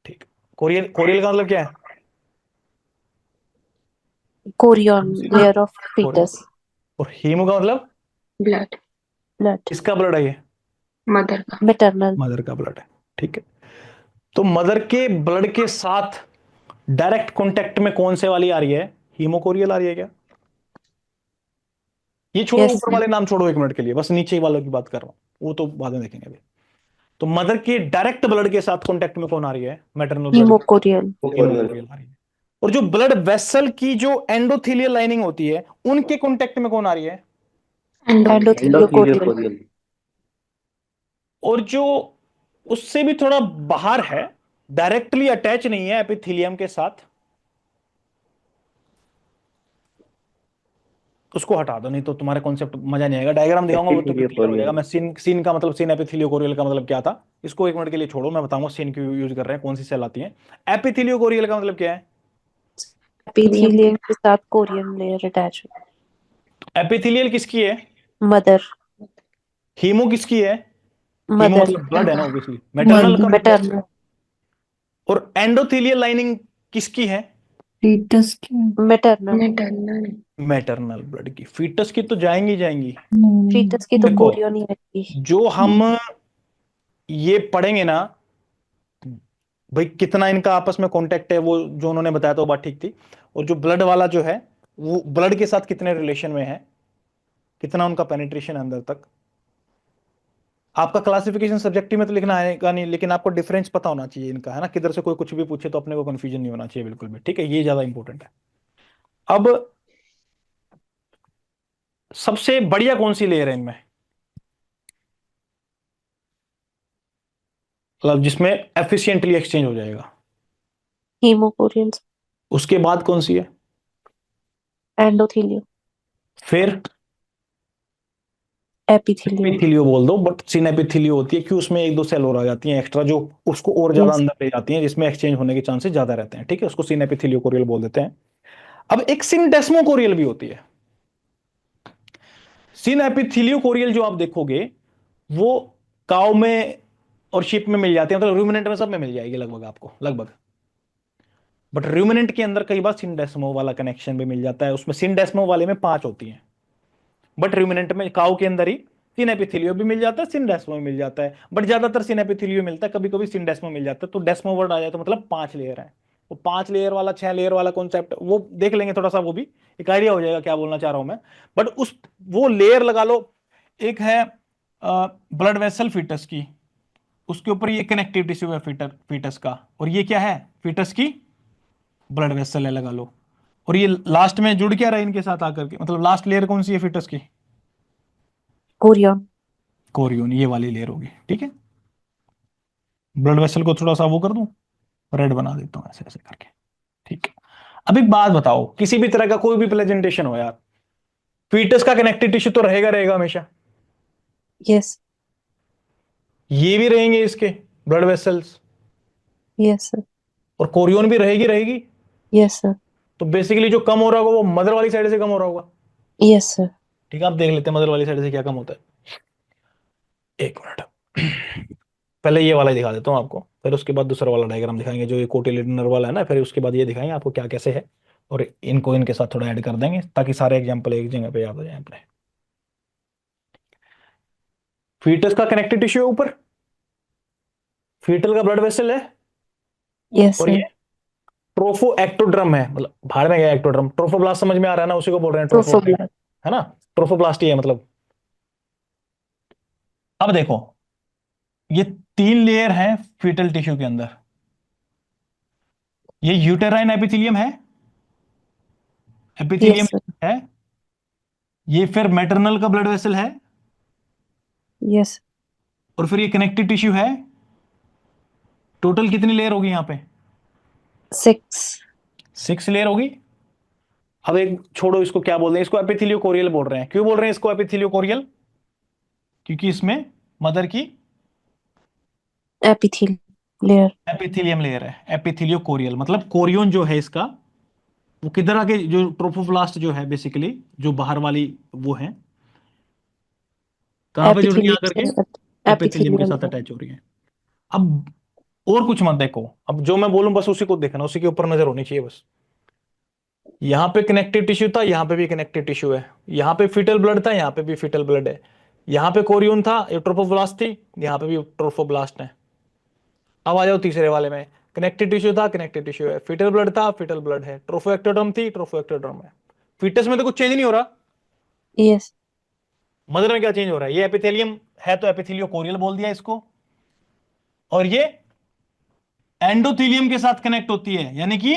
ठीक। कोरियन, कोरियल का मतलब क्या है? Chorion layer of chorion. Fetus. और हीमो का मतलब? Blood, blood. किसका ब्लड है ये? मदर का। मैटरनल। मदर का ब्लड है। ठीक है। तो मदर के ब्लड के साथ डायरेक्ट कांटेक्ट में कौन से वाली आ रही है? हीमोकोरियल आ रही है क्या? ये छोड़ो, यस। ऊपर वाले नाम छोड़ो एक मिनट के लिए, बस नीचे वालों की बात कर रहा हूं, वो तो बाद में देखेंगे अभी। तो मदर के डायरेक्ट ब्लड के साथ कांटेक्ट में कौन आ रही है? Maternal blood. हीमोकोरियल। हीमोकोरियल आ रही है। और जो ब्लड वेसल की जो एंडोथेलियल लाइनिंग होती है, उनके कांटेक्ट में कौन आ रही है? एंडो। एंडोथेलियोकोरियल। एंडोथीलियोकोरियल। और जो उससे भी थोड़ा बाहर है, डायरेक्टली अटैच नहीं है एपिथेलियम के साथ, उसको हटा दो, नहीं तो तुम्हारे कॉन्सेप्ट मजा नहीं आएगा। डायग्राम दिखाऊंगा वो तो फिर क्लियर हो जाएगा। एपिथेलियोकोरियल। मैं सीन, सीन का मतलब, सीन एपिथेलियोकोरियल का मतलब क्या था, इसको एक मिनट के लिए छोड़ो, मैं बताऊंगा सीन क्यों यूज कर रहे हैं, कौन सी सेल आती है। एपिथेलियोकोरियल का मतलब क्या है? एपिथेलियम के साथ कोरियन लेयर अटैच। एपिथेलियल किसकी है? मदर। हीमो किसकी है? Haemo mother. मतलब ब्लड है ना ऑब्वियसली। मैटरनल का मदर। मतलब? मैटरनल। और एंडोथेलियल लाइनिंग किसकी है? फीटस की। मैटरनल। मैटरनल। मैटरनल ब्लड की। फीटस की तो जाएंगी जाएंगी। फीटस की तो देखो, कोरियन ही रहेगी। जो हम ये पढ़ेंगे ना भाई, कितना इनका आपस में कांटेक्ट है, वो जो उन्होंने बताया था वो बात ठीक थी। और जो ब्लड वाला जो है, वो ब्लड के साथ कितने रिलेशन में है, कितना उनका पेनिट्रेशन है अंदर तक। आपका क्लासिफिकेशन सब्जेक्टिव में तो लिखना आएगा नहीं, लेकिन आपको डिफरेंस पता होना चाहिए इनका, है ना। किधर से कोई कुछ भी पूछे तो अपने को कंफ्यूजन नहीं होना चाहिए बिल्कुल भी। ठीक है, ये ज्यादा इंपॉर्टेंट है। अब सबसे बढ़िया कौन सी लेयर है इनमें, मतलब जिसमें एफिशिएंटली एक्सचेंज हो जाएगा? हीमोकोरियन। उसके बाद कौन सी है? एंडोथेलियो। फिर एपिथेलियम। एपिथेलियो बोल दो, बट सिनेपिथेलियो होती है। क्यों? उसमें एक दो सेल और आ जाती हैं एक्स्ट्रा, जो उसको और ज्यादा यस। अंदर ले जाती हैं, जिसमें एक्सचेंज होने के चांसेस ज्यादा रहते हैं। ठीक है, उसको सिनेपिथेलियो कोरियल बोल देते हैं। अब एक सिनडेस्मो कोरियल भी होती है। सिनेपिथेलियो कोरियल जो आप देखोगे वो काउ में और शिप में मिल जाती है, मतलब रूमिनेंट में सब में मिल जाएगी लगभग आपको, लगभग। बट रूमिनेंट के अंदर कई बार सिनडेस्मो वाला कनेक्शन भी मिल जाता है। उसमें सिनडेस्मो वाले में 5 होती हैं, बट रूमिनेंट में काउ के अंदर ही सिन एपिथेलियो भी मिल जाता है, सिन डेस्मो भी मिल जाता है, बट ज्यादातर सिन एपिथेलियो मिलता है, कभी कभी सिन डेस्मो मिल जाता है। तो डेस्मो वर्ड आ जाए तो मतलब 5 लेयर है। वो 5 लेयर वाला 6 लेयर वाला कॉन्सेप्ट वो देख लेंगे थोड़ा सा, वो भी एक आइडिया हो जाएगा क्या बोलना चाह रहा हूं मैं। बट उस वो लेयर लगा लो, एक है ब्लड वेसल फीटस की, उसके ऊपर ये कनेक्टिव टिश्यू है फीटस का, और ये क्या है, फीटस की ब्लड वेसल है, लगा लो। और ये लास्ट में जुड़ क्या रहा है इनके साथ आकर के, मतलब लास्ट लेयर कौन सी है फीटस की, कोरियन। कोरियन, ये वाली लेयर होगी, ठीक है। ब्लड वेसल को थोड़ा सा वो कर दूं, रेड बना देता हूं ऐसे ऐसे करके, ठीक है। अब एक बात बताओ, किसी भी तरह का कोई भी प्रेजेंटेशन हो यार, फीटस का कनेक्टिव टिश्यू तो रहेगा रहेगा हमेशा, यस। ये भी रहेंगे इसके ब्लड वेसल्स, यस सर। और कोरियन भी रहेगी रहेगी। Yes sir. तो बेसिकली जो कम हो रहा होगा वो मदर वाली साइड से कम हो रहा होगा, यस सर। ठीक है। आप देख लेते हैं मदर वाली साइड से क्या कम होता है, एक मिनट। पहले ये वाला ही दिखा देता हूँ आपको, फिर उसके बाद दूसरा वाला डायग्राम दिखाएंगे जो ये कोटिलिडनर वाला है ना, फिर उसके बाद ये दिखाएंगे आपको क्या कैसे है, और इनको इनके साथ थोड़ा ऐड कर देंगे ताकि सारे एग्जांपल एक जगह पे याद हो जाए अपने। फीटस का कनेक्टिव टिश्यू है ऊपर, फीटल का ब्लड वेसल है, यस और ये सर। ट्रोफो एक्टोड्रम है, मतलब बाहर में गया एक्टोड्रम, ट्रोफोब्लास्ट समझ में आ रहा है ना, उसी को बोल रहे हैं ट्रोफो, प्रोफोब्लास्ट। है ना, ट्रोफोब्लास्ट ही है मतलब। अब देखो, ये 3 लेयर है फीटल टिश्यू के अंदर, ये यूटेराइन एपिथेलियम है, एपिथेलियम यस सर। है, ये फिर मैटरनल का ब्लड वेसल है, यस। और फिर ये कनेक्टिव टिश्यू है। टोटल कितनी लेयर होगी यहाँ पे, 6। 6 लेयर होगी। अब एक छोड़ो, इसको क्या बोलते हैं, इसको एपिथेलियो कोरियल बोल रहे हैं। क्यों बोल रहे हैं इसको एपिथेलियो कोरियल, क्योंकि इसमें मदर की एपिथेल लेयर। एपिथेलियम लेयर है, एपिथेलियो कोरियल, मतलब कोरियन जो है इसका, वो किधर आके, जो ट्रोफोब्लास्ट जो है बेसिकली, जो बाहर वाली वो है, कहां पे जुड़ रही है एपिथेलियम आकर के, से एपिथेलियम के एपिथेलियम। साथ अटैच हो रही है। अब और कुछ मत देखो, अब जो मैं बोलूं बस उसी को देखना, उसी के ऊपर नजर होनी चाहिए बस। यहां पे कनेक्टिव टिश्यू था, यहां पे भी कनेक्टिव टिश्यू है, यहां पे फीटल ब्लड था, यहां पे भी फीटल ब्लड है, यहां पे कोरियन था, ये ट्रोफोब्लास्ट थी, यहां पे भी ट्रोफोब्लास्ट है। अब आ जाओ तीसरे वाले में, कनेक्टिव टिश्यू था, कनेक्टिव टिश्यू है, फीटल ब्लड था, फीटल ब्लड है, ट्रोफोएक्टोडर्म थी, ट्रोफोएक्टोडर्म है। फीटस में तो कुछ चेंज नहीं हो रहा, यस। मदर में क्या चेंज हो रहा है, ये एपिथेलियम है तो एपिथेलियो कोरियल बोल दिया इसको, और ये एंडोथेलियम के साथ कनेक्ट होती है, यानी कि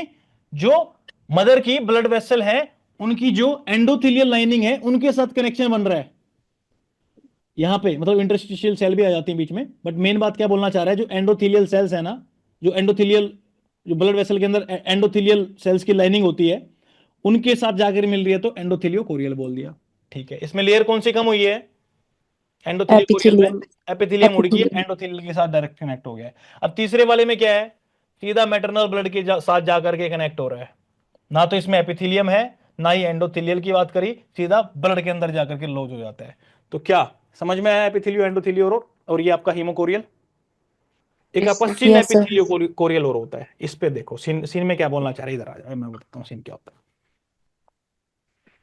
जो मदर की ब्लड वेसल है उनकी जो एंडोथेलियल लाइनिंग है उनके साथ कनेक्शन बन रहा है यहां पे, मतलब इंटरस्टिशियल सेल भी आ जाती है बीच में। बट मेन बात क्या बोलना चाह रहा है, जो एंडोथेलियल सेल्स है ना, जो एंडोथेलियल, जो ब्लड वेसल के अंदर एंडोथेलियल सेल्स की लाइनिंग होती है, उनके साथ जाकर मिल रही है तो एंडोथेलियो कोरियल बोल दिया, ठीक है। इसमें लेयर कौन सी कम हुई है, एंडोथेलियल कोरियल में एपिथेलियम। एपिथेलियम उड़ गई है, एपिथेलियम। एंडोथेलियल के साथ डायरेक्ट कनेक्ट हो गया है। अब तीसरे वाले में क्या है, सीधा मैटरनल ब्लड के साथ जाकर के कनेक्ट हो रहा है, ना तो इसमें एपिथेलियम है, ना ही एंडोथेलियल की बात करी, सीधा ब्लड के अंदर जाकर के लॉज हो जाता है। तो क्या समझ में आया, एपिथेलियो एंडोथेलियो और ये आपका हीमोकोरियल। एक यस आपका सर। सिन यस सर। एपिथेलियो कोरियल और होता है। इस पे देखो, सिन सिन में क्या बोलना चाह रहे हैं, इधर आ जाओ मैं बताता हूँ सिन क्या होता है।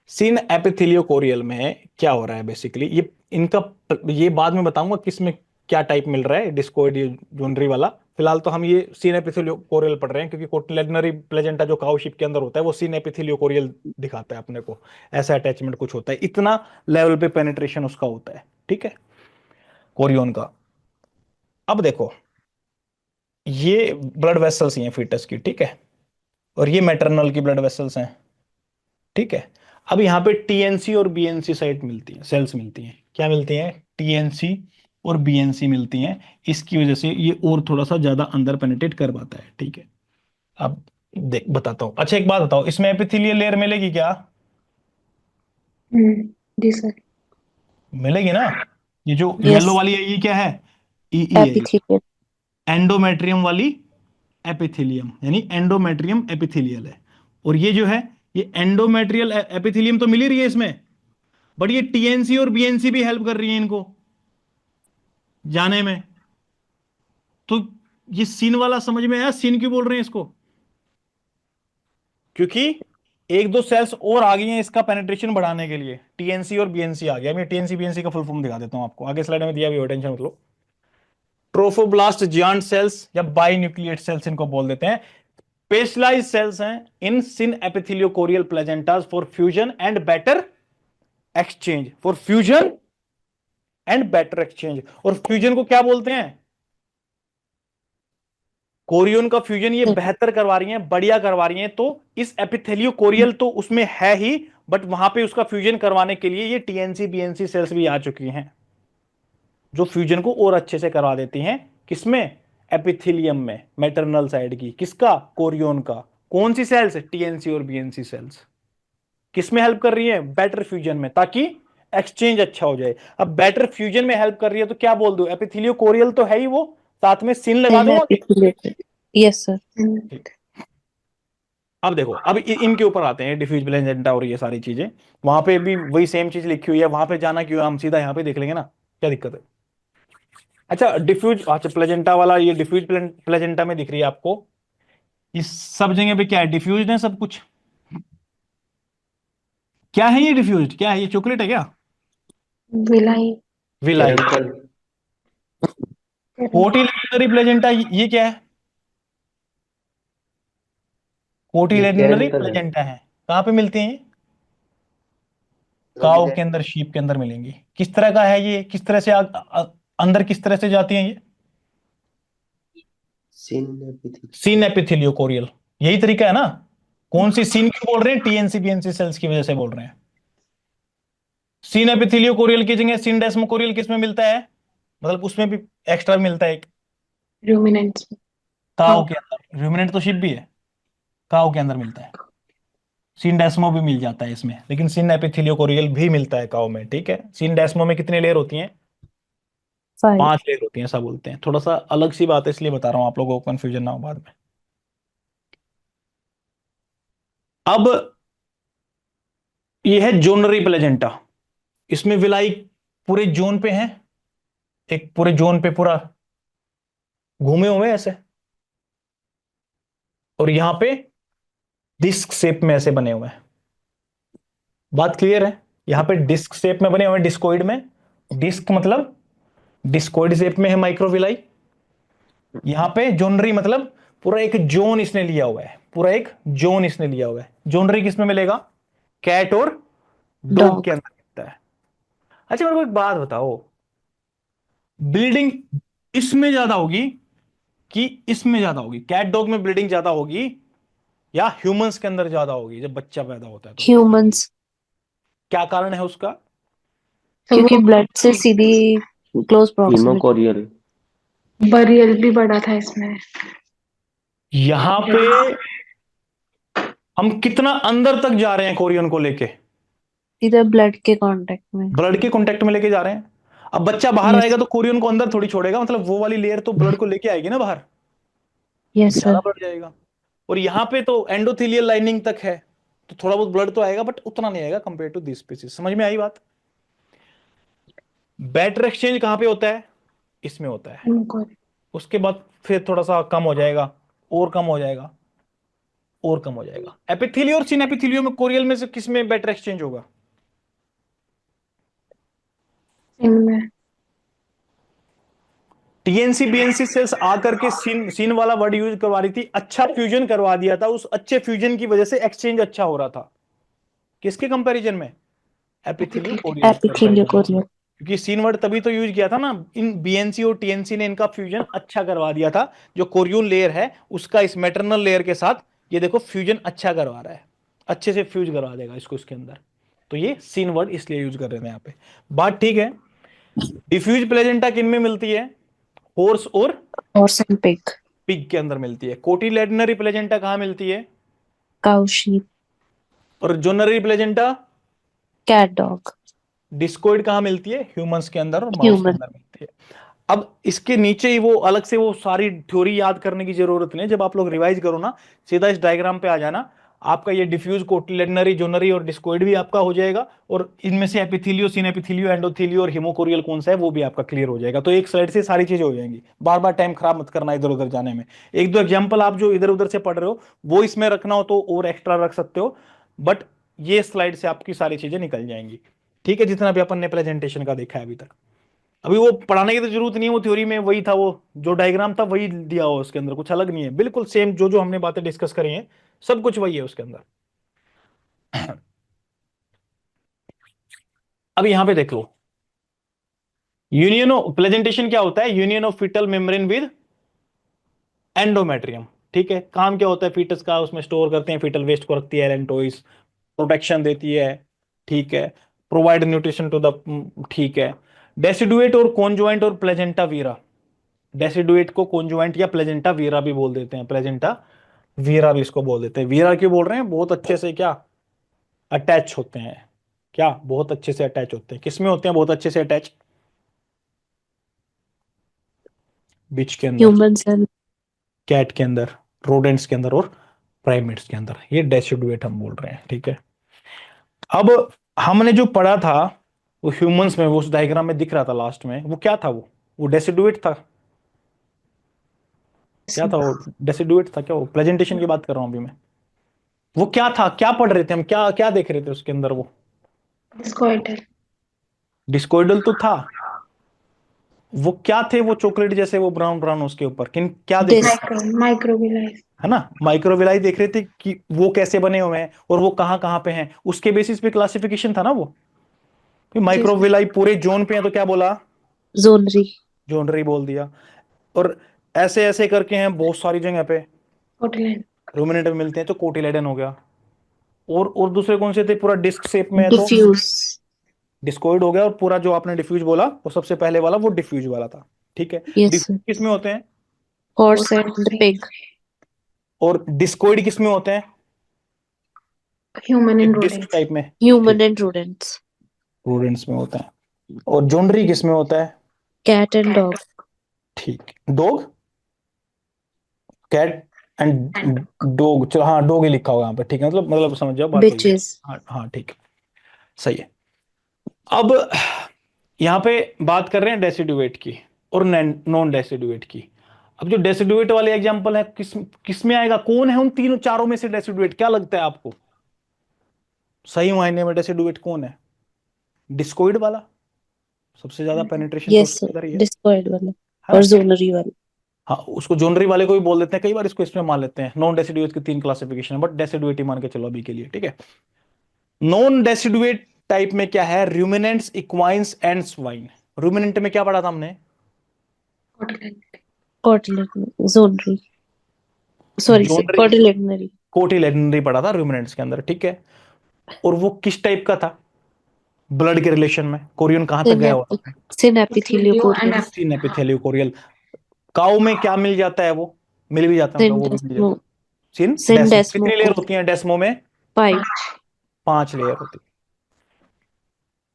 सिन एपिथेलियो कोरियल में क्या हो रहा है बेसिकली, ये इनका, ये बाद में बताऊंगा किसमें क्या टाइप मिल रहा है, डिस्कोइड जूनरी वाला। फिलहाल तो हम ये सीन एपिथेलियो कोरियल पढ़ रहे हैं, क्योंकि कोटिलिडनरी प्लेजेंटा जो काउशिप के अंदर होता है वो सीन एपिथेलियो कोरियल दिखाता है अपने को, ऐसा अटैचमेंट कुछ होता है, इतना लेवल पे पेनिट्रेशन उसका होता है, ठीक है, कोरियन का। अब देखो, ये ब्लड वेसल्स हैं फीटस की, ठीक है, और ये मैटरनल की ब्लड वेसल्स हैं, ठीक है। अब यहाँ पे टीएनसी और बीएनसी साइट मिलती है, सेल्स मिलती हैं, क्या मिलती हैं, टीएनसी और बीएनसी मिलती हैं। इसकी वजह से ये और थोड़ा सा ज्यादा अंदर पेनिट्रेट कर पाता है, ठीक है। अब देख बताता हूँ। अच्छा एक बात बताओ, इसमें एपिथेलियल लेयर मिलेगी क्या, जी सर। मिलेगी ना। ये जो यस। येलो वाली है ये क्या है, ई है, एपिथेलियम। एंडोमेट्रियम वाली एपिथेलियम, यानी एंडोमेट्रियम एपिथेलियल है। और ये जो है, ये एंडोमेट्रियल एपिथेलियम तो मिल ही रही है इसमें, बट ये टीएनसी और बीएनसी भी हेल्प कर रही है इनको जाने में। तो ये सीन वाला समझ में आया, सीन क्यों बोल रहे हैं इसको, क्योंकि एक दो सेल्स और आ गई हैं इसका पेनिट्रेशन बढ़ाने के लिए, टीएनसी और बीएनसी आ गया। मैं टीएनसी बीएनसी का फुल फॉर्म दिखा देता हूं आपको, आगे स्लाइड में दिया भी, टेंशन मत लो। ट्रोफोब्लास्ट जियांट सेल्स या बाइन्यूक्लिएट सेल्स इनको बोल देते हैं। स्पेशलाइज्ड सेल्स हैं in syn epitheliochorial placentas for fusion and better exchange, for fusion and better exchange. और फ्यूजन को क्या बोलते हैं? कोरियन का फ्यूजन ये बेहतर करवा रही हैं, बढ़िया करवा रही हैं। तो इस एपिथेलियोकोरियल तो उसमें है ही, बट वहां पे उसका फ्यूजन करवाने के लिए ये टीएनसी बीएनसी सेल्स भी आ चुकी हैं, जो फ्यूजन को और अच्छे से करवा देती हैं। किसमें? एपिथेलियम में, मैटरनल साइड की। किसका? कोरियन का। कौन सी सेल्स? टीएनसी और बीएनसी सेल्स। किसमें हेल्प कर रही है? बेटर फ्यूजन में, ताकि एक्सचेंज अच्छा हो जाए। अब बेटर फ्यूजन में हेल्प कर रही है तो क्या बोल दो? एपिथेलियोकोरियल तो है ही, वो साथ में सिन लगा दो। Yes sir. अब देखो, अब इनके ऊपर आते हैं, डिफ्यूज प्लेजेंटा और ये सारी चीजें। वहां पे भी वही सेम चीज लिखी हुई है, वहां पे जाना क्यों है? हम सीधा यहाँ पे देख लेंगे ना, क्या दिक्कत है? अच्छा डिफ्यूज, अच्छा प्लेजेंटा वाला, ये डिफ्यूज प्लेजेंटा में दिख रही है आपको। इस सब जगह पे क्या है? डिफ्यूज है सब कुछ। क्या है ये डिफ्यूज? क्या है ये? चॉकलेट है क्या? Villi villi. Caruncle. Cotyledonary placenta, ये क्या है? कोटिलेडनरी कैरंकल है। प्लेजेंटा है। कहाँ पे मिलती हैं ये? काऊ के अंदर, शीप के अंदर मिलेंगी। किस तरह का है ये? किस तरह से अंदर किस तरह से जाती हैं ये? सीन एपिथेलियोकोरियल, यही तरीका है ना? कौन सी सीन क्यों बोल रहे हैं? टीएनसी बीएनसी सेल्स की वजह से बोल रहे हैं। सीन एपिथेलियोकोरियल की जगह सीन डेस्मोकोरियल किस में मिलता है? मतलब उसमें भी एक्स्ट्रा मिलता है एक, रूमिनेंट्स काऊ के अंदर। रूमिनेंट तो शिप भी है, काऊ के अंदर मिलता है। सीन डेस्मो भी मिल जाता है इसमें, लेकिन सीन एपिथेलियोकोरियल भी मिलता है काऊ में, ठीक है। सीन डेस्मो में कितने लेयर होती हैं? 5 लेयर होती हैं, ऐसा बोलते हैं। थोड़ा सा अलग सी बात है, इसलिए बता रहा हूं आप लोगों को, कंफ्यूजन ना हो बाद में। अब ये है जोनरी प्लेजेंटा। इसमें विलाई पूरे जोन पे है, एक पूरे जोन पे पूरा घूमे हुए ऐसे, और यहां पे डिस्क शेप में ऐसे बने हुए हैं। बात क्लियर है? यहां पे डिस्क शेप में बने हुए हैं, डिस्कोइड में। डिस्क मतलब डिस्कोइड शेप में है माइक्रोविलाई। यहां पे जोनरी मतलब पूरा एक जोन इसने लिया हुआ है, पूरा एक जोन इसने लिया हुआ है। जोनरी किस में मिलेगा? कैट और डॉग के अंदर मिलता है। अच्छा मेरे को एक बात बताओ, ब्लीडिंग इसमें ज्यादा होगी कि इसमें ज्यादा होगी? कैट डॉग में ब्लीडिंग ज्यादा होगी या ह्यूमंस के अंदर ज्यादा होगी जब बच्चा पैदा होता है तो? ह्यूमंस, क्या कारण है उसका? क्योंकि ब्लड से सीधी क्लोज प्रॉक्सिमिटी। हीमोकोरियल। बरियल भी बड़ा था इसमें। यहां पे हम कितना अंदर तक जा रहे हैं कोरियन को लेके? सीधा ब्लड के कांटेक्ट में। ब्लड के कांटेक्ट में लेके जा रहे हैं। अब बच्चा बाहर Yes. आएगा तो कोरियन को अंदर थोड़ी छोड़ेगा, मतलब वो वाली लेयर तो ब्लड को लेके आएगी ना बाहर, यस ज्यादा सर। बढ़ जाएगा। और यहाँ पे तो एंडोथेलियल लाइनिंग तक है, तो थोड़ा बहुत ब्लड तो आएगा, बट उतना नहीं आएगा कंपेयर टू दिस स्पीसीज। समझ में आई बात? बैटर एक्सचेंज कहां पे होता है? इसमें होता है। उसके बाद फिर थोड़ा सा कम हो जाएगा, और कम हो जाएगा, और कम हो जाएगा। एपिथेलियो और सिनेपिथेलियो में, कोरियल में से किस में बैटर एक्सचेंज होगा? इनमें टीएनसी बीएनसी सेल्स आकर के सीन वाला वर्ड यूज करवा रही थी, अच्छा फ्यूजन करवा दिया था। उस अच्छे फ्यूजन की वजह से एक्सचेंज अच्छा हो रहा था। किसके कंपैरिजन में? एपिथेलियो एपिथेलियोकोरियल। क्योंकि सीन वर्ड तभी तो यूज किया था ना, इन बीएनसी और टीएनसी ने इनका फ्यूजन अच्छा करवा दिया था। जो कोरियन लेयर है उसका इस मैटरनल लेयर के साथ ये देखो फ्यूजन अच्छा करवा रहा है, अच्छे से फ्यूज करवा देगा इसको इसके अंदर। तो ये सीन वर्ड इसलिए यूज कर रहे थे यहाँ पे। बात ठीक है। डिफ्यूज प्लेजेंटा किन में मिलती है? हॉर्स और हॉर्स एंड पिग। पिग के अंदर मिलती है। कोटिलेडनरी प्लेजेंटा कहां मिलती है? Cow sheep. और zonary placenta? Cat dog. Discoid कहां मिलती है? ह्यूमंस के अंदर और माउस के ह्यूमन। अंदर मिलती है। अब इसके नीचे ही वो अलग से वो सारी थ्योरी याद करने की जरूरत नहीं। जब आप लोग रिवाइज करो ना, सीधा इस डायग्राम पे आ जाना। आपका ये डिफ्यूज, कोटिलेडनरी, जोनरी और डिस्कोइड भी आपका हो जाएगा, और इनमें से एपिथेलियो, सिनेपिथेलियो, एंडोथेलियो और हिमोकोरियल कौन सा है वो भी आपका क्लियर हो जाएगा। तो एक स्लाइड से सारी चीजें हो जाएंगी। बार बार टाइम खराब मत करना इधर उधर जाने में। एक दो एग्जाम्पल आप जो इधर उधर से पढ़ रहे हो वो इसमें रखना हो तो और एक्स्ट्रा रख सकते हो। बट ये स्लाइड से आपकी सारी चीजें निकल जाएंगी। ठीक है, जितना भी अपन ने प्रेजेंटेशन का देखा है अभी तक। अभी वो पढ़ाने की तो जरूरत नहीं है, वो थ्योरी में वही था, वो जो डायग्राम था वही दिया हुआ उसके अंदर, कुछ अलग नहीं है, बिल्कुल सेम जो जो हमने बातें डिस्कस करी हैं सब कुछ वही है उसके अंदर। अब यहां पे देख लो, यूनियन ऑफ प्रेजेंटेशन क्या होता है, union of fetal membrane with endometrium. ठीक है, काम क्या होता है फीटस का, उसमें स्टोर करते हैं, फीटल वेस्ट को रखती है एलेंटोइस, प्रोटेक्शन देती है, ठीक है, प्रोवाइड न्यूट्रिशन टू द, ठीक है। डेसिडुएट और कॉन्जुएंट और प्लेजेंटा वीरा, डेसिडुएट को कॉन्जुएंट या प्लेजेंटा वीरा भी बोल देते हैं, प्लेजेंटा वीरा भी इसको बोल देते हैं। वीरा क्यों बोल रहे हैं, बहुत अच्छे से क्या अटैच होते हैं, क्या बहुत अच्छे से अटैच होते हैं, किसमें होते हैं बहुत अच्छे से अटैच, बिच के अंदर, ह्यूमन सेल। कैट के अंदर, रोडेंट्स के अंदर और प्राइमेट्स के अंदर, ये डेसिडुएट हम बोल रहे हैं। ठीक है, अब हमने जो पढ़ा था वो ह्यूमंस में, वो उस डायग्राम में दिख रहा था लास्ट में, वो क्या था, वो डेसिडुएट था, क्या था वो, डेसिडुएट था क्या, वो प्रेजेंटेशन की बात कर रहा हूं अभी मैं, वो क्या था, क्या पढ़ रहे थे हम, क्या क्या देख रहे थे उसके अंदर, वो डिस्कॉइडल। डिस्कोइडल तो था, वो क्या थे, वो चॉकलेट जैसे वो ब्राउन ब्राउन उसके ऊपर किन, क्या देख रहे थे, माइक्रोविलाई। है ना, माइक्रोविलाई देख रहे थे कि वो कैसे बने हुए हैं और वो कहाँ कहाँ पे हैं, उसके बेसिस पे क्लासिफिकेशन था ना वो। माइक्रोविलाई पूरे जोन पे है तो क्या बोला, जोनरी। जोनरी बोल दिया। और ऐसे ऐसे करके हैं बहुत सारी जगह पे, कोटिलाइन। रूमिनेंट में मिलते हैं तो कोटिलेडन हो गया। और दूसरे कौन से थे, पूरा डिस्क शेप में है तो डिफ्यूज। डिस्कोइड हो गया। और पूरा जो आपने डिफ्यूज बोला वो सबसे पहले वाला वो डिफ्यूज वाला था। ठीक है, यस डिफ्यूज किस में होते हैं, हॉर्स एंड पिग। और डिस्कोइड किस में होते हैं, human and disc rodents. Type में, ह्यूमन एंड रोडेंट्स। रोडेंट्स में होता है। और जोनरी किस में होता है, कैट एंड डॉग। ठीक, डॉग, कैट एंड डॉग, चलो हाँ डॉग ही लिखा होगा यहाँ पे, ठीक है, मतलब समझ जाओ बात वही है। बिचेस। हाँ हाँ ठीक है, सही है। अब यहाँ पे बात कर रहे हैं डेसिडुएट की और नॉन डेसिडुएट की। अब जो डेसिडुएट वाले एग्जांपल है, किस में आएगा, कौन है उन तीनों चारों में से डेसिडुएट, क्या लगता है आपको, सही मायने में डेसिडुएट कौन है, डिस्कोइड वाला, सबसे ज्यादा पेनिट्रेशन तो यस उसके अंदर ही है डिस्कॉइड वाला है और ना। जोनरी वाला। हाँ, उसको जोनरी वाले को भी बोल देते हैं, कई बार इसको इसमें मान लेते हैं। नॉन डेसिडुएट की 3 क्लासिफिकेशन है, बट डेसिडुएट ही मान के चलो अभी के लिए, ठीक है। नॉन डेसिडुएट टाइप में क्या है, रूमिनेंट्स, इक्वाइंस एंड स्वाइन। रूमिनेंट में क्या पढ़ा था हमने, कोटिलाइन। कॉटिलेडनरी। जोनरी, सॉरी जोनरी, कॉटिलेडनरी। कोटिलेडनरी पढ़ा था रूमिनेंट्स के अंदर, ठीक है। और वो किस टाइप का था, ब्लड के रिलेशन में, कोरियन कहां तक गया हुआ था, synepitheliochorion. And syn epitheliochorial. Cow में क्या मिल जाता है, वो मिल भी जाता है, मतलब वो भी मिल सिंडेस्मो। जाता है, सिन डेस्मो। सिंडेस्मो कितनी लेयर होती है डेस्मो में, 5। 5 लेयर होती है।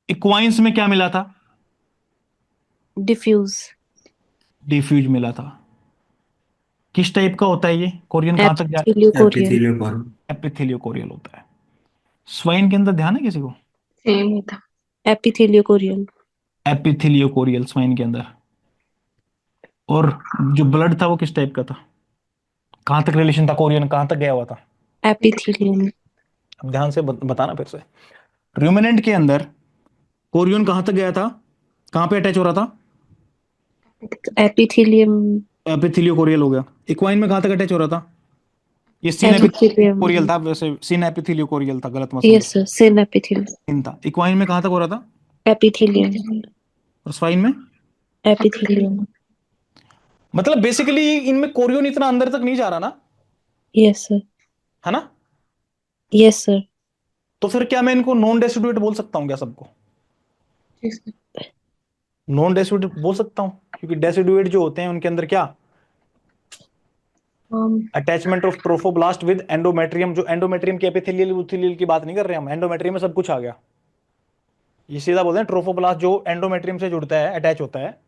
इक्वाइंस में क्या मिला था, डिफ्यूज। डिफ्यूज मिला था। किस टाइप का होता है ये, कोरियन कहां तक जा, epitheliochorion. Epithelial column. Epitheliochorial होता है। स्वाइन के अंदर ध्यान है किसी को, सेम ही था। एपिथेलियो कोरियन। एपिथेलियो कोरियल स्वाइन के अंदर। और जो ब्लड था वो किस टाइप का था, कहां तक रिलेशन था, कोरियन कहां तक गया हुआ था, एपिथेलियम। अब ध्यान से बताना फिर से। रूमिनेंट के अंदर कोरियन कहां तक गया था, कहां पे अटैच हो रहा था, एपिथेलियम। एपिथेलियो कोरियल हो गया। इक्वाइन में कहां तक अटैच हो रहा था, ये सीन एपिथेलियो एपिथेलियम। कोरियल था, वैसे सीन एपिथेलियो कोरियल था, गलत मत यस समझो, सर सिनेपिथेलियम। सीन था। इक्वाइन में कहां तक हो रहा था, एपिथेलियम। और स्वाइन में, एपिथेलियम। मतलब बेसिकली इनमें कोरियन इतना अंदर तक नहीं जा रहा ना, यस सर। है ना। Yes sir. तो फिर क्या मैं इनको नॉन डेसिडुएट बोल सकता हूँ क्या सबको, नॉन डेसिडुएट बोल सकता हूँ, क्योंकि डेसिडुएट जो होते हैं उनके अंदर क्या, attachment of trophoblast with endometrium, जो एंडोमेट्रियम के एपिथेलियल उथिलियल की बात नहीं कर रहे हम, एंडोमेट्रियम में सब कुछ आ गया। ये सीधा बोलते हैं ट्रोफोब्लास्ट जो एंडोमेट्रियम से जुड़ता है, अटैच होता है।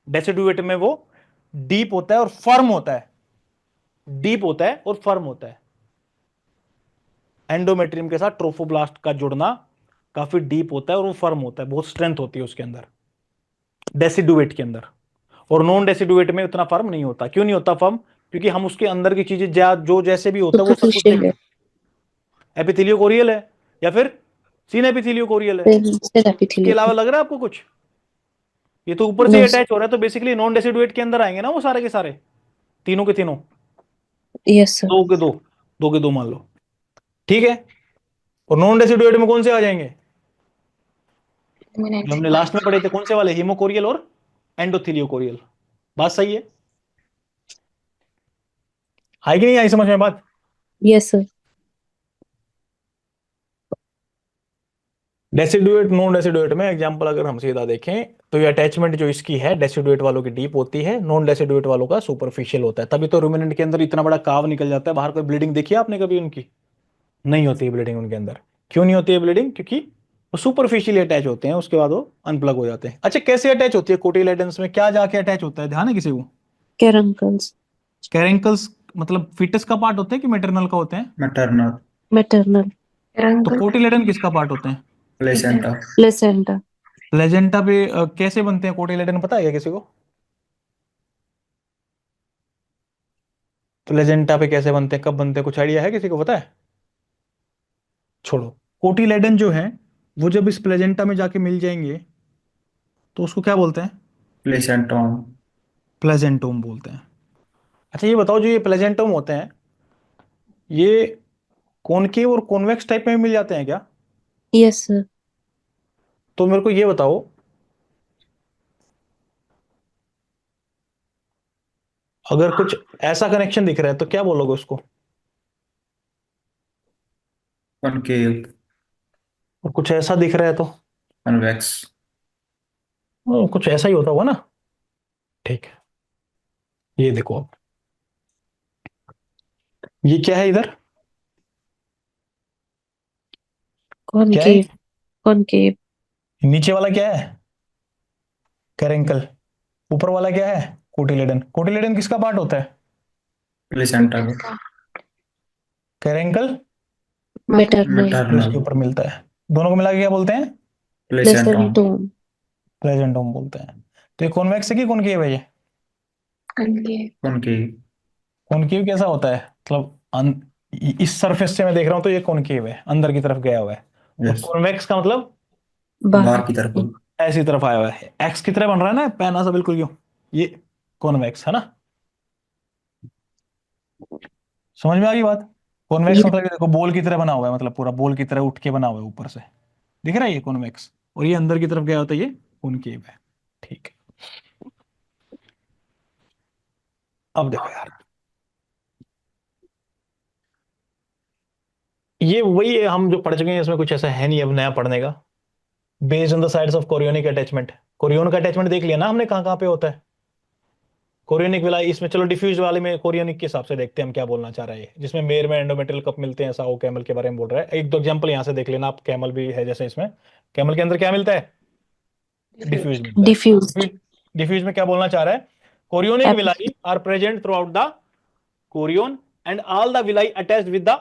डेसिडुएट में वो डीप होता है और फर्म होता है, डीप होता है और फर्म होता है। एंडोमेट्रियम के साथ ट्रोफोब्लास्ट का जुड़ना काफी डीप होता है और वो फर्म होता है, बहुत स्ट्रेंथ होती है उसके अंदर, डेसिडुएट के अंदर। और नॉन डेसिडुएट में उतना फर्म नहीं होता। क्यों नहीं होता फर्म, क्योंकि हम उसके अंदर की चीजें जो जैसे भी होता है वो सब कुछ सुपरफिशियल है। एपिथेलियोकोरियल है या फिर सीन एपिथेलियोकोरियल है? सेल इसके एपिथेलियल। अलावा लग रहा है आपको कुछ? ये तो ऊपर से नो अटैच हो रहा है, तो बेसिकली नॉन डेसिडुएट के अंदर आएंगे ना वो सारे के सारे, तीनों के तीनों। Yes sir. दो के दो, दो के दो मान लो, ठीक है। और नॉन डेसिडुएट में कौन से आ जाएंगे जो हमने लास्ट में पढ़े थे, कौन से वाले? हीमोकोरियल और एंडोथेलियोकोरियल। बात सही है? आई कि नहीं आई समझ में बात? Yes sir. Deciduate non deciduate में एग्जांपल अगर हम सीधा देखें तो ये अटैचमेंट जो इसकी है डेसिडुएट वालों की डीप होती है, नॉन डेसिडुएट वालों का सुपरफिशियल होता है। तभी तो रूमिनेंट के अंदर इतना बड़ा काव निकल जाता है बाहर। कोई ब्लीडिंग देखी है आपने कभी उनकी? नहीं होती है ब्लीडिंग उनके अंदर। क्यों नहीं होती है ब्लीडिंग? क्योंकि वो सुपरफिशियली अटैच होते हैं, उसके बाद वो अनप्लग हो जाते हैं। अच्छा, कैसे अटैच होती है कोटिलेडन्स में? क्या जाके अटैच होता है, ध्यान है किसी को? कैरंकल्स। कैरेंकल्स मतलब फिटस का पार्ट होते हैं कि मेटरनल का होते हैं? maternal, maternal. तो कोटिलेडन किसका पार्ट होते हैं? placenta, placenta. प्लेजेंटा पे कैसे बनते हैं कोटिलेडन, पता है क्या किसी को? प्लेजेंटा पे कैसे बनते हैं, कब बनते हैं, कुछ आइडिया है किसी को, पता है? छोड़ो। कोटिलेडन जो है वो जब इस प्लेजेंटा में जाके मिल जाएंगे तो उसको क्या बोलते हैं? placentum, प्लेजेंटोम बोलते हैं। अच्छा ये बताओ, जो ये प्लेजेंटोम होते हैं ये कॉनकेव और कॉन्वेक्स टाइप में भी मिल जाते हैं क्या? Yes sir. तो मेरे को ये बताओ, अगर कुछ ऐसा कनेक्शन दिख रहा है तो क्या बोलोगे उसको? concave, और कुछ ऐसा दिख रहा है तो? convex, कुछ ऐसा ही होता होगा ना। ठीक है, ये देखो अब, ये क्या है इधर? क्या है? कॉनकेव। कॉनकेव। नीचे वाला क्या है? कैरेंकल। ऊपर वाला क्या है? कोटिलेडन। कोटिलेडन किसका पार्ट होता है? placenta, caruncle maternal. जो इसके maternal, ऊपर मिलता है, दोनों को मिला के क्या बोलते हैं? placentum, प्लेसेंटोम। प्लेजेंटोम बोलते हैं। तो ये कॉन्वेक्स है कि कॉनकेव है ये? concave, कॉनकेव कैसा होता है मतलब इस सरफेस से मैं देख रहा हूं तो ये कॉनकेव है, अंदर की तरफ गया हुआ है। और yes, कॉन्वेक्स का मतलब बाहर। बाहर की तरफ, ऐसी तरफ आया हुआ है, एक्स की तरह बन रहा है ना, पैना सा बिल्कुल यूं। ये कॉन्वेक्स है ना। समझ में आ गई बात? कॉन्वेक्स मतलब ये देखो बॉल की तरह बना हुआ है, मतलब पूरा बॉल की तरह उठ के बना हुआ है ऊपर से, दिख रहा है ये कॉन्वेक्स। और ये अंदर की तरफ गया होता है, ये कॉनकेव है। ठीक है, अब देखो यार, ये वही है हम जो पढ़ चुके हैं, इसमें कुछ ऐसा है नहीं अब नया पढ़ने का। Based on the sides of chorionic attachment. Chorion का अटैचमेंट देख लिया ना हमने, कहाँ कहाँ पे होता है कोरियोनिक विलाई। इसमें चलो डिफ्यूज वाले में कोरियोनिक के हिसाब से देखते हैं हम क्या बोलना चाह रहे हैं, जिसमें मेयर में एंडोमेट्रियल कप मिलते हैं, साओ कैमल के बारे में बोल रहा है। एक दो एग्जांपल यहाँ से देख लेना आप, कैमल भी है जैसे इसमें। कैमल के अंदर क्या मिलता है? डिफ्यूज मिलता है। डिफ्यूज। डिफ्यूज में क्या बोलना चाह रहा है? Chorionic villi are present throughout the chorion and all the villi attached with the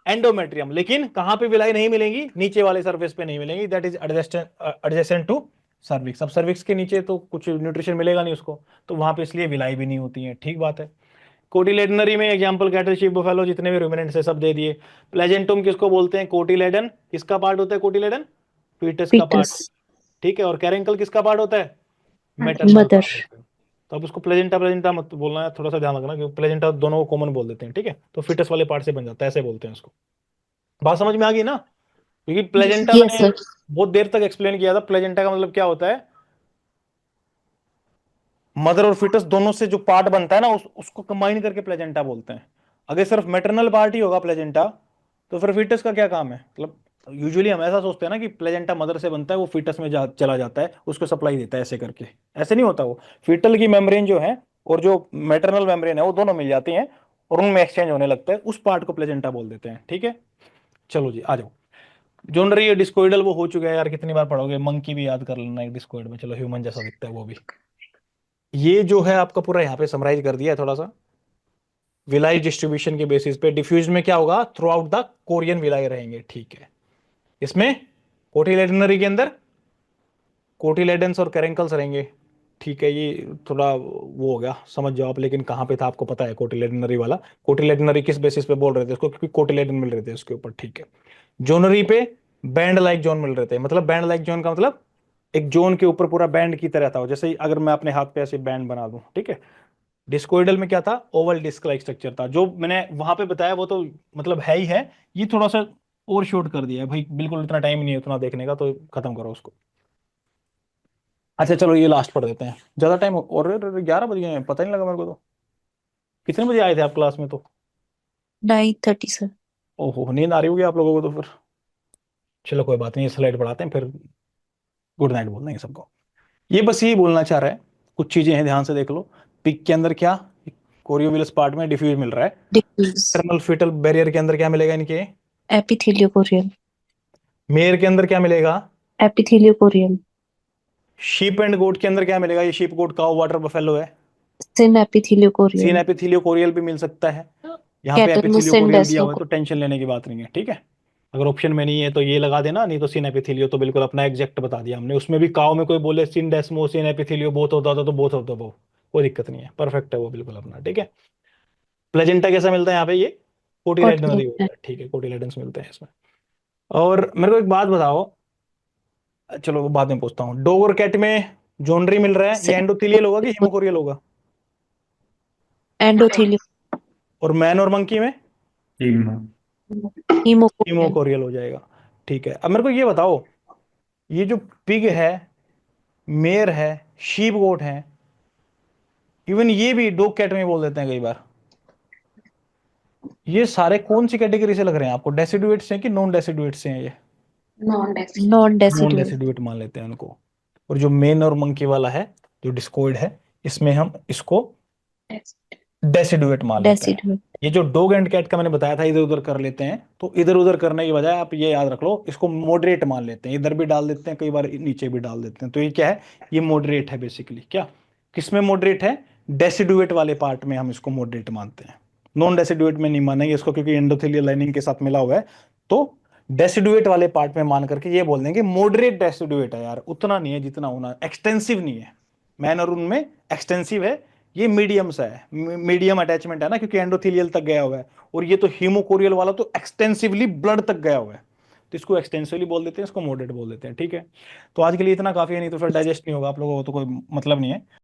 endometrium. लेकिन कहां पे विलाई नहीं मिलेंगी? नीचे वाले सरफेस पे नहीं मिलेंगी, that is adjacent to cervix. अब सर्विक्स के नीचे तो कुछ न्यूट्रिशन मिलेगा नहीं उसको, तो वहां पे इसलिए विलाई भी नहीं होती है। ठीक बात है। कोटिलेडनरी में एग्जांपल कैटल, शीप, बुफेलो, जितने भी रूमिनेंट्स है सब दे दिए। प्लेजेंटुम किसको बोलते हैं? कोटिलेडन किसका पार्ट होता है? कोटिलेडन फीटस का पार्ट। फीटस। ठीक है। और कैरेंकल किसका पार्ट होता है? Maternal mother. पार्ट होता है। तो अब उसको प्लेजेंटा प्लेजेंटा मत बोलना है, थोड़ा सा ध्यान रखना, क्योंकि प्लेजेंटा दोनों को कॉमन बोल देते हैं। ठीक है, तो फीटस वाले पार्ट से बन जाता है, ऐसे बोलते हैं उसको। बात समझ में आ गई ना? क्योंकि प्लेजेंटा यस मैंने सर। बहुत देर तक एक्सप्लेन किया था, प्लेजेंटा का मतलब क्या होता है। मदर और फीटस दोनों से जो पार्ट बनता है ना, उसको कंबाइन करके प्लेजेंटा बोलते हैं। अगर सिर्फ मैटरनल पार्ट ही होगा प्लेजेंटा, तो फिर फीटस का क्या काम है? मतलब यूजुअली हम ऐसा सोचते हैं ना कि प्लेजेंटा मदर से बनता है, वो फीटस में चला जाता है, उसको सप्लाई देता है ऐसे करके। ऐसे नहीं होता। वो फीटल की मेम्ब्रेन जो है और जो मैटरनल मेम्ब्रेन है वो दोनों मिल जाती हैं और उनमें एक्सचेंज होने लगता है, उस पार्ट को प्लेजेंटा बोल देते हैं। ठीक है, चलो जी आ जाओ। जोनरी ये डिस्कोइडल वो हो चुका है यार, कितनी बार पढ़ोगे। मंकी भी याद कर लेना एक डिस्कोइड में, चलो ह्यूमन जैसा दिखता है वो भी। ये जो है आपका पूरा यहाँ पे समराइज कर दिया है थोड़ा सा। विलाई डिस्ट्रीब्यूशन के बेसिस पे डिफ्यूज में क्या होगा? Through out the Korean villi रहेंगे। ठीक है। इसमें कोटिलेडनरी के अंदर कोटिलेडन्स और कैरेंकल्स रहेंगे। ठीक है, ये थोड़ा वो हो गया, समझ जाओ आप। लेकिन कहाँ पे था आपको पता है, कोटिलेडनरी वाला। कोटिलेडनरी किस बेसिस पे बोल रहे थे इसको, क्योंकि कोटिलेडन मिल रहे थे उसके ऊपर, ठीक है। जोनरी पे बैंड लाइक जोन मिल रहे थे, मतलब बैंड लाइक जोन का मतलब एक जोन के ऊपर पूरा बैंड की तरह था। जैसे अगर मैं अपने हाथ पे ऐसे बैंड बना दूं, ठीक है। डिस्कोइडल में क्या था, ओवल डिस्क लाइक स्ट्रक्चर था। जो मैंने वहां पे बताया वो तो मतलब है ही है, ये थोड़ा सा और शॉर्ट कर दिया है भाई, बिल्कुल इतना टाइम नहीं है उतना देखने का, तो खत्म करो उसको। अच्छा चलो ये लास्ट पढ़ देते हैं, ज्यादा टाइम और 11 बज गए हैं, पता नहीं लगा मेरे को तो। कितने बजे आए थे आप क्लास में तो? 9:30 सर। ओहो, नींद आ रही होगी आप लोगों को तो फिर। चलो कोई बात नहीं, स्लाइड पढ़ाते हैं फिर गुड नाइट बोल देंगे सबको। ये बस यही बोलना चाह रहा है, कुछ चीजें हैं ध्यान से देख लो। पिक के अंदर क्या, कोरियोविलस पार्ट में डिफ्यूज मिल रहा है। डिफ्यूज। टर्मिनल फीटल बैरियर के अंदर क्या मिलेगा इनके, एपिथेलियोकोरियल। मेयर के अंदर क्या मिलेगा, एपिथेलियोकोरियल। शीप एंड गोट के अंदर क्या मिलेगा, ये sheep goat cow water buffalo है। सिन सीन एपिथेलियोकोरियल। एपिथेलियोकोरियल भी मिल सकता है। यहाँ पे कैटल में सिन एपिथेलियोकोरियल दिया हुआ है, तो डेस्मोको। टेंशन लेने की बात नहीं है, ठीक है। अगर ऑप्शन में नहीं है तो ये लगा देना, नहीं तो सीन एपिथेलियो तो बिल्कुल अपना एग्जैक्ट बता दिया हमने। उसमें भी काउ में कोई बोले सिन डेस्मो सिन एपिथेलियो बोथ होता था तो बोथ होता, वो कोई दिक्कत नहीं है, परफेक्ट है वो बिल्कुल अपना, ठीक है। प्लेजेंटा कैसा मिलता है यहाँ पे, ये कोटिलेडनरी होता कोटिलेडन। है, ठीक है, कोटिलेडन्स मिलते हैं इसमें। और मेरे को एक बात बताओ, चलो वो बाद में पूछता हूँ। डॉग और कैट में जोनरी मिल रहा है, ये एंडोथेलियल होगा कि हिमोकोरियल होगा? एंडोथेलियो। और मैन और मंकी में हीमो हीमोकोरियल। हिमोकोरियल हो जाएगा, ठीक है। अब मेरे को ये बताओ, ये जो पिग है, मेयर है, शीप गोट है, इवन ये भी डॉग कैट में बोल देते हैं कई बार, ये सारे कौन सी कैटेगरी से लग रहे हैं आपको, डेसिडुएट्स हैं कि नॉन डेसिडुएट्स हैं? ये non decid. Non non deciduate. Deciduate मान लेते हैं उनको। और जो मेन और मंकी वाला है, जो डिस्कॉइड है, इसमें हम इसको डेसिडुएट मान लेते हैं। डेसिडुएट। ये जो डॉग एंड कैट का मैंने बताया था, इधर उधर कर लेते हैं, तो इधर उधर करने की बजाय आप ये याद रख लो, इसको मॉडरेट मान लेते हैं। इधर भी डाल देते हैं, कई बार नीचे भी डाल देते हैं, तो ये क्या है, ये मॉडरेट है बेसिकली। क्या किसमें मॉडरेट है, डेसिडुएट वाले पार्ट में हम इसको मॉडरेट मानते हैं। नॉन डेसिडुएट में नहीं मानेंगे इसको, क्योंकि एंडोथेलियल लाइनिंग के साथ मिला हुआ है। तो डेसिडुएट वाले पार्ट में मान करके ये बोल देंगे मॉडरेट डेसिडुएट है यार, उतना नहीं है जितना होना, एक्सटेंसिव नहीं है। मैन और उनमें एक्सटेंसिव है, ये मीडियम सा है, मीडियम अटैचमेंट है ना, क्योंकि एंडोथेलियल तक गया हुआ है। और ये तो हीमोकोरियल वाला तो एक्सटेंसिवली ब्लड तक गया हुआ है, तो इसको एक्सटेंसिवली बोल देते हैं, इसको मॉडरेट बोल देते हैं, ठीक है। तो आज के लिए इतना काफी है, नहीं तो फिर डाइजेस्ट नहीं होगा आप लोगों को, तो कोई मतलब नहीं है।